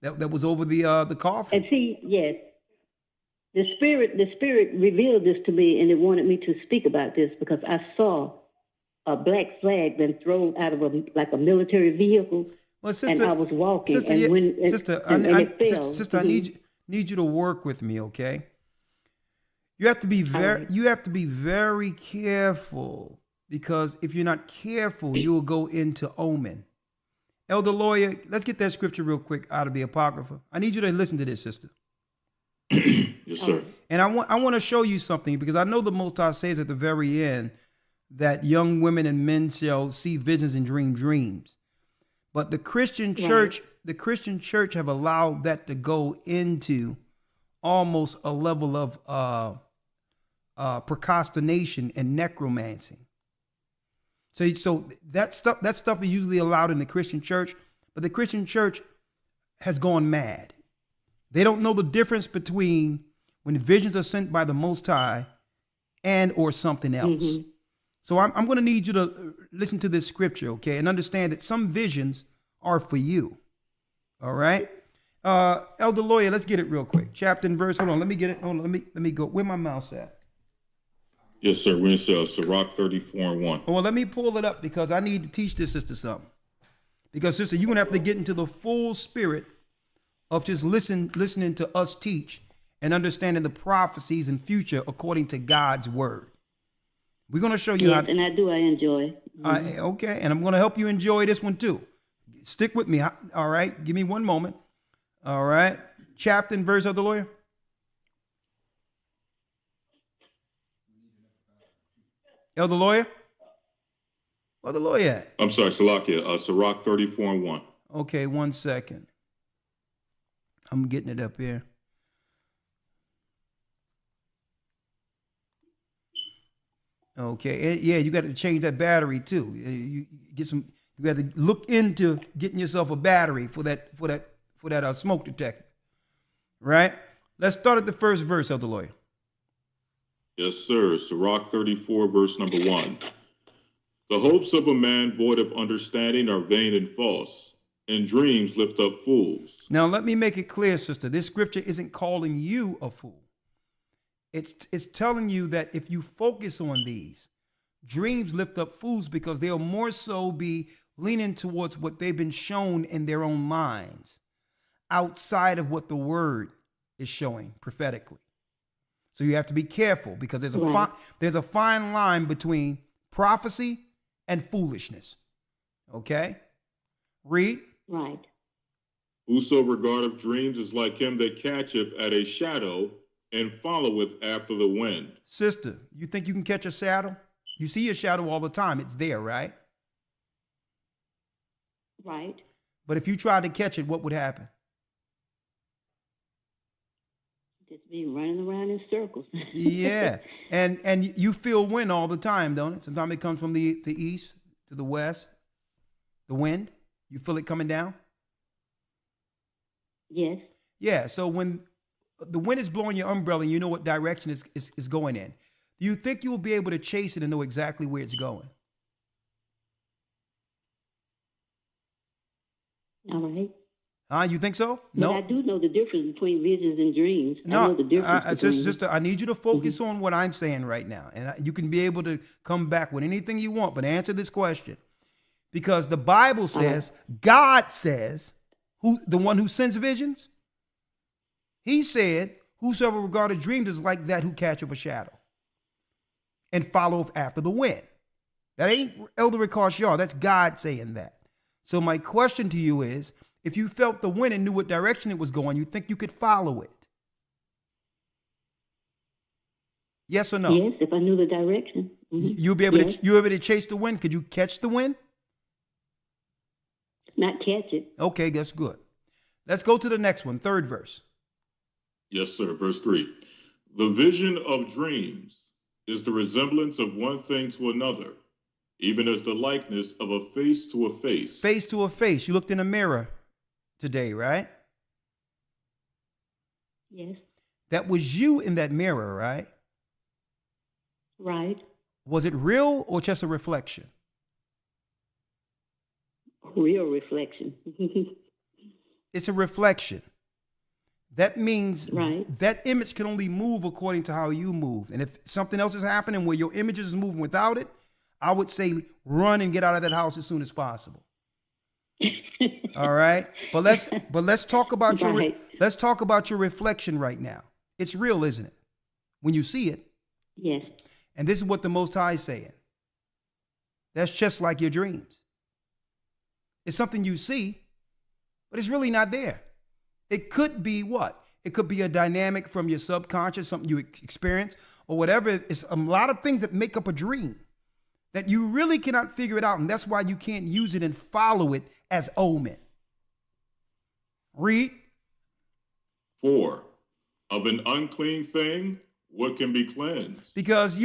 that was over the coffin. And see, yes, the spirit revealed this to me, and it wanted me to speak about this because I saw a black flag been thrown out of a military vehicle. Well, sister, and I was walking, sister, and when it fell. Sister, I need you to work with me, okay? You have to be very careful, because if you're not careful, you will go into omen. Elder Lawyer, let's get that scripture real quick out of the Apocrypha. I need you to listen to this, sister. Yes, sir. And I want to show you something, because I know the Most High says at the very end that young women and men shall see visions and dream dreams. But the Christian church the Christian church have allowed that to go into almost a level of procrastination and necromancy. So that stuff is usually allowed in the Christian church, but the Christian church has gone mad. They don't know the difference between when visions are sent by the Most High and or something else. Mm-hmm. So I'm going to need you to listen to this scripture, okay, and understand that some visions are for you. All right, Elder Lawyer, let's get it real quick. Chapter and verse. Hold on, let me get it. Hold on, let me go. Where my mouse at? Yes, sir. We're in Sirach 34:1. Well, let me pull it up because I need to teach this sister something. Because sister, you're gonna have to get into the full spirit of just listening to us teach and understanding the prophecies and future according to God's word. We're gonna show you how. And I enjoy. Mm-hmm. Okay, and I'm gonna help you enjoy this one too. Stick with me. All right, give me one moment. All right, chapter and verse of the lawyer. Elder Lawyer? Where the lawyer at? I'm sorry, Salakia. Sirach 34:1. Okay, 1 second. I'm getting it up here. Okay, yeah, you got to change that battery too. You got to look into getting yourself a battery for that smoke detector. Right? Let's start at the first verse of the lawyer. Yes, sir. Sirach 34, verse number 1. The hopes of a man void of understanding are vain and false, and dreams lift up fools. Now, let me make it clear, sister. This scripture isn't calling you a fool. It's telling you that if you focus on these, dreams lift up fools because they'll more so be leaning towards what they've been shown in their own minds, outside of what the word is showing prophetically. So you have to be careful because there's a fine line between prophecy and foolishness. Okay? Read. Right. Whoso regardeth dreams is like him that catcheth at a shadow and followeth after the wind. Sister, you think you can catch a shadow? You see a shadow all the time. It's there, right? Right. But if you tried to catch it, what would happen? Just be running around in circles. Yeah. And you feel wind all the time, don't it? Sometimes it comes from the east to the west. The wind. You feel it coming down? Yes. Yeah. So when the wind is blowing your umbrella and you know what direction is going in, do you think you will be able to chase it and know exactly where it's going? All right. You think so? But No. I do know the difference between visions and dreams. No, I know the difference. Sister, I need you to focus on what I'm saying right now. And you can be able to come back with anything you want, but answer this question. Because the Bible says, God says, the one who sends visions, he said, whosoever regarded dreams is like that who catcheth a shadow and followeth after the wind. That ain't Elder Ricard Shaw. That's God saying that. So my question to you is, if you felt the wind and knew what direction it was going, you think you could follow it? Yes or no? Yes, if I knew the direction. Mm-hmm. You'll be able to chase the wind. Could you catch the wind? Not catch it. Okay, that's good. Let's go to the next one, third verse. Yes, sir. Verse 3. The vision of dreams is the resemblance of one thing to another, even as the likeness of a face to a face. Face to a face. You looked in a mirror today, right? Yes. That was you in that mirror, right? Right. Was it real or just a reflection? Real reflection. It's a reflection. That means right. That image can only move according to how you move. And if something else is happening where your image is moving without it, I would say run and get out of that house as soon as possible. All right, but let's talk about let's talk about your reflection right now. It's real, isn't it? When you see it. Yes. And this is what the Most High is saying. That's just like your dreams. It's something you see, but it's really not there. It could be what? It could be a dynamic from your subconscious, something you experience, or whatever. It's a lot of things that make up a dream that you really cannot figure it out. And that's why you can't use it and follow it as omen. Read. 4. Of an unclean thing, what can be cleansed? Because,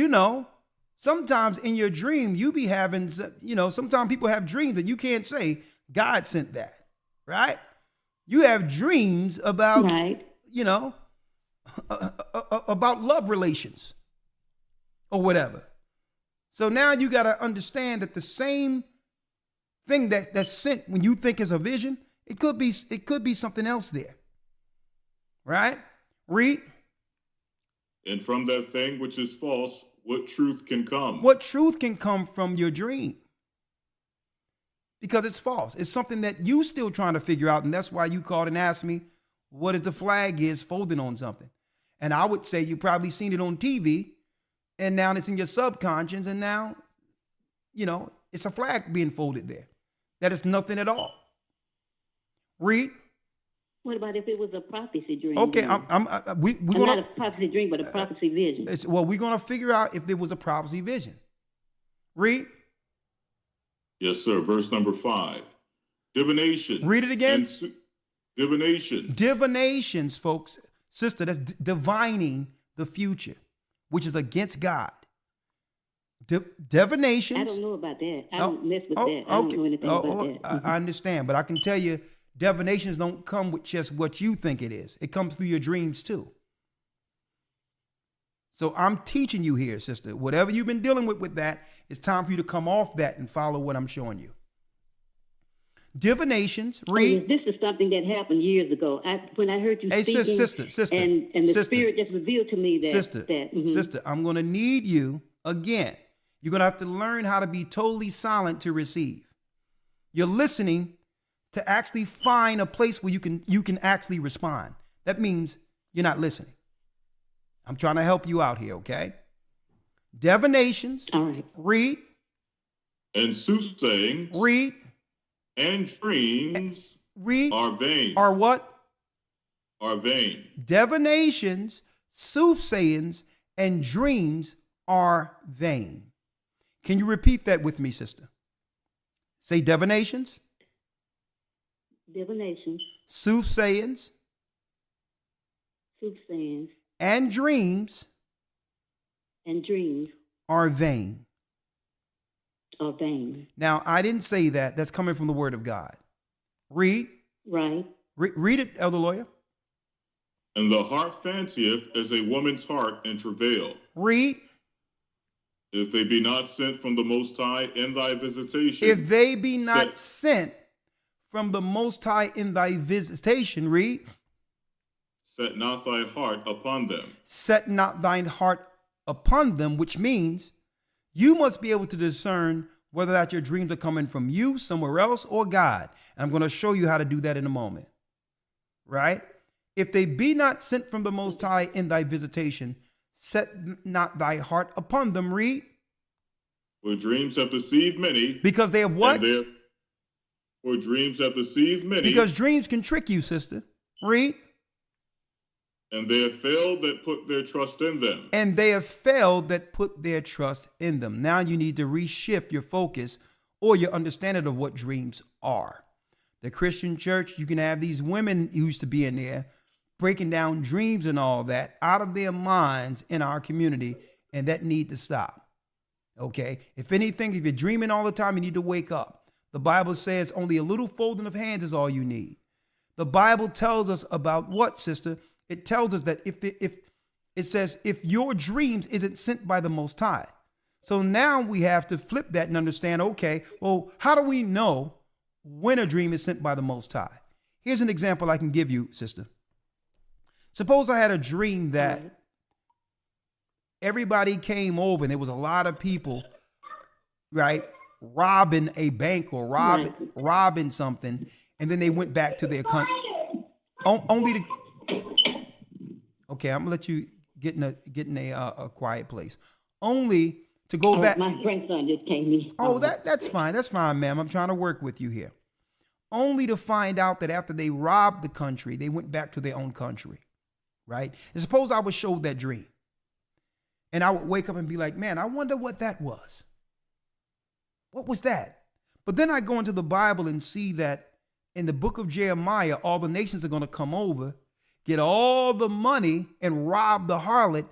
sometimes in your dream, you be having, sometimes people have dreams that you can't say, God sent that, right? You have dreams about, Right. About love relations or whatever. So now you got to understand that the same thing that's sent when you think is a vision, it could be something else there. Right? Read. And from that thing which is false, what truth can come? What truth can come from your dream? Because it's false. It's something that you still trying to figure out. And that's why you called and asked me, what is the flag is folded on something? And I would say you probably seen it on TV and now it's in your subconscious. And now, it's a flag being folded there. That is nothing at all. Read. What about if it was a prophecy dream? Okay, Not a prophecy dream, but a prophecy vision. We're gonna figure out if there was a prophecy vision. Read. Yes, sir. Verse number 5. Divination. Read it again. Divination. Divinations, folks. Sister, that's divining the future, which is against God. Divinations. I don't know about that. I don't mess with that. I don't know anything about that. I understand, but I can tell you, divinations don't come with just what you think it is. It comes through your dreams too. So I'm teaching you here, sister. Whatever you've been dealing with that, it's time for you to come off that and follow what I'm showing you. Divinations, read. This is something that happened years ago. When I heard you speaking, sister, and the Spirit just revealed to me that. Sister, I'm going to need you again. You're going to have to learn how to be totally silent to receive. You're listening to actually find a place where you can actually respond. That means you're not listening. I'm trying to help you out here, okay? Divinations. All right. Read. And soothsaying. Read. And dreams. Read. Are vain. Are what? Are vain. Divinations, soothsayings, and dreams are vain. Can you repeat that with me, sister? Say divinations. Divinations. Soothsayings. Soothsayings. And dreams. And dreams. Are vain. Are vain. Now, I didn't say that. That's coming from the word of God. Read. Right. Read it, elder lawyer. And the heart fancieth as a woman's heart in travail. Read. If they be not sent from the Most High in thy visitation. If they be not sent from the Most High in thy visitation, read. Set not thy heart upon them. Set not thine heart upon them, which means you must be able to discern whether that your dreams are coming from you, somewhere else, or God. And I'm going to show you how to do that in a moment. Right? If they be not sent from the Most High in thy visitation, set not thy heart upon them, read. For dreams have deceived many. Because they have what? For dreams have deceived many. Because dreams can trick you, sister. Read. And they have failed that put their trust in them. And they have failed that put their trust in them. Now you need to reshift your focus or your understanding of what dreams are. The Christian church, you can have these women who used to be in there breaking down dreams and all that out of their minds in our community, and that need to stop. Okay? If anything, if you're dreaming all the time, you need to wake up. The Bible says only a little folding of hands is all you need. The Bible tells us about what, sister? It tells us that if it says if your dreams isn't sent by the Most High. So now we have to flip that and understand, okay, well, how do we know when a dream is sent by the Most High? Here's an example I can give you, sister. Suppose I had a dream that everybody came over and there was a lot of people, right, robbing a bank or robbing something, and then they went back to their country. Okay, I'm gonna let you get in a quiet place. Only to go back. My grandson just came in. Oh, that's fine. That's fine, ma'am. I'm trying to work with you here. Only to find out that after they robbed the country, they went back to their own country, right? And suppose I was showed that dream, and I would wake up and be like, man, I wonder what that was. What was that? But then I go into the Bible and see that in the book of Jeremiah, all the nations are going to come over, get all the money, and rob the harlot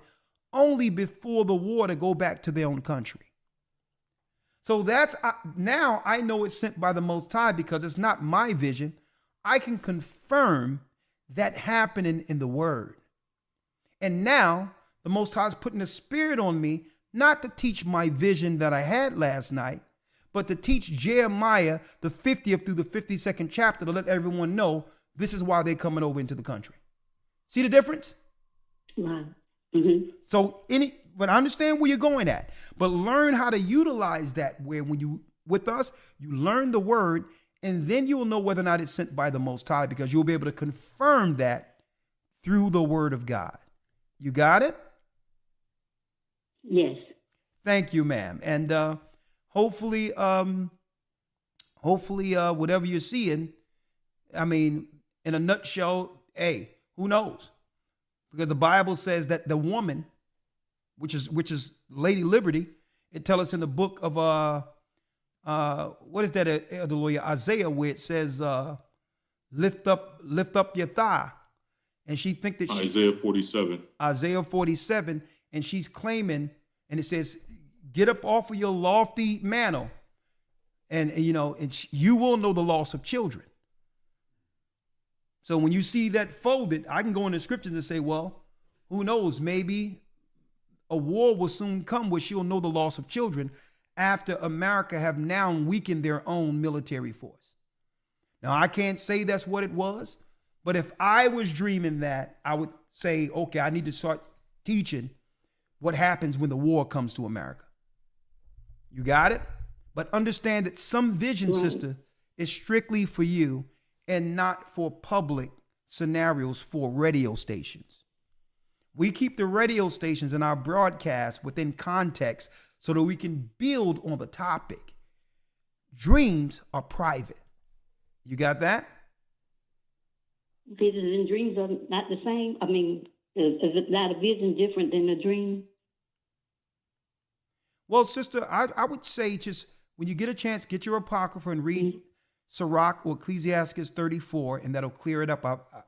only before the war to go back to their own country. So that's now I know it's sent by the Most High because it's not my vision. I can confirm that happening in the Word. And now the Most High is putting a spirit on me, not to teach my vision that I had last night, but to teach Jeremiah, the 50th through the 52nd chapter, to let everyone know this is why they're coming over into the country. See the difference? Right. Mm-hmm. So but I understand where you're going at, but learn how to utilize that where when you with us, you learn the word, and then you will know whether or not it's sent by the Most High, because you'll be able to confirm that through the word of God. You got it? Yes. Thank you, ma'am. And hopefully, whatever you're seeing, I mean, in a nutshell, hey, who knows? Because the Bible says that the woman, which is Lady Liberty, it tells us in the book of what is that, the lawyer Isaiah, where it says, lift up your thigh, and she think that Isaiah 47, and she's claiming, and it says, get up off of your lofty mantle, and you will know the loss of children. So when you see that folded, I can go in the scriptures and say, well, who knows? Maybe a war will soon come where she'll know the loss of children after America have now weakened their own military force. Now, I can't say that's what it was, but if I was dreaming that, I would say, okay, I need to start teaching what happens when the war comes to America. You got it? But understand that some vision, sister, is strictly for you and not for public scenarios for radio stations. We keep the radio stations and our broadcasts within context so that we can build on the topic. Dreams are private. You got that? Visions and dreams are not the same. I mean, is it not a vision different than a dream? Well, sister, I would say just when you get a chance, get your Apocrypha and read Sirach or Ecclesiastes 34, and that'll clear it up.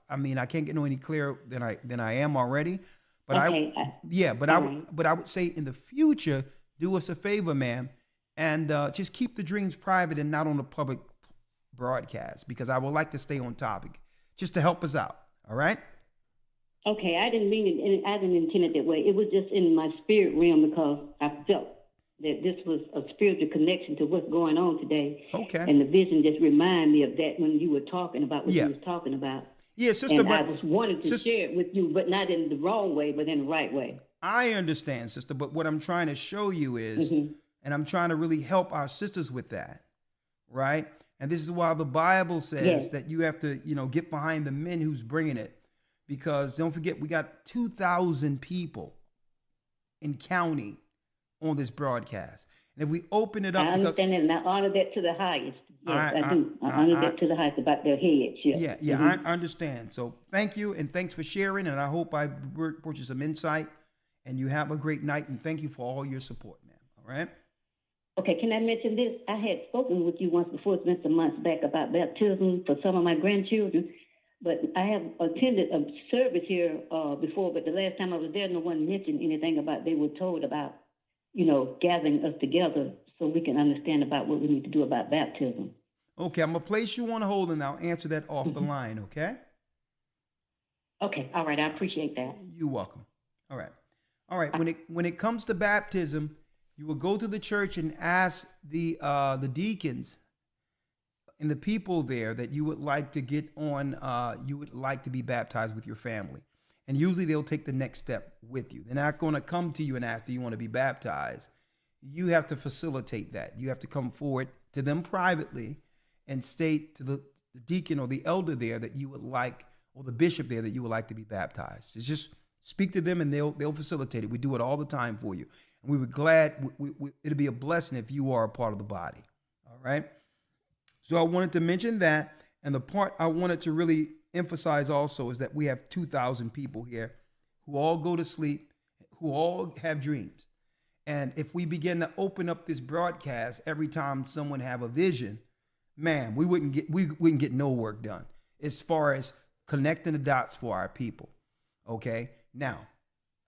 I mean, I can't get no any clearer than I am already. But okay. I would say in the future, do us a favor, ma'am, and just keep the dreams private and not on the public broadcast, because I would like to stay on topic, just to help us out. All right? Okay, I didn't mean it. I didn't intend it that way. It was just in my spirit realm because I felt that this was a spiritual connection to what's going on today. Okay. And the vision just reminded me of that when you were talking about what you was talking about. Yeah, sister. And I was wanting to share it with you, but not in the wrong way, but in the right way. I understand, sister, but what I'm trying to show you is, and I'm trying to really help our sisters with that, right? And this is why the Bible says that you have to, get behind the men who's bringing it. Because don't forget, we got 2,000 people in county on this broadcast. And if we open it up, I understand that, and I honor that to the highest. Yes, I do. I honor that to the highest about their heads. Yes. Yeah, I understand. So thank you, and thanks for sharing. And I hope I brought you some insight. And you have a great night, and thank you for all your support, ma'am. All right? Okay, can I mention this? I had spoken with you once before, it's been some months back, about baptism for some of my grandchildren. But I have attended a service here before, but the last time I was there, no one mentioned anything about, they were told about, gathering us together so we can understand about what we need to do about baptism. Okay, I'm going to place you on hold, and I'll answer that off the line, okay? Okay, all right, I appreciate that. You're welcome. All right. When it comes to baptism, you will go to the church and ask the deacons and the people there that you would like to get on, you would like to be baptized with your family. And usually they'll take the next step with you. They're not going to come to you and ask, do you want to be baptized? You have to facilitate that. You have to come forward to them privately and state to the deacon or the elder there that you would like, or the bishop there that you would like to be baptized. It's just speak to them and they'll facilitate it. We do it all the time for you. And we were glad, it'd be a blessing if you are a part of the body. All right? So I wanted to mention that. And the part I wanted to really emphasize also is that we have 2,000 people here who all go to sleep, who all have dreams. And if we begin to open up this broadcast every time someone have a vision, man, we wouldn't get no work done as far as connecting the dots for our people. Okay. Now,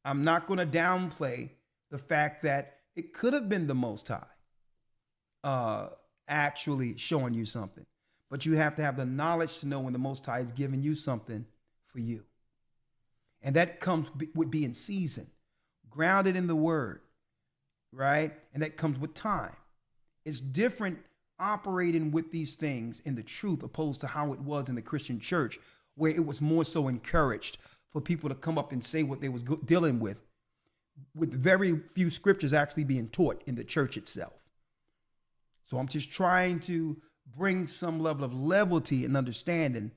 I'm not going to downplay the fact that it could have been the Most High actually showing you something, but you have to have the knowledge to know when the Most High is giving you something for you. And that comes with being seasoned, grounded in the word, right? And that comes with time. It's different operating with these things in the truth opposed to how it was in the Christian church, where it was more so encouraged for people to come up and say what they was dealing with very few scriptures actually being taught in the church itself. So I'm just trying to bring some level of levity and understanding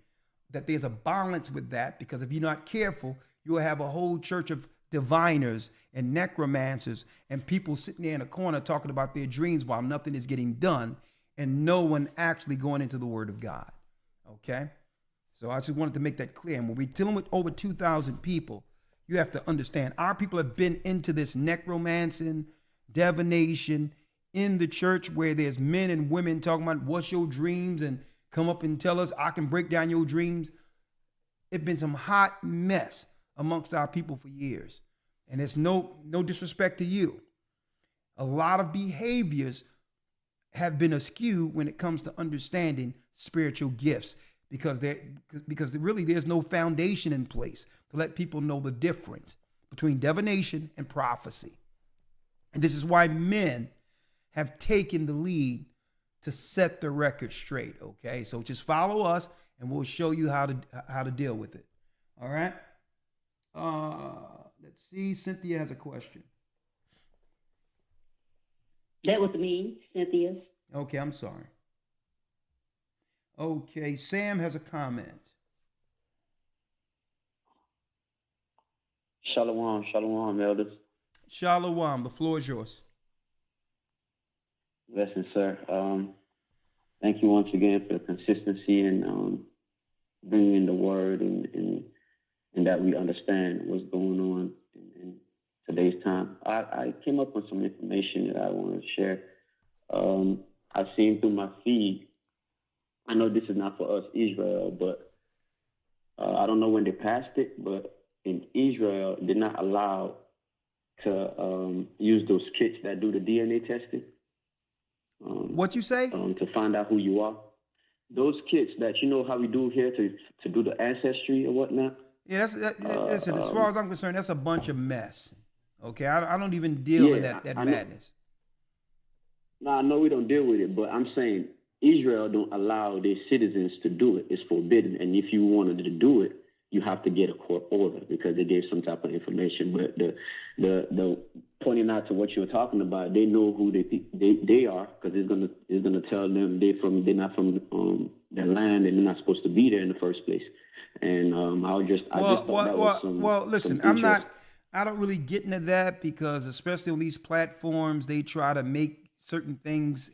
that there's a balance with that, because if you're not careful, you'll have a whole church of diviners and necromancers and people sitting there in a corner talking about their dreams while nothing is getting done and no one actually going into the word of God. Okay? So I just wanted to make that clear. And when we're dealing with over 2,000 people, you have to understand our people have been into this necromancing, divination in the church where there's men and women talking about what's your dreams and come up and tell us I can break down your dreams. It's been some hot mess amongst our people for years. And it's no disrespect to you. A lot of behaviors have been askew when it comes to understanding spiritual gifts because really there's no foundation in place to let people know the difference between divination and prophecy. And this is why men have taken the lead to set the record straight. Okay, so just follow us and we'll show you how to deal with it. All right. Let's see. Cynthia has a question. That was me, Cynthia. Okay, I'm sorry. Okay, Sam has a comment. Shalom, elders. Shalom, the floor is yours. Blessings, sir. Thank you once again for the consistency and bringing the word and that we understand what's going on in today's time. I came up with some information that I want to share. I've seen through my feed. I know this is not for us, Israel, but I don't know when they passed it, but in Israel, they're not allowed to use those kits that do the DNA testing. What you say? To find out who you are. Those kits that you know how we do here to do the ancestry or whatnot. Yeah, listen, as far as I'm concerned, that's a bunch of mess. Okay, I don't even deal in that madness. No, I know we don't deal with it, but I'm saying Israel don't allow their citizens to do it. It's forbidden. And if you wanted to do it, you have to get a court order because they gave some type of information. But the pointing out to what you were talking about, they know who they are because it's gonna tell them they're not from their land and they're not supposed to be there in the first place. And listen, I don't really get into that because especially on these platforms, they try to make certain things,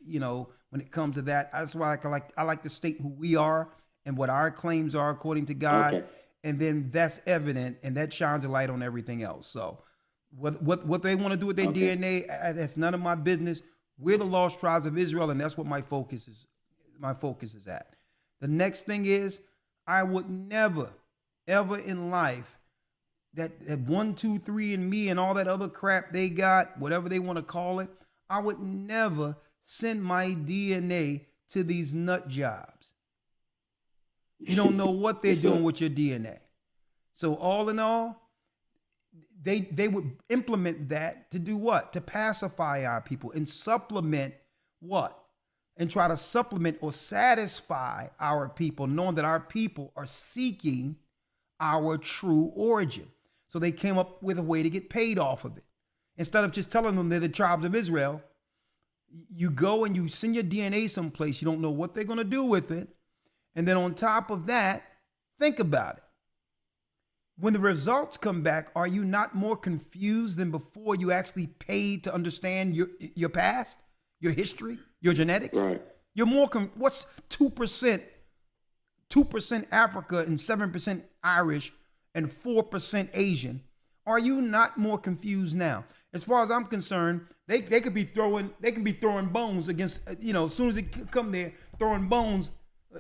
when it comes to that. That's why I like to state who we are and what our claims are according to God. Okay. And then that's evident and that shines a light on everything else. So what they want to do with their DNA, that's none of my business. We're the lost tribes of Israel, and that's what my focus is at. The next thing is I would never, ever in life that 1, 2, 3 and me and all that other crap they got, whatever they want to call it, I would never send my DNA to these nut jobs. You don't know what they're doing with your DNA. So all in all, they would implement that to do what? To pacify our people and supplement what? And try to supplement or satisfy our people, knowing that our people are seeking our true origin. So they came up with a way to get paid off of it. Instead of just telling them they're the tribes of Israel, you go and you send your DNA someplace. You don't know what they're going to do with it. And then on top of that, think about it. When the results come back, are you not more confused than before you actually paid to understand your past, your history, your genetics? Right. You're more, what's 2% Africa and 7% Irish and 4% Asian Are you not more confused now? As far as I'm concerned, they could be throwing bones against, as soon as they come there, throwing bones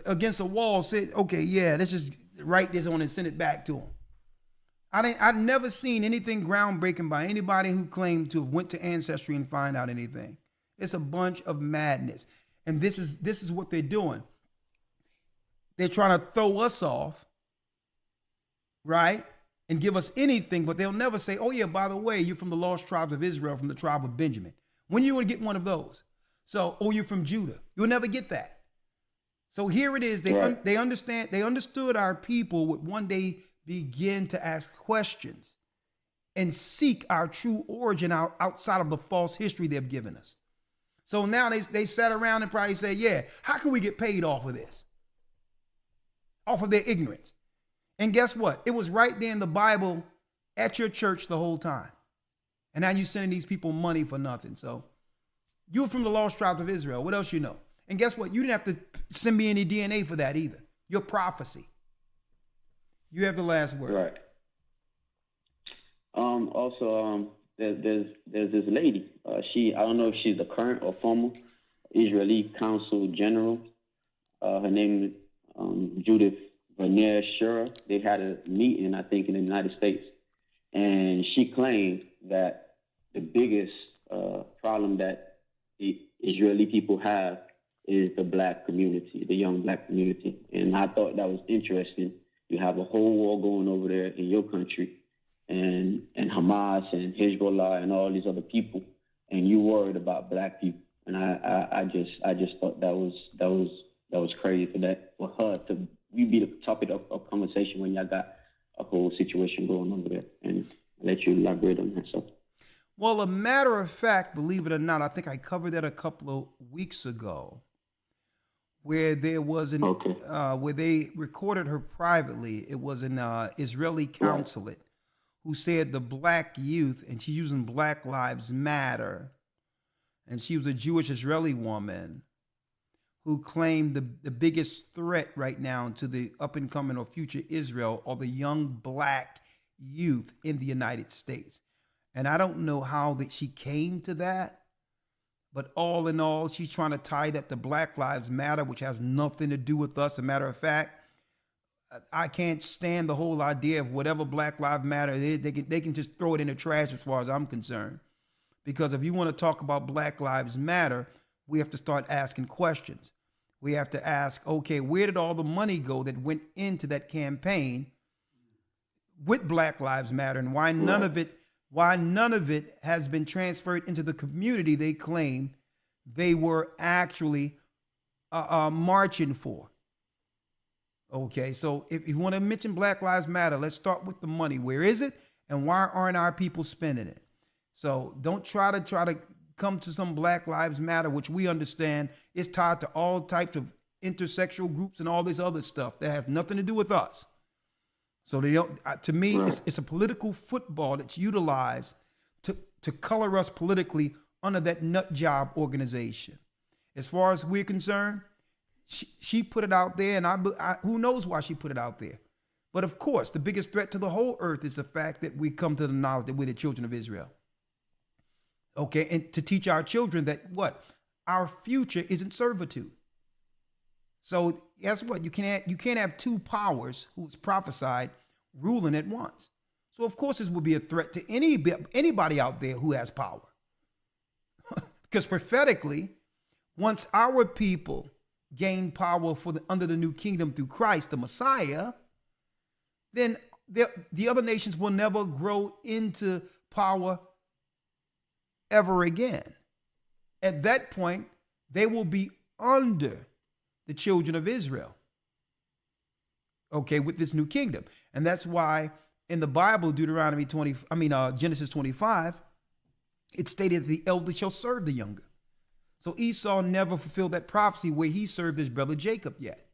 against a wall, say, okay, yeah, let's just write this on and send it back to them. I've never seen anything groundbreaking by anybody who claimed to have went to Ancestry and find out anything. It's a bunch of madness. And this is what they're doing. They're trying to throw us off, right? And give us anything, but they'll never say, oh yeah, by the way, you're from the lost tribes of Israel, from the tribe of Benjamin. When are you going to get one of those? So, oh, you're from Judah. You'll never get that. So here it is. They understood our people would one day begin to ask questions and seek our true origin outside of the false history they've given us. So now they sat around and probably said, yeah, how can we get paid off of this? Off of their ignorance. And guess what? It was right there in the Bible at your church the whole time. And now you're sending these people money for nothing. So you're from the lost tribes of Israel. What else you know? And guess what? You didn't have to send me any DNA for that either. Your prophecy. You have the last word. Right. Also, there's this lady. I don't know if she's the current or former Israeli Consul General. Her name is Judith Vernier Shura. They had a meeting, I think, in the United States, and she claimed that the biggest problem that the Israeli people have is the black community, the young black community. And I thought that was interesting. You have a whole war going over there in your country, and Hamas and Hezbollah and all these other people, and you worried about black people. And I just thought that was crazy for her to be the topic of conversation when y'all got a whole situation going over there. And I'll let you elaborate on that. So. Well, a matter of fact, believe it or not, I think I covered that a couple of weeks ago, where there was where they recorded her privately. It was an Israeli consulate who said the black youth, and she's using Black Lives Matter, and she was a Jewish Israeli woman who claimed the biggest threat right now to the up and coming or future Israel are the young black youth in the United States. And I don't know how that she came to that, but all in all, she's trying to tie that to Black Lives Matter, which has nothing to do with us. As a matter of fact, I can't stand the whole idea of whatever Black Lives Matter is. They can just throw it in the trash as far as I'm concerned. Because if you want to talk about Black Lives Matter, we have to start asking questions. We have to ask, okay, where did all the money go that went into that campaign with Black Lives Matter, and why none of it has been transferred into the community they claim they were actually marching for? Okay, so if you want to mention Black Lives Matter, let's start with the money. Where is it, and why aren't our people spending it? So don't try to come to some Black Lives Matter, which we understand is tied to all types of intersexual groups and all this other stuff that has nothing to do with us. So they don't. To me, it's a political football that's utilized to color us politically under that nut job organization. As far as we're concerned, she put it out there, and who knows why she put it out there. But of course, the biggest threat to the whole earth is the fact that we come to the knowledge that we're the children of Israel. Okay, and to teach our children that our future isn't servitude. So guess what? You can't have two powers who's prophesied ruling at once. So of course this will be a threat to anybody out there who has power. Because prophetically, once our people gain power under the new kingdom through Christ, the Messiah, then the other nations will never grow into power ever again. At that point, they will be under the children of Israel, okay, with this new kingdom. And that's why in the Bible, Genesis 25, it stated the elder shall serve the younger. So Esau never fulfilled that prophecy where he served his brother Jacob yet,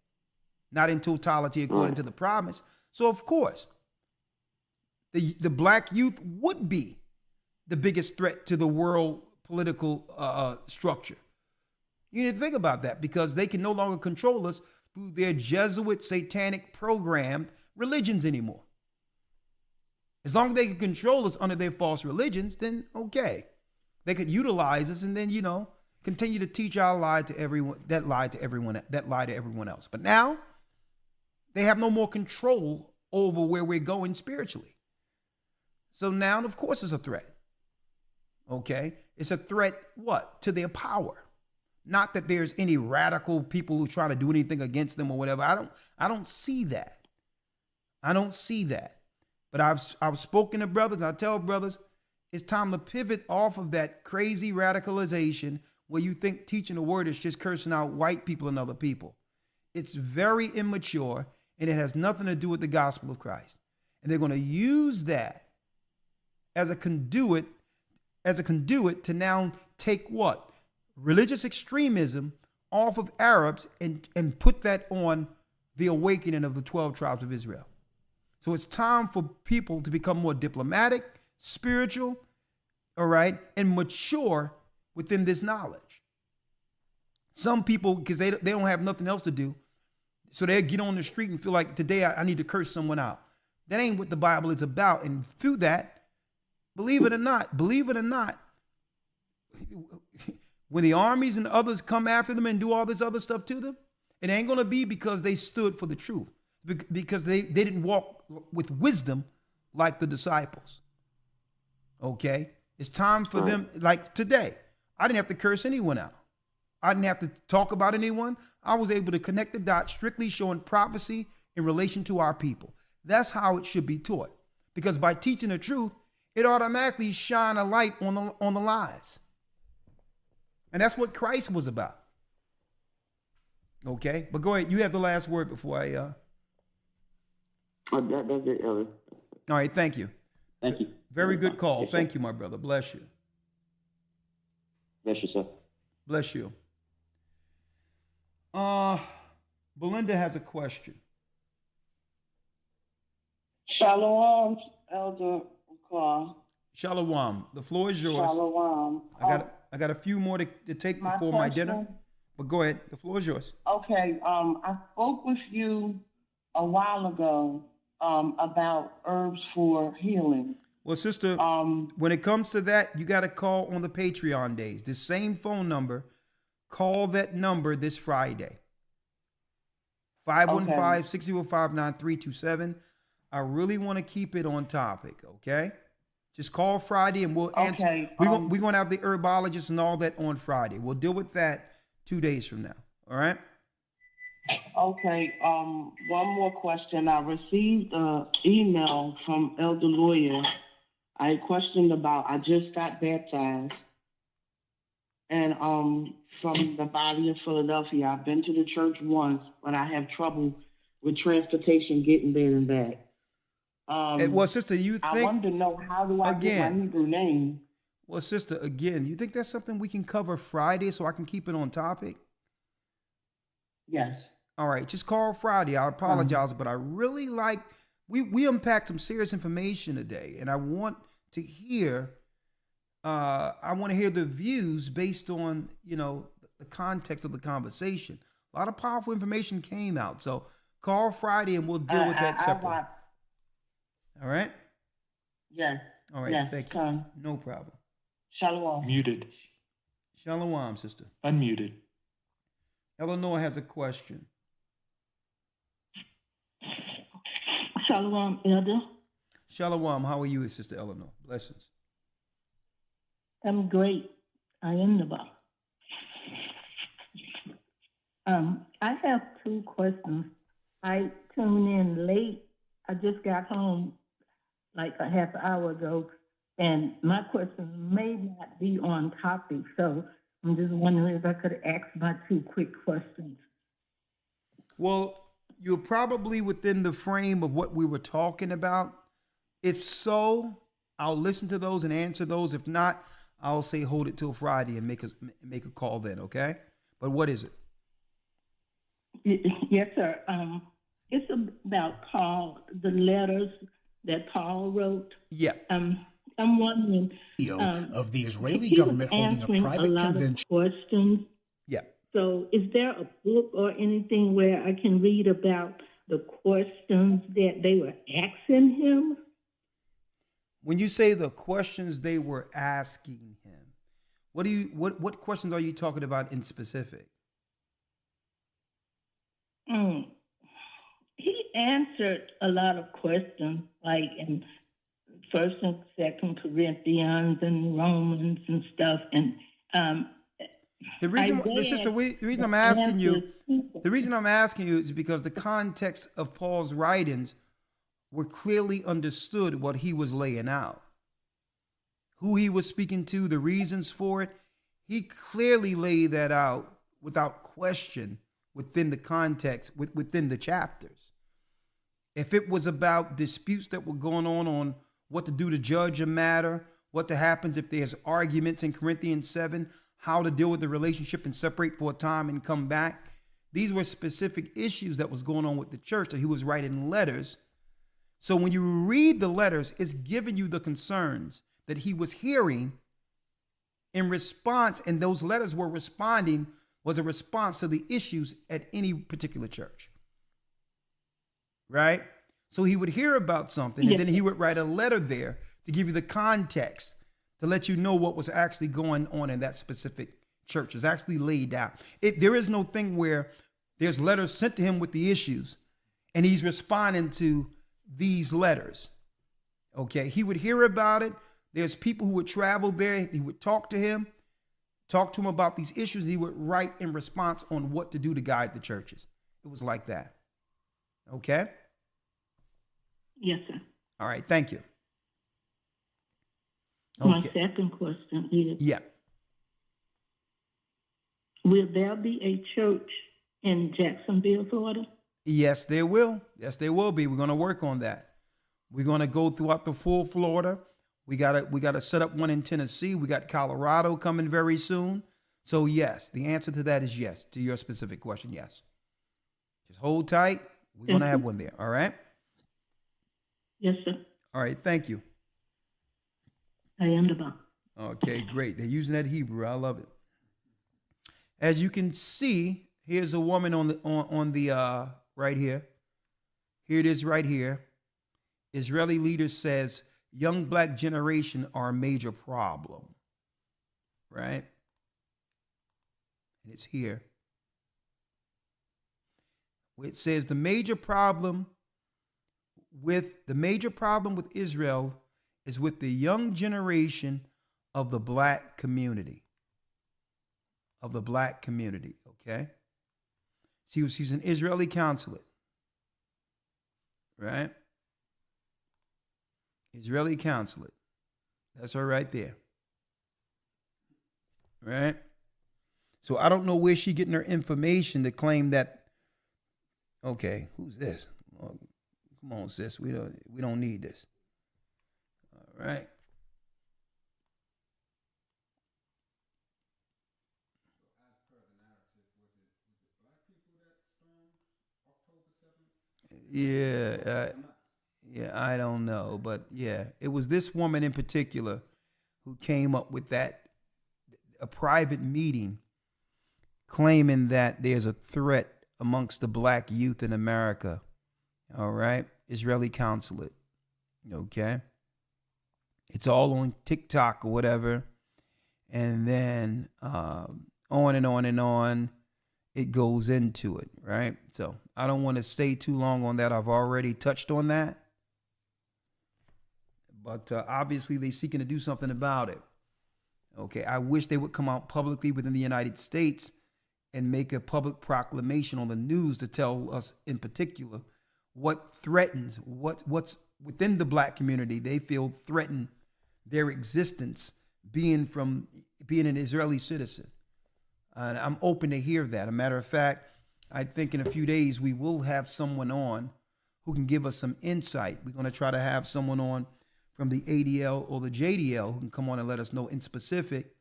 not in totality according to the promise. So of course, the black youth would be the biggest threat to the world political structure. You need to think about that, because they can no longer control us through their Jesuit satanic programmed religions anymore. As long as they can control us under their false religions, then okay. They could utilize us and then, continue to teach our lie to everyone, that lie to everyone else. But now they have no more control over where we're going spiritually. So now, of course, it's a threat. Okay? It's a threat, what? To their power. Not that there's any radical people who try to do anything against them or whatever. I don't see that. I don't see that. But I've spoken to brothers, and I tell brothers, it's time to pivot off of that crazy radicalization where you think teaching the word is just cursing out white people and other people. It's very immature, and it has nothing to do with the gospel of Christ. And they're going to use that as a conduit to now take what? Religious extremism off of Arabs and put that on the awakening of the 12 tribes of Israel. So it's time for people to become more diplomatic, spiritual, all right, and mature within this knowledge. Some people, because they don't have nothing else to do, so they get on the street and feel like today I need to curse someone out. That ain't what the Bible is about. And through that, believe it or not, when the armies and others come after them and do all this other stuff to them, it ain't going to be because they stood for the truth, because they didn't walk with wisdom like the disciples. Okay? It's time for them, like today, I didn't have to curse anyone out. I didn't have to talk about anyone. I was able to connect the dots, strictly showing prophecy in relation to our people. That's how it should be taught. Because by teaching the truth, it automatically shine a light on the lies. And that's what Christ was about. Okay? But go ahead. You have the last word before I... That's it, Elder. All right. Thank you. Thank you. Very good call. Yes, Thank you, my brother. Bless you. Bless you, sir. Bless you. Belinda has a question. Shalom, Elder Carl. Shalom. The floor is yours. Shalom. I got a few more to take before my dinner. But go ahead. The floor is yours. Okay. I spoke with you a while ago about herbs for healing. Well, sister, when it comes to that, you got to call on the Patreon days. The same phone number. Call that number this Friday. 515-605-9327. I really want to keep it on topic, okay? Just call Friday and we'll answer. Okay, We're going to have the herbologist and all that on Friday. We'll deal with that 2 days from now, all right? Okay. One more question. I received an email from Elder Lawyer. I questioned about, I just got baptized. And from the body of Philadelphia, I've been to the church once, but I have trouble with transportation getting there and back. Well, sister, you think... I wanted to know, how do I get my Hebrew name? Well, sister, again, you think that's something we can cover Friday so I can keep it on topic? Yes. All right, just call Friday. I apologize, but I really like... We unpacked some serious information today, and I want to hear... I want to hear the views based on, the context of the conversation. A lot of powerful information came out. So call Friday and we'll deal with that separately. All right? Yes. All right. Yes. Thank you. No problem. Shalom. Muted. Shalom, sister. Unmuted. Eleanor has a question. Shalom, Elder. Shalom. How are you, Sister Eleanor? Blessings. I'm great. I am the boss. I have two questions. I tuned in late. I just got home like a half hour ago, and my questions may not be on topic, so I'm just wondering if I could ask my two quick questions. Well, you're probably within the frame of what we were talking about. If so, I'll listen to those and answer those. If not, I'll say hold it till Friday and make a call then, okay? But what is it? Yes, sir. It's about Paul, the letters that Paul wrote. Yeah. I'm wondering of the Israeli government holding a private convention. Questions. Yeah. So, is there a book or anything where I can read about the questions that they were asking him? When you say the questions they were asking him, what questions are you talking about in specific? He answered a lot of questions, like in First and Second Corinthians and Romans and stuff. And the reason I'm asking you is because the context of Paul's writings were clearly understood what he was laying out, who he was speaking to, the reasons for it. He clearly laid that out without question within the context, within the chapters. If it was about disputes that were going on what to do to judge a matter, what to happens if there's arguments in Corinthians 7, how to deal with the relationship and separate for a time and come back. These were specific issues that was going on with the church that he was writing letters. So when you read the letters, it's giving you the concerns that he was hearing in response, and those letters were responding, was a response to the issues at any particular church. Right? So he would hear about something, and then he would write a letter there to give you the context, to let you know what was actually going on in that specific church. It's actually laid out. There is no thing where there's letters sent to him with the issues, and he's responding to these letters. Okay, he would hear about it. There's people who would travel there. He would talk to him about these issues. He would write in response on what to do to guide the churches. It was like that. Okay? Yes, sir. All right, thank you. My second question is, will there be a church in Jacksonville, Florida? Yes, there will. Yes, there will be. We're going to work on that. We're going to go throughout the full Florida. We got to set up one in Tennessee. We got Colorado coming very soon. So yes, the answer to that is yes. To your specific question, yes. Just hold tight. We're going to have one there. All right? Yes, sir. All right. Thank you. I understand. Okay, great. They're using that Hebrew. I love it. As you can see, here's a woman on the right here. Here it is right here. Israeli leader says young black generation are a major problem. Right? And it's here. It says the major problem with Israel is with the young generation of the black community. Okay? She's an Israeli consulate. Right? Israeli consulate. That's her right there. Right? So I don't know where she's getting her information to claim that. Okay, who's this? Oh, come on, sis. We don't need this. All right. Yeah, I don't know, but yeah, it was this woman in particular who came up with that, a private meeting, claiming that there's a threat amongst the black youth in America. All right, Israeli consulate. Okay, it's all on TikTok or whatever, and then on and on and on. It goes into it, right? So I don't want to stay too long on that. I've already touched on that. But obviously they're seeking to do something about it. Okay, I wish they would come out publicly within the United States and make a public proclamation on the news to tell us in particular what threatens, what's within the black community they feel threaten their existence being an Israeli citizen. And I'm open to hear that. As a matter of fact, I think in a few days we will have someone on who can give us some insight. We're going to try to have someone on from the ADL or the JDL who can come on and let us know in specific,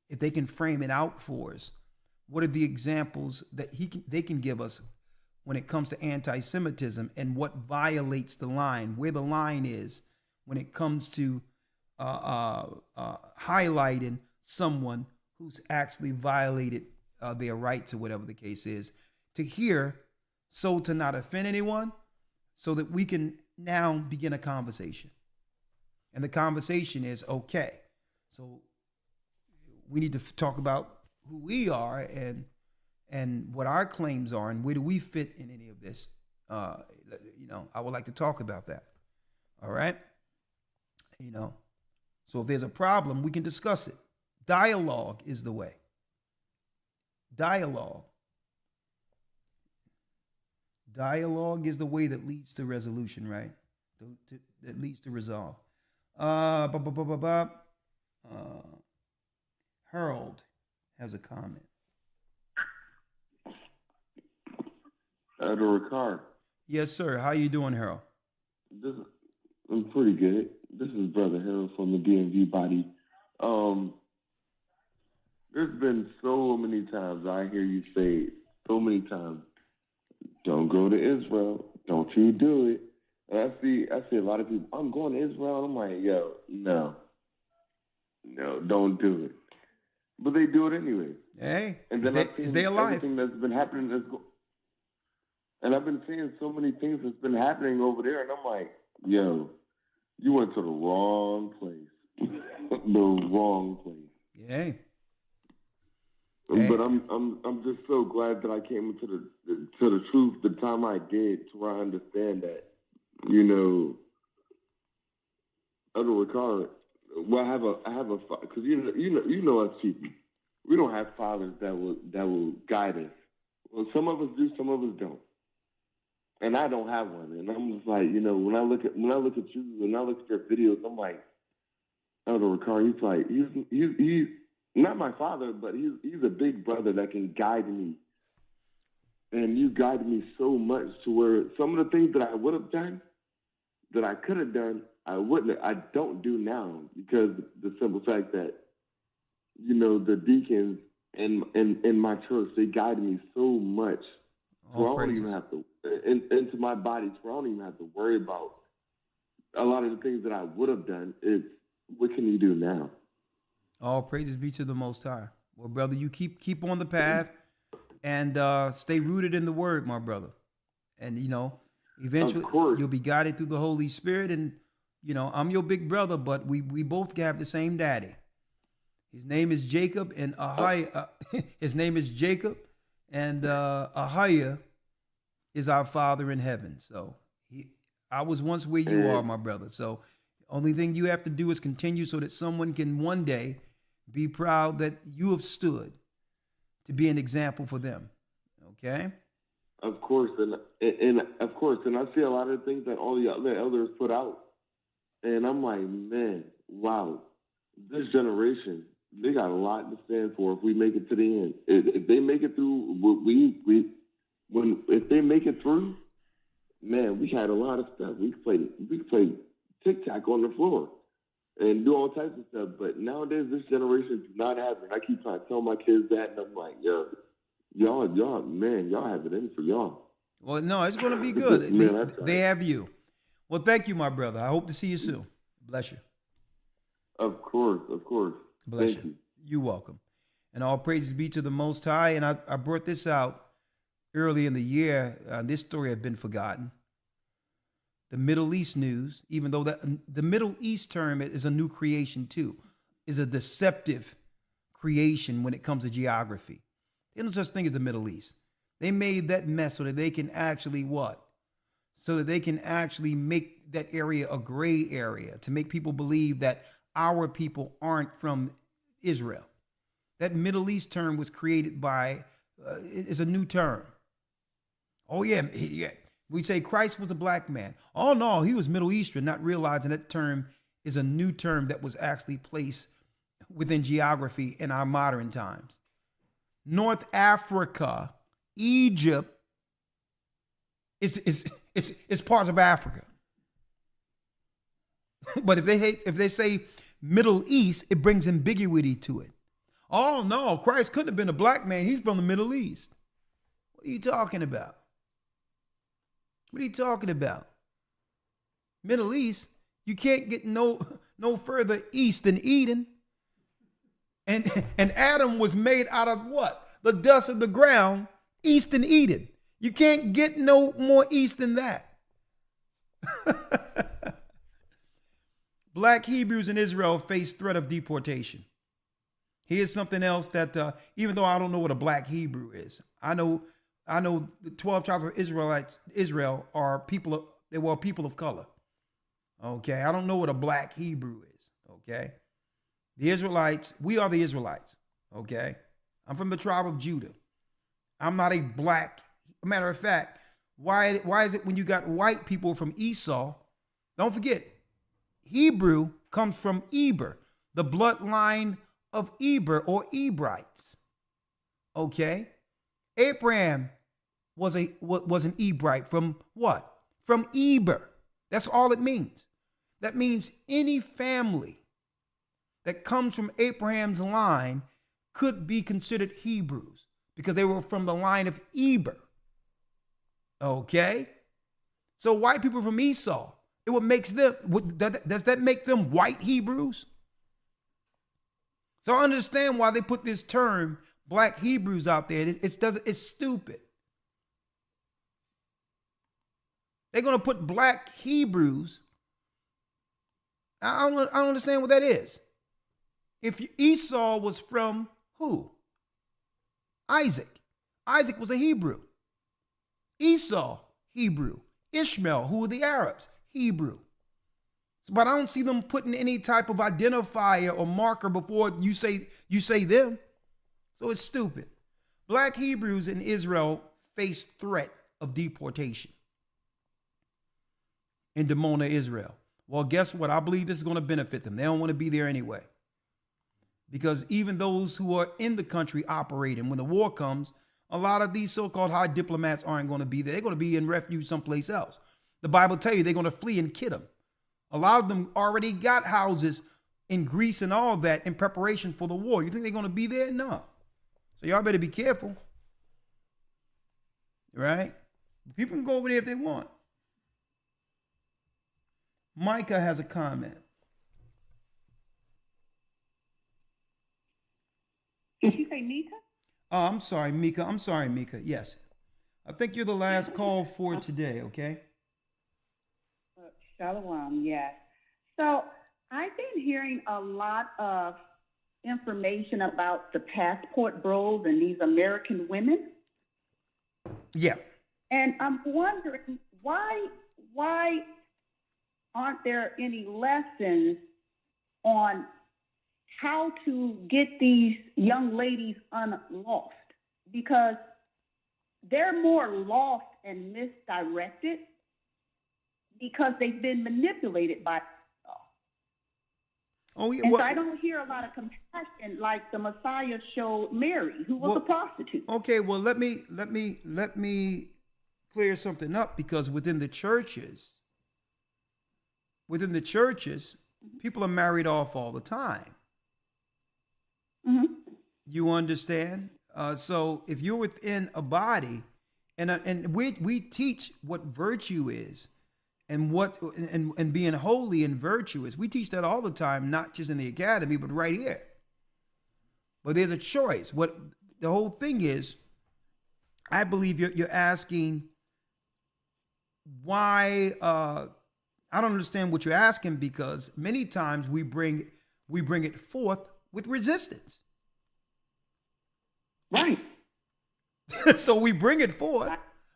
if they can frame it out for us. What are the examples that they can give us when it comes to anti-Semitism and what violates the line, where the line is when it comes to highlighting someone who's actually violated their rights or whatever the case is, to hear, so to not offend anyone, so that we can now begin a conversation. And the conversation is, okay, so we need to talk about who we are and what our claims are and where do we fit in any of this. I would like to talk about that. All right. So if there's a problem, we can discuss it. Dialogue is the way. Dialogue is the way that leads to resolution, right? That leads to resolve. Harold has a comment. Elder Ricard. Yes, sir. How you doing, Harold? I'm pretty good. This is Brother Harold from the DMV body. There's been so many times I hear you say so many times, don't go to Israel. Don't you do it. And I see a lot of people, I'm going to Israel. And I'm like, yo, no, don't do it. But they do it anyway. Hey, and then is they alive? Everything that's been happening and I've been seeing so many things that's been happening over there, and I'm like, yo, you went to the wrong place. The wrong place. Yeah. But I'm just so glad that I came into the truth the time I did, to where I understand that, Elder Ricard. Well, I have a because you know us people, we don't have fathers that will guide us. Well, some of us do, some of us don't. And I don't have one. And I'm just like, when I look at you, when I look at your videos, I'm like, Elder Ricard, he's not my father, but he's a big brother that can guide me. And you guided me so much to where some of the things that I would have done, that I could have done, I don't do now, because the simple fact that, the deacons in my church, they guided me so much. Where I don't even have to, into my body, where I don't even have to worry about a lot of the things that I would have done. It's, what can you do now? All praises be to the Most High. Well, brother, you keep on the path and stay rooted in the Word, my brother. And, eventually you'll be guided through the Holy Spirit. And, I'm your big brother, but we both have the same daddy. His name is Jacob, and Ahiah. His name is Jacob, and Ahiah is our Father in heaven. So I was once where you are, my brother. So only thing you have to do is continue so that someone can one day be proud that you have stood to be an example for them. Okay? Of course, and of course, and I see a lot of things that all the other elders put out, and I'm like, man, wow, this generation, they got a lot to stand for if we make it to the end. If they make it through, if they make it through, man, we had a lot of stuff. We could play tic-tac on the floor and do all types of stuff. But nowadays, this generation do not have it. I keep trying to tell my kids that, and I'm like, yo, y'all have it in for y'all. Well, no, it's going to be good. They have you. Well, thank you, my brother. I hope to see you soon. Bless you. Of course. Bless you. You're welcome. And all praises be to the Most High. And I brought this out early in the year. This story had been forgotten. The Middle East news, even though the Middle East term is a new creation too, is a deceptive creation when it comes to geography. There's no such thing as the Middle East. They made that mess so that they can actually what? So that they can actually make that area a gray area, to make people believe that our people aren't from Israel. That Middle East term was created by, is a new term. Oh yeah. We say Christ was a black man. Oh no, he was Middle Eastern, not realizing that term is a new term that was actually placed within geography in our modern times. North Africa, Egypt is parts of Africa. But if they say Middle East, it brings ambiguity to it. Oh no, Christ couldn't have been a black man. He's from the Middle East. What are you talking about? What are you talking about? Middle East, you can't get no further east than Eden. And Adam was made out of what? The dust of the ground, east than Eden. You can't get no more east than that. Black Hebrews in Israel face threat of deportation. Here's something else that, even though I don't know what a black Hebrew is, I know the 12 tribes of Israel are people of color. Okay, I don't know what a black Hebrew is. Okay, the Israelites, we are the Israelites. Okay, I'm from the tribe of Judah. I'm not a black. Matter of fact, why is it when you got white people from Esau? Don't forget, Hebrew comes from Eber, the bloodline of Eber or Ebrites. Okay, Abraham was an Ebrite from what? From Eber. That's all it means. That means any family that comes from Abraham's line could be considered Hebrews because they were from the line of Eber. Okay? So white people from Esau, does that make them white Hebrews? So I understand why they put this term black Hebrews out there. It's stupid. They're going to put black Hebrews. I don't understand what that is. If Esau was from who? Isaac. Isaac was a Hebrew. Esau, Hebrew. Ishmael, who were the Arabs, Hebrew. But I don't see them putting any type of identifier or marker before you say them. So it's stupid. Black Hebrews in Israel face threat of deportation in Dimona, Israel. Well, guess what? I believe this is going to benefit them. They don't want to be there anyway. Because even those who are in the country operating, when the war comes, a lot of these so-called high diplomats aren't going to be there. They're going to be in refuge someplace else. The Bible tells you they're going to flee and kid them. A lot of them already got houses in Greece and all that in preparation for the war. You think they're going to be there? No. So y'all better be careful. Right? People can go over there if they want. Micah has a comment. Did you say Mika? Oh, I'm sorry, Mika. Yes. I think you're the last call for today, okay? Shalom, yes. So I've been hearing a lot of information about the passport bros and these American women. Yeah. And I'm wondering why aren't there any lessons on how to get these young ladies unlost? Because they're more lost and misdirected because they've been manipulated by. Oh, yeah. And so I don't hear a lot of compassion like the Messiah showed Mary, who was a prostitute. Okay, well, let me clear something up, because within the churches, people are married off all the time. Mm-hmm. You understand? So if you're within a body, and we teach what virtue is, and being holy and virtuous, we teach that all the time, not just in the academy, but right here. But there's a choice. What the whole thing is, I believe you're asking why. I don't understand what you're asking, because many times we bring it forth with resistance. Right. So we bring it forth,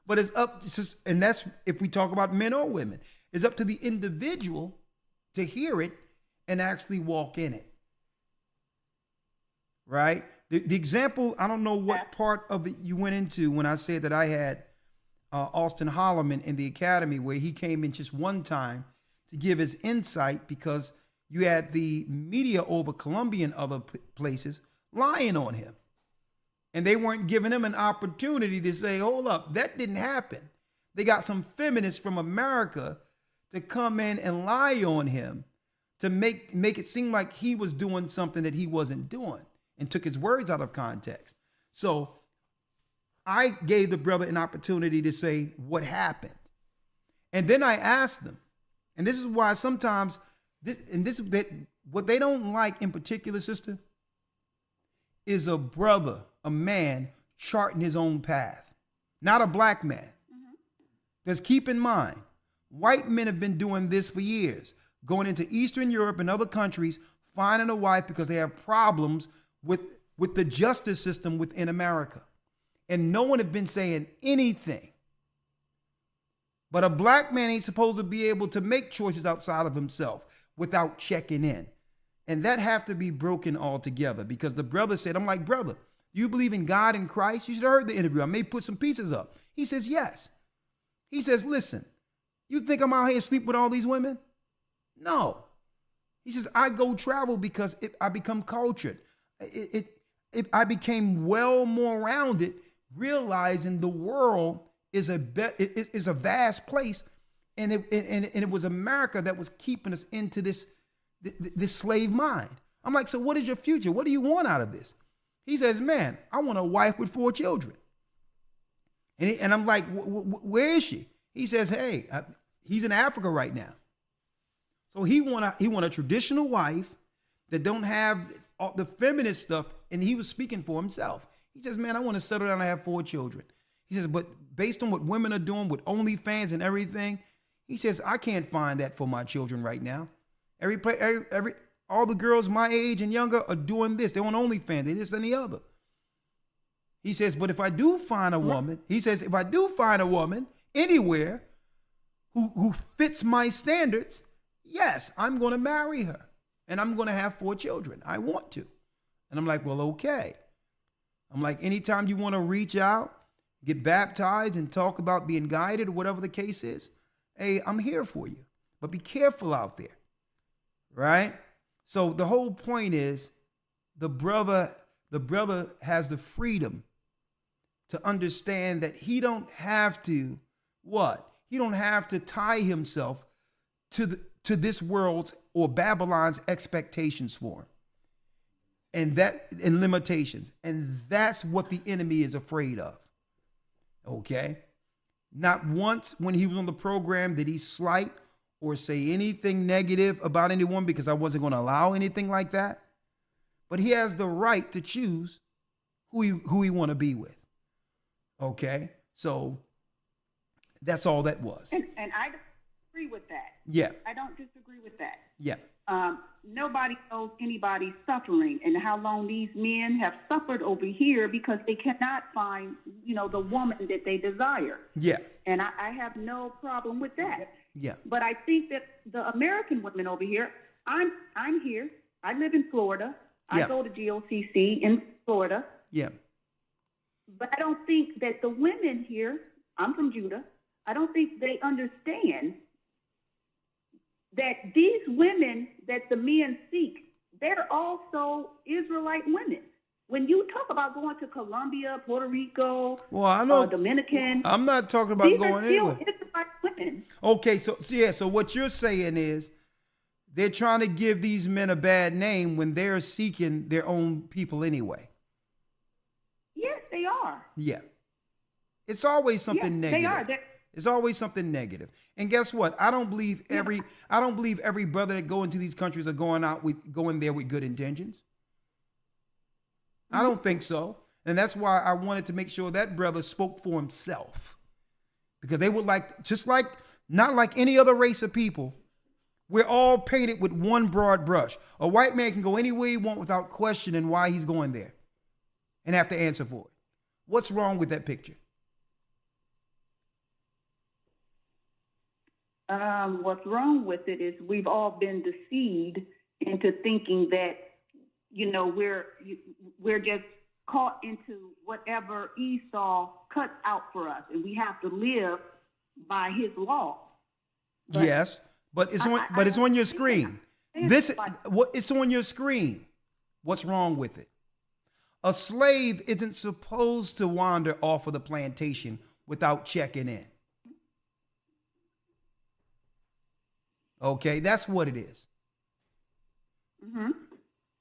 but it's up to, and that's if we talk about men or women, it's up to the individual to hear it and actually walk in it. Right? The example, I don't know what part of it you went into when I said that I had Austin Holloman in the academy, where he came in just one time to give his insight, because you had the media over Columbia and other places lying on him. And they weren't giving him an opportunity to say, hold up, that didn't happen. They got some feminists from America to come in and lie on him to make it seem like he was doing something that he wasn't doing, and took his words out of context. So I gave the brother an opportunity to say what happened. And then I asked them, and this is why sometimes what they don't like in particular, sister, is a brother, a man charting his own path, not a black man. Because keep in mind, white men have been doing this for years. going into Eastern Europe and other countries, finding a wife because they have problems with the justice system within America. And no one has been saying anything. But a black man ain't supposed to be able to make choices outside of himself without checking in. And that have to be broken altogether, because the brother said, I'm like, brother, you believe in God and Christ? You should have heard the interview. I may put some pieces up. He says, yes. He says, listen, you think I'm out here sleep with all these women? No. He says, I go travel because I become cultured. I became well more rounded, realizing the world is a vast place, and it was America that was keeping us into this slave mind. I'm like, so what is your future? What do you want out of this? He says, man, I want a wife with 4 children. And I'm like, where is she? He says, hey, he's in Africa right now. So he want a traditional wife that don't have all the feminist stuff, and he was speaking for himself. He says, man, I want to settle down and have 4 children. He says, but based on what women are doing with OnlyFans and everything, he says, I can't find that for my children right now. All the girls my age and younger are doing this. They're on OnlyFans. They this and the other. He says, but if I do find a woman, he says, if I do find a woman anywhere who fits my standards, yes, I'm going to marry her. And I'm going to have 4 children. I want to. And I'm like, well, okay. I'm like, anytime you want to reach out, get baptized and talk about being guided or whatever the case is, hey, I'm here for you. But be careful out there. Right? So the whole point is the brother has the freedom to understand that he don't have to what? He don't have to tie himself to this world's or Babylon's expectations for him. And limitations. And that's what the enemy is afraid of. Okay? Not once when he was on the program did he slight or say anything negative about anyone, because I wasn't going to allow anything like that. But he has the right to choose who he want to be with. Okay? So that's all that was. And I disagree with that. Yeah. I don't disagree with that. Yeah. Nobody knows anybody's suffering and how long these men have suffered over here because they cannot find, the woman that they desire. Yeah. And I have no problem with that. Yeah. But I think that the American women over here, I'm here. I live in Florida. Yeah. I go to GOCC in Florida. Yeah. But I don't think that the women here, I'm from Judah, I don't think they understand that these women that the men seek, they're also Israelite women. When you talk about going to Colombia, Puerto Rico, well, I know, Dominican, I'm not talking about these going are still anywhere. Israelite women. Okay, so what you're saying is they're trying to give these men a bad name when they're seeking their own people anyway. Yes, they are. Yeah. It's always something negative. They are. It's always something negative. And guess what? I don't believe every brother that go into these countries are going there with good intentions. I don't think so. And that's why I wanted to make sure that brother spoke for himself. Because they would not like any other race of people, we're all painted with one broad brush. A white man can go anywhere he wants without questioning why he's going there and have to answer for it. What's wrong with that picture? What's wrong with it is we've all been deceived into thinking that, we're just caught into whatever Esau cuts out for us, and we have to live by his law. But yes, but it's on your screen. It's on your screen. What's wrong with it? A slave isn't supposed to wander off of the plantation without checking in. Okay, that's what it is. Mm-hmm.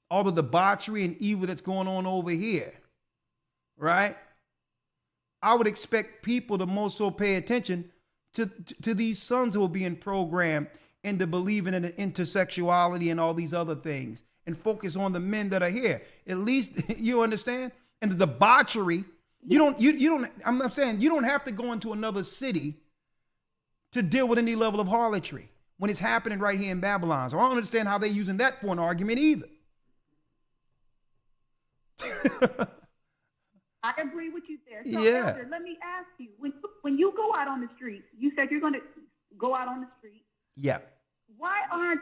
All the debauchery and evil that's going on over here, right? I would expect people to more so pay attention to these sons who are being programmed into believing in intersexuality and all these other things, and focus on the men that are here. At least you understand. And the debauchery, you don't. I'm not saying you don't have to go into another city to deal with any level of harlotry. when it's happening right here in Babylon. So I don't understand how they're using that for an argument either. I agree with you there. So, Yeah. Elder, let me ask you, when you go out on the street, you said you're going to go out on the street. Yeah. Why aren't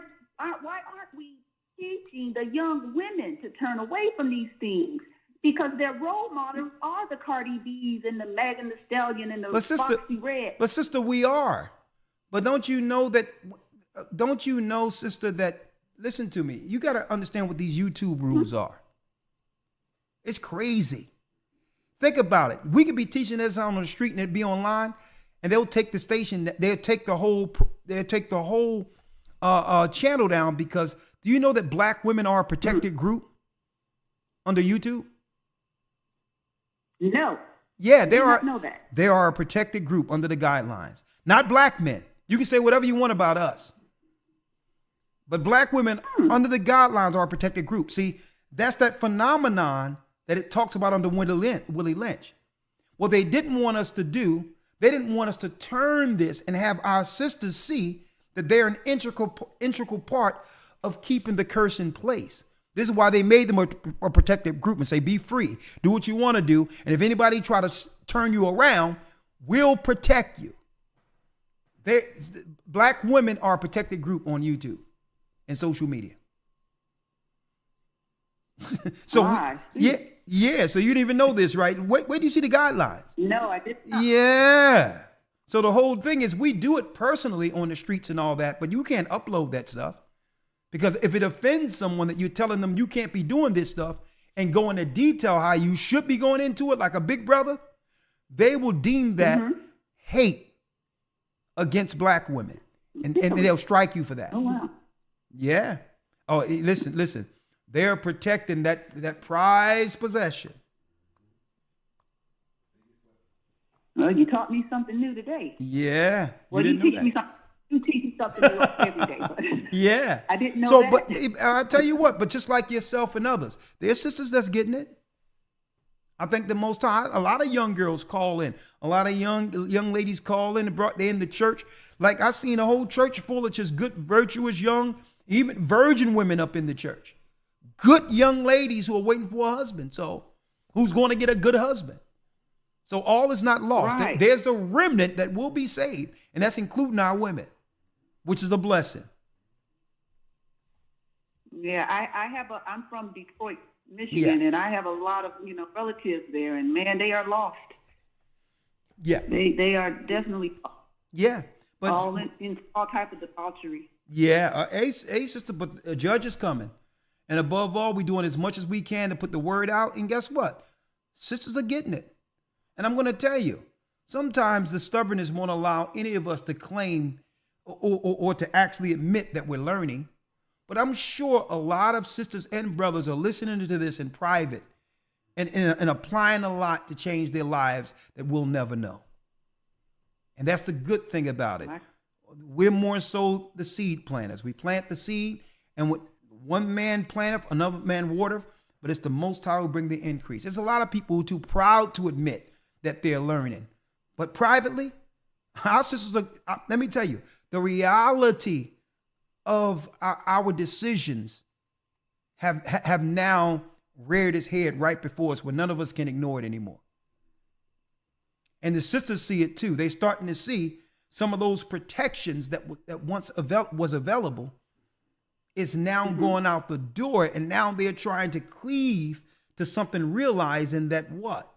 we teaching the young women to turn away from these things? Because their role models are the Cardi B's and the Megan Thee Stallion and the Foxy Red. But sister, we are. But don't you know, sister, that, listen to me, you got to understand what these YouTube rules are. It's crazy. Think about it. We could be teaching this on the street and it'd be online, and they'll take the station, they'll take the whole channel down, because do you know that black women are a protected group under YouTube? No. Yeah, they are a protected group under the guidelines. Not black men. You can say whatever you want about us, but black women under the guidelines are a protected group. See, that's that phenomenon that it talks about under Willie Lynch. What they didn't want us to do, they didn't want us to turn this and have our sisters see that they're an integral part of keeping the curse in place. This is why they made them a protected group and say, be free, do what you want to do. And if anybody try to turn you around, we'll protect you. Black women are a protected group on YouTube and social media. So so you didn't even know this, right? Where do you see the guidelines? No, I did not. Yeah. So the whole thing is, we do it personally on the streets and all that, but you can't upload that stuff, because if it offends someone that you're telling them you can't be doing this stuff and go into detail how you should be going into it like a big brother, they will deem that hate against black women, and they'll strike you for that. Oh, wow. Yeah. Oh, listen. They're protecting that prized possession. Well, you taught me something new today. Yeah. Well, you teach me something new every day. But yeah. I didn't know that. But I'll tell you what, but just like yourself and others, there's sisters that's getting it. I think the most time, a lot of young girls call in. A lot of young ladies call in and they're in the church. Like, I seen a whole church full of just good, virtuous, young, even virgin women up in the church. Good young ladies who are waiting for a husband. So who's going to get a good husband? So all is not lost. Right. There's a remnant that will be saved, and that's including our women, which is a blessing. Yeah, I'm from Detroit, Michigan, and I have a lot of, relatives there, and man, they are lost. Yeah. They are definitely lost. Yeah. But all in all types of debauchery. Yeah, sister, but a judge is coming. And above all, we're doing as much as we can to put the word out. And guess what? Sisters are getting it. And I'm going to tell you, sometimes the stubbornness won't allow any of us to claim or to actually admit that we're learning. But I'm sure a lot of sisters and brothers are listening to this in private and applying a lot to change their lives that we'll never know. And that's the good thing about it. We're more so the seed planters. We plant the seed, and one man planteth, another man watereth, but it's the Most High who bring the increase. There's a lot of people who are too proud to admit that they're learning. But privately, our sisters are, let me tell you, the reality of our decisions have now reared its head right before us, where none of us can ignore it anymore. And the sisters see it too. They're starting to see some of those protections that once was available is now going out the door, and now they're trying to cleave to something, realizing that what?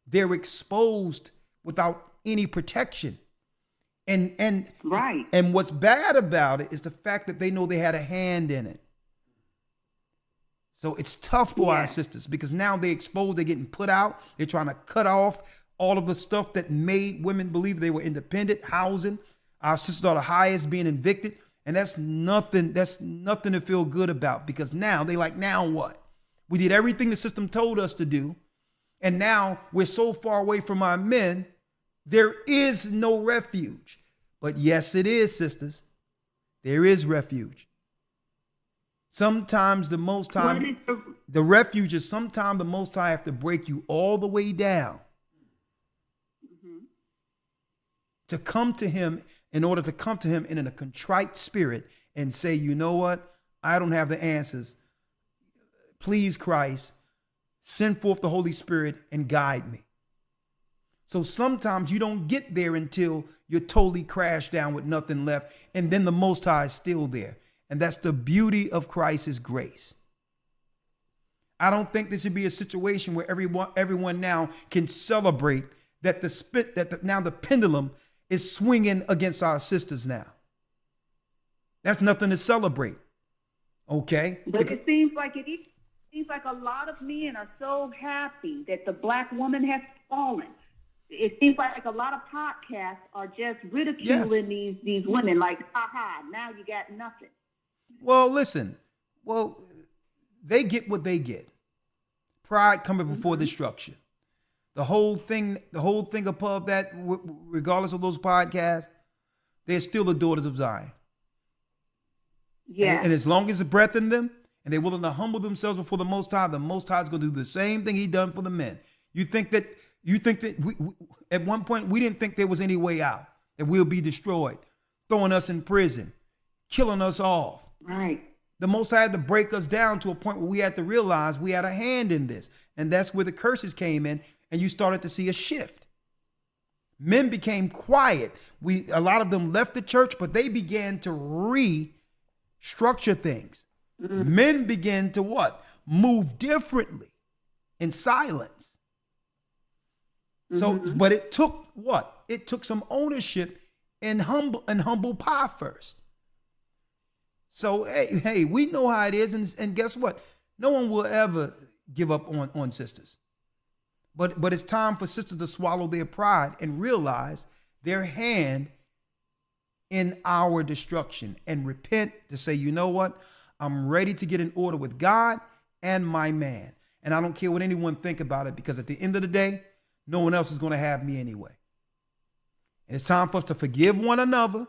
They're exposed without any protection. And right. And what's bad about it is the fact that they know they had a hand in it. So it's tough for our sisters, because now they're exposed, they're getting put out, they're trying to cut off all of the stuff that made women believe they were independent, housing. Our sisters are the highest, being evicted. And that's nothing to feel good about, because now they like, now what? We did everything the system told us to do. And now we're so far away from our men, there is no refuge. But yes, it is, sisters. There is refuge. Sometimes the Most High, the refuge is sometimes the Most High have to break you all the way down to come to him, in order to come to him in a contrite spirit and say, you know what? I don't have the answers. Please, Christ, send forth the Holy Spirit and guide me. So sometimes you don't get there until you're totally crashed down with nothing left. And then the Most High is still there. And that's the beauty of Christ's grace. I don't think there should be a situation where everyone now can celebrate that now the pendulum is swinging against our sisters now. That's nothing to celebrate. Okay? But it seems like a lot of men are so happy that the black woman has fallen. It seems like a lot of podcasts are just ridiculing these women, like, ha, now you got nothing. Well, listen. Well, they get what they get. Pride coming before destruction. The whole thing above that, regardless of those podcasts, they're still the daughters of Zion. Yeah. And as long as there's breath in them, and they're willing to humble themselves before the Most High is going to do the same thing he done for the men. You think that we at one point we didn't think there was any way out, that we'll be destroyed, throwing us in prison, killing us off. Right. The Most High had to break us down to a point where we had to realize we had a hand in this. And that's where the curses came in, and you started to see a shift. Men became quiet. A lot of them left the church, but they began to restructure things. Mm-hmm. Men began to what? Move differently in silence. So, but it took what? It took some ownership and humble pie first. So, hey, we know how it is, and guess what? No one will ever give up on sisters. But it's time for sisters to swallow their pride and realize their hand in our destruction and repent, to say, you know what? I'm ready to get in order with God and my man. And I don't care what anyone think about it, because at the end of the day, no one else is going to have me anyway. And it's time for us to forgive one another,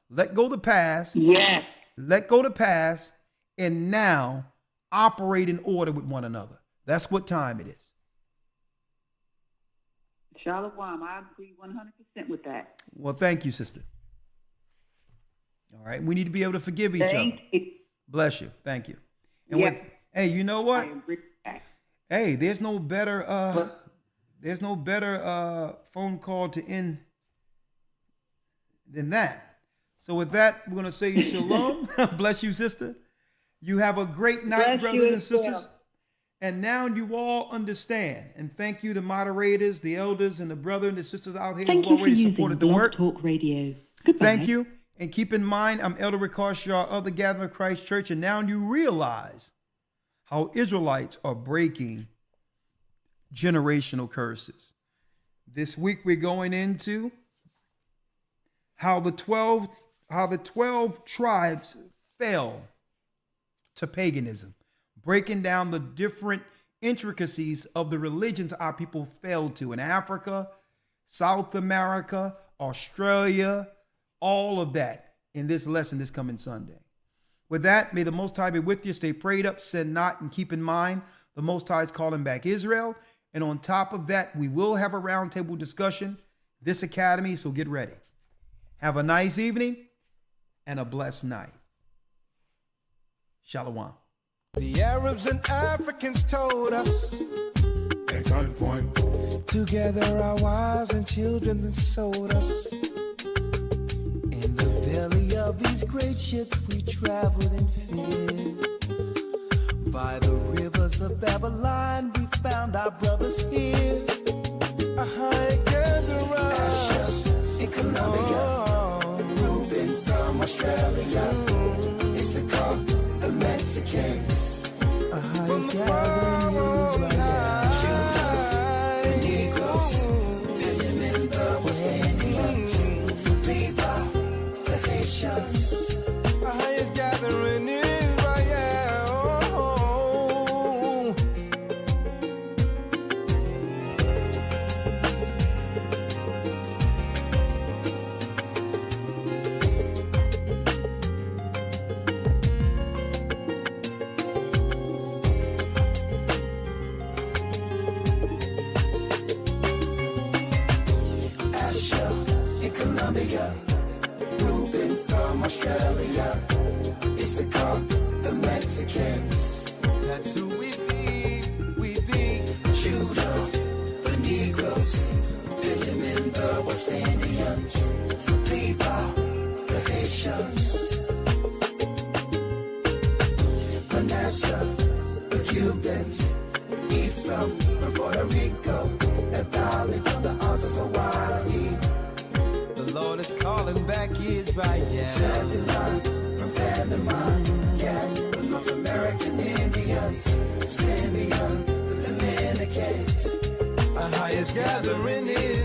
let go the past. Yes. Let go the past, and now operate in order with one another. That's what time it is. Shalom, I agree 100% with that. Well, thank you, sister. All right. We need to be able to forgive each other. Bless you. Thank you. And hey, you know what? Hey, there's no better phone call to end than that. So with that, we're going to say shalom. Bless you, sister. You have a great night, brothers and sisters. And now you all understand. And thank you to moderators, the elders, and the brother and the sisters out here who already supported the work. Talk Radio. Goodbye. Thank you. And keep in mind, I'm Elder Ricard of the Gathering of Christ Church. And now you realize how Israelites are breaking generational curses. This week we're going into how the 12 tribes fell to paganism, breaking down the different intricacies of the religions our people fell to in Africa, South America, Australia, all of that in this lesson this coming Sunday. With that, may the Most High be with you. Stay prayed up, sin not, and keep in mind the Most High is calling back Israel. And on top of that, we will have a roundtable discussion this academy, so get ready. Have a nice evening and a blessed night. Shalom. The Arabs and Africans told us at gunpoint to gather our wives and children, then sold us. In the belly of these great ships we traveled in fear. By the rivers of Babylon we found our brothers here. Gather us in Colombia, Reuben from Australia, Issachar, the Mexicans, a highest gathering in Israel, the Negroes, Benjamin the West Indians, Levi, the Haitians, a highest gathering in Israel. West Indians, Liba, the Haitians, Manasseh, the Cubans, Ephraim from Puerto Rico, Naphtali from the Isles of Hawaii. The Lord is calling back Israel. Zebulun from Panama, Gad, the North American Indians, Simeon, the Dominicans. Our highest gathering is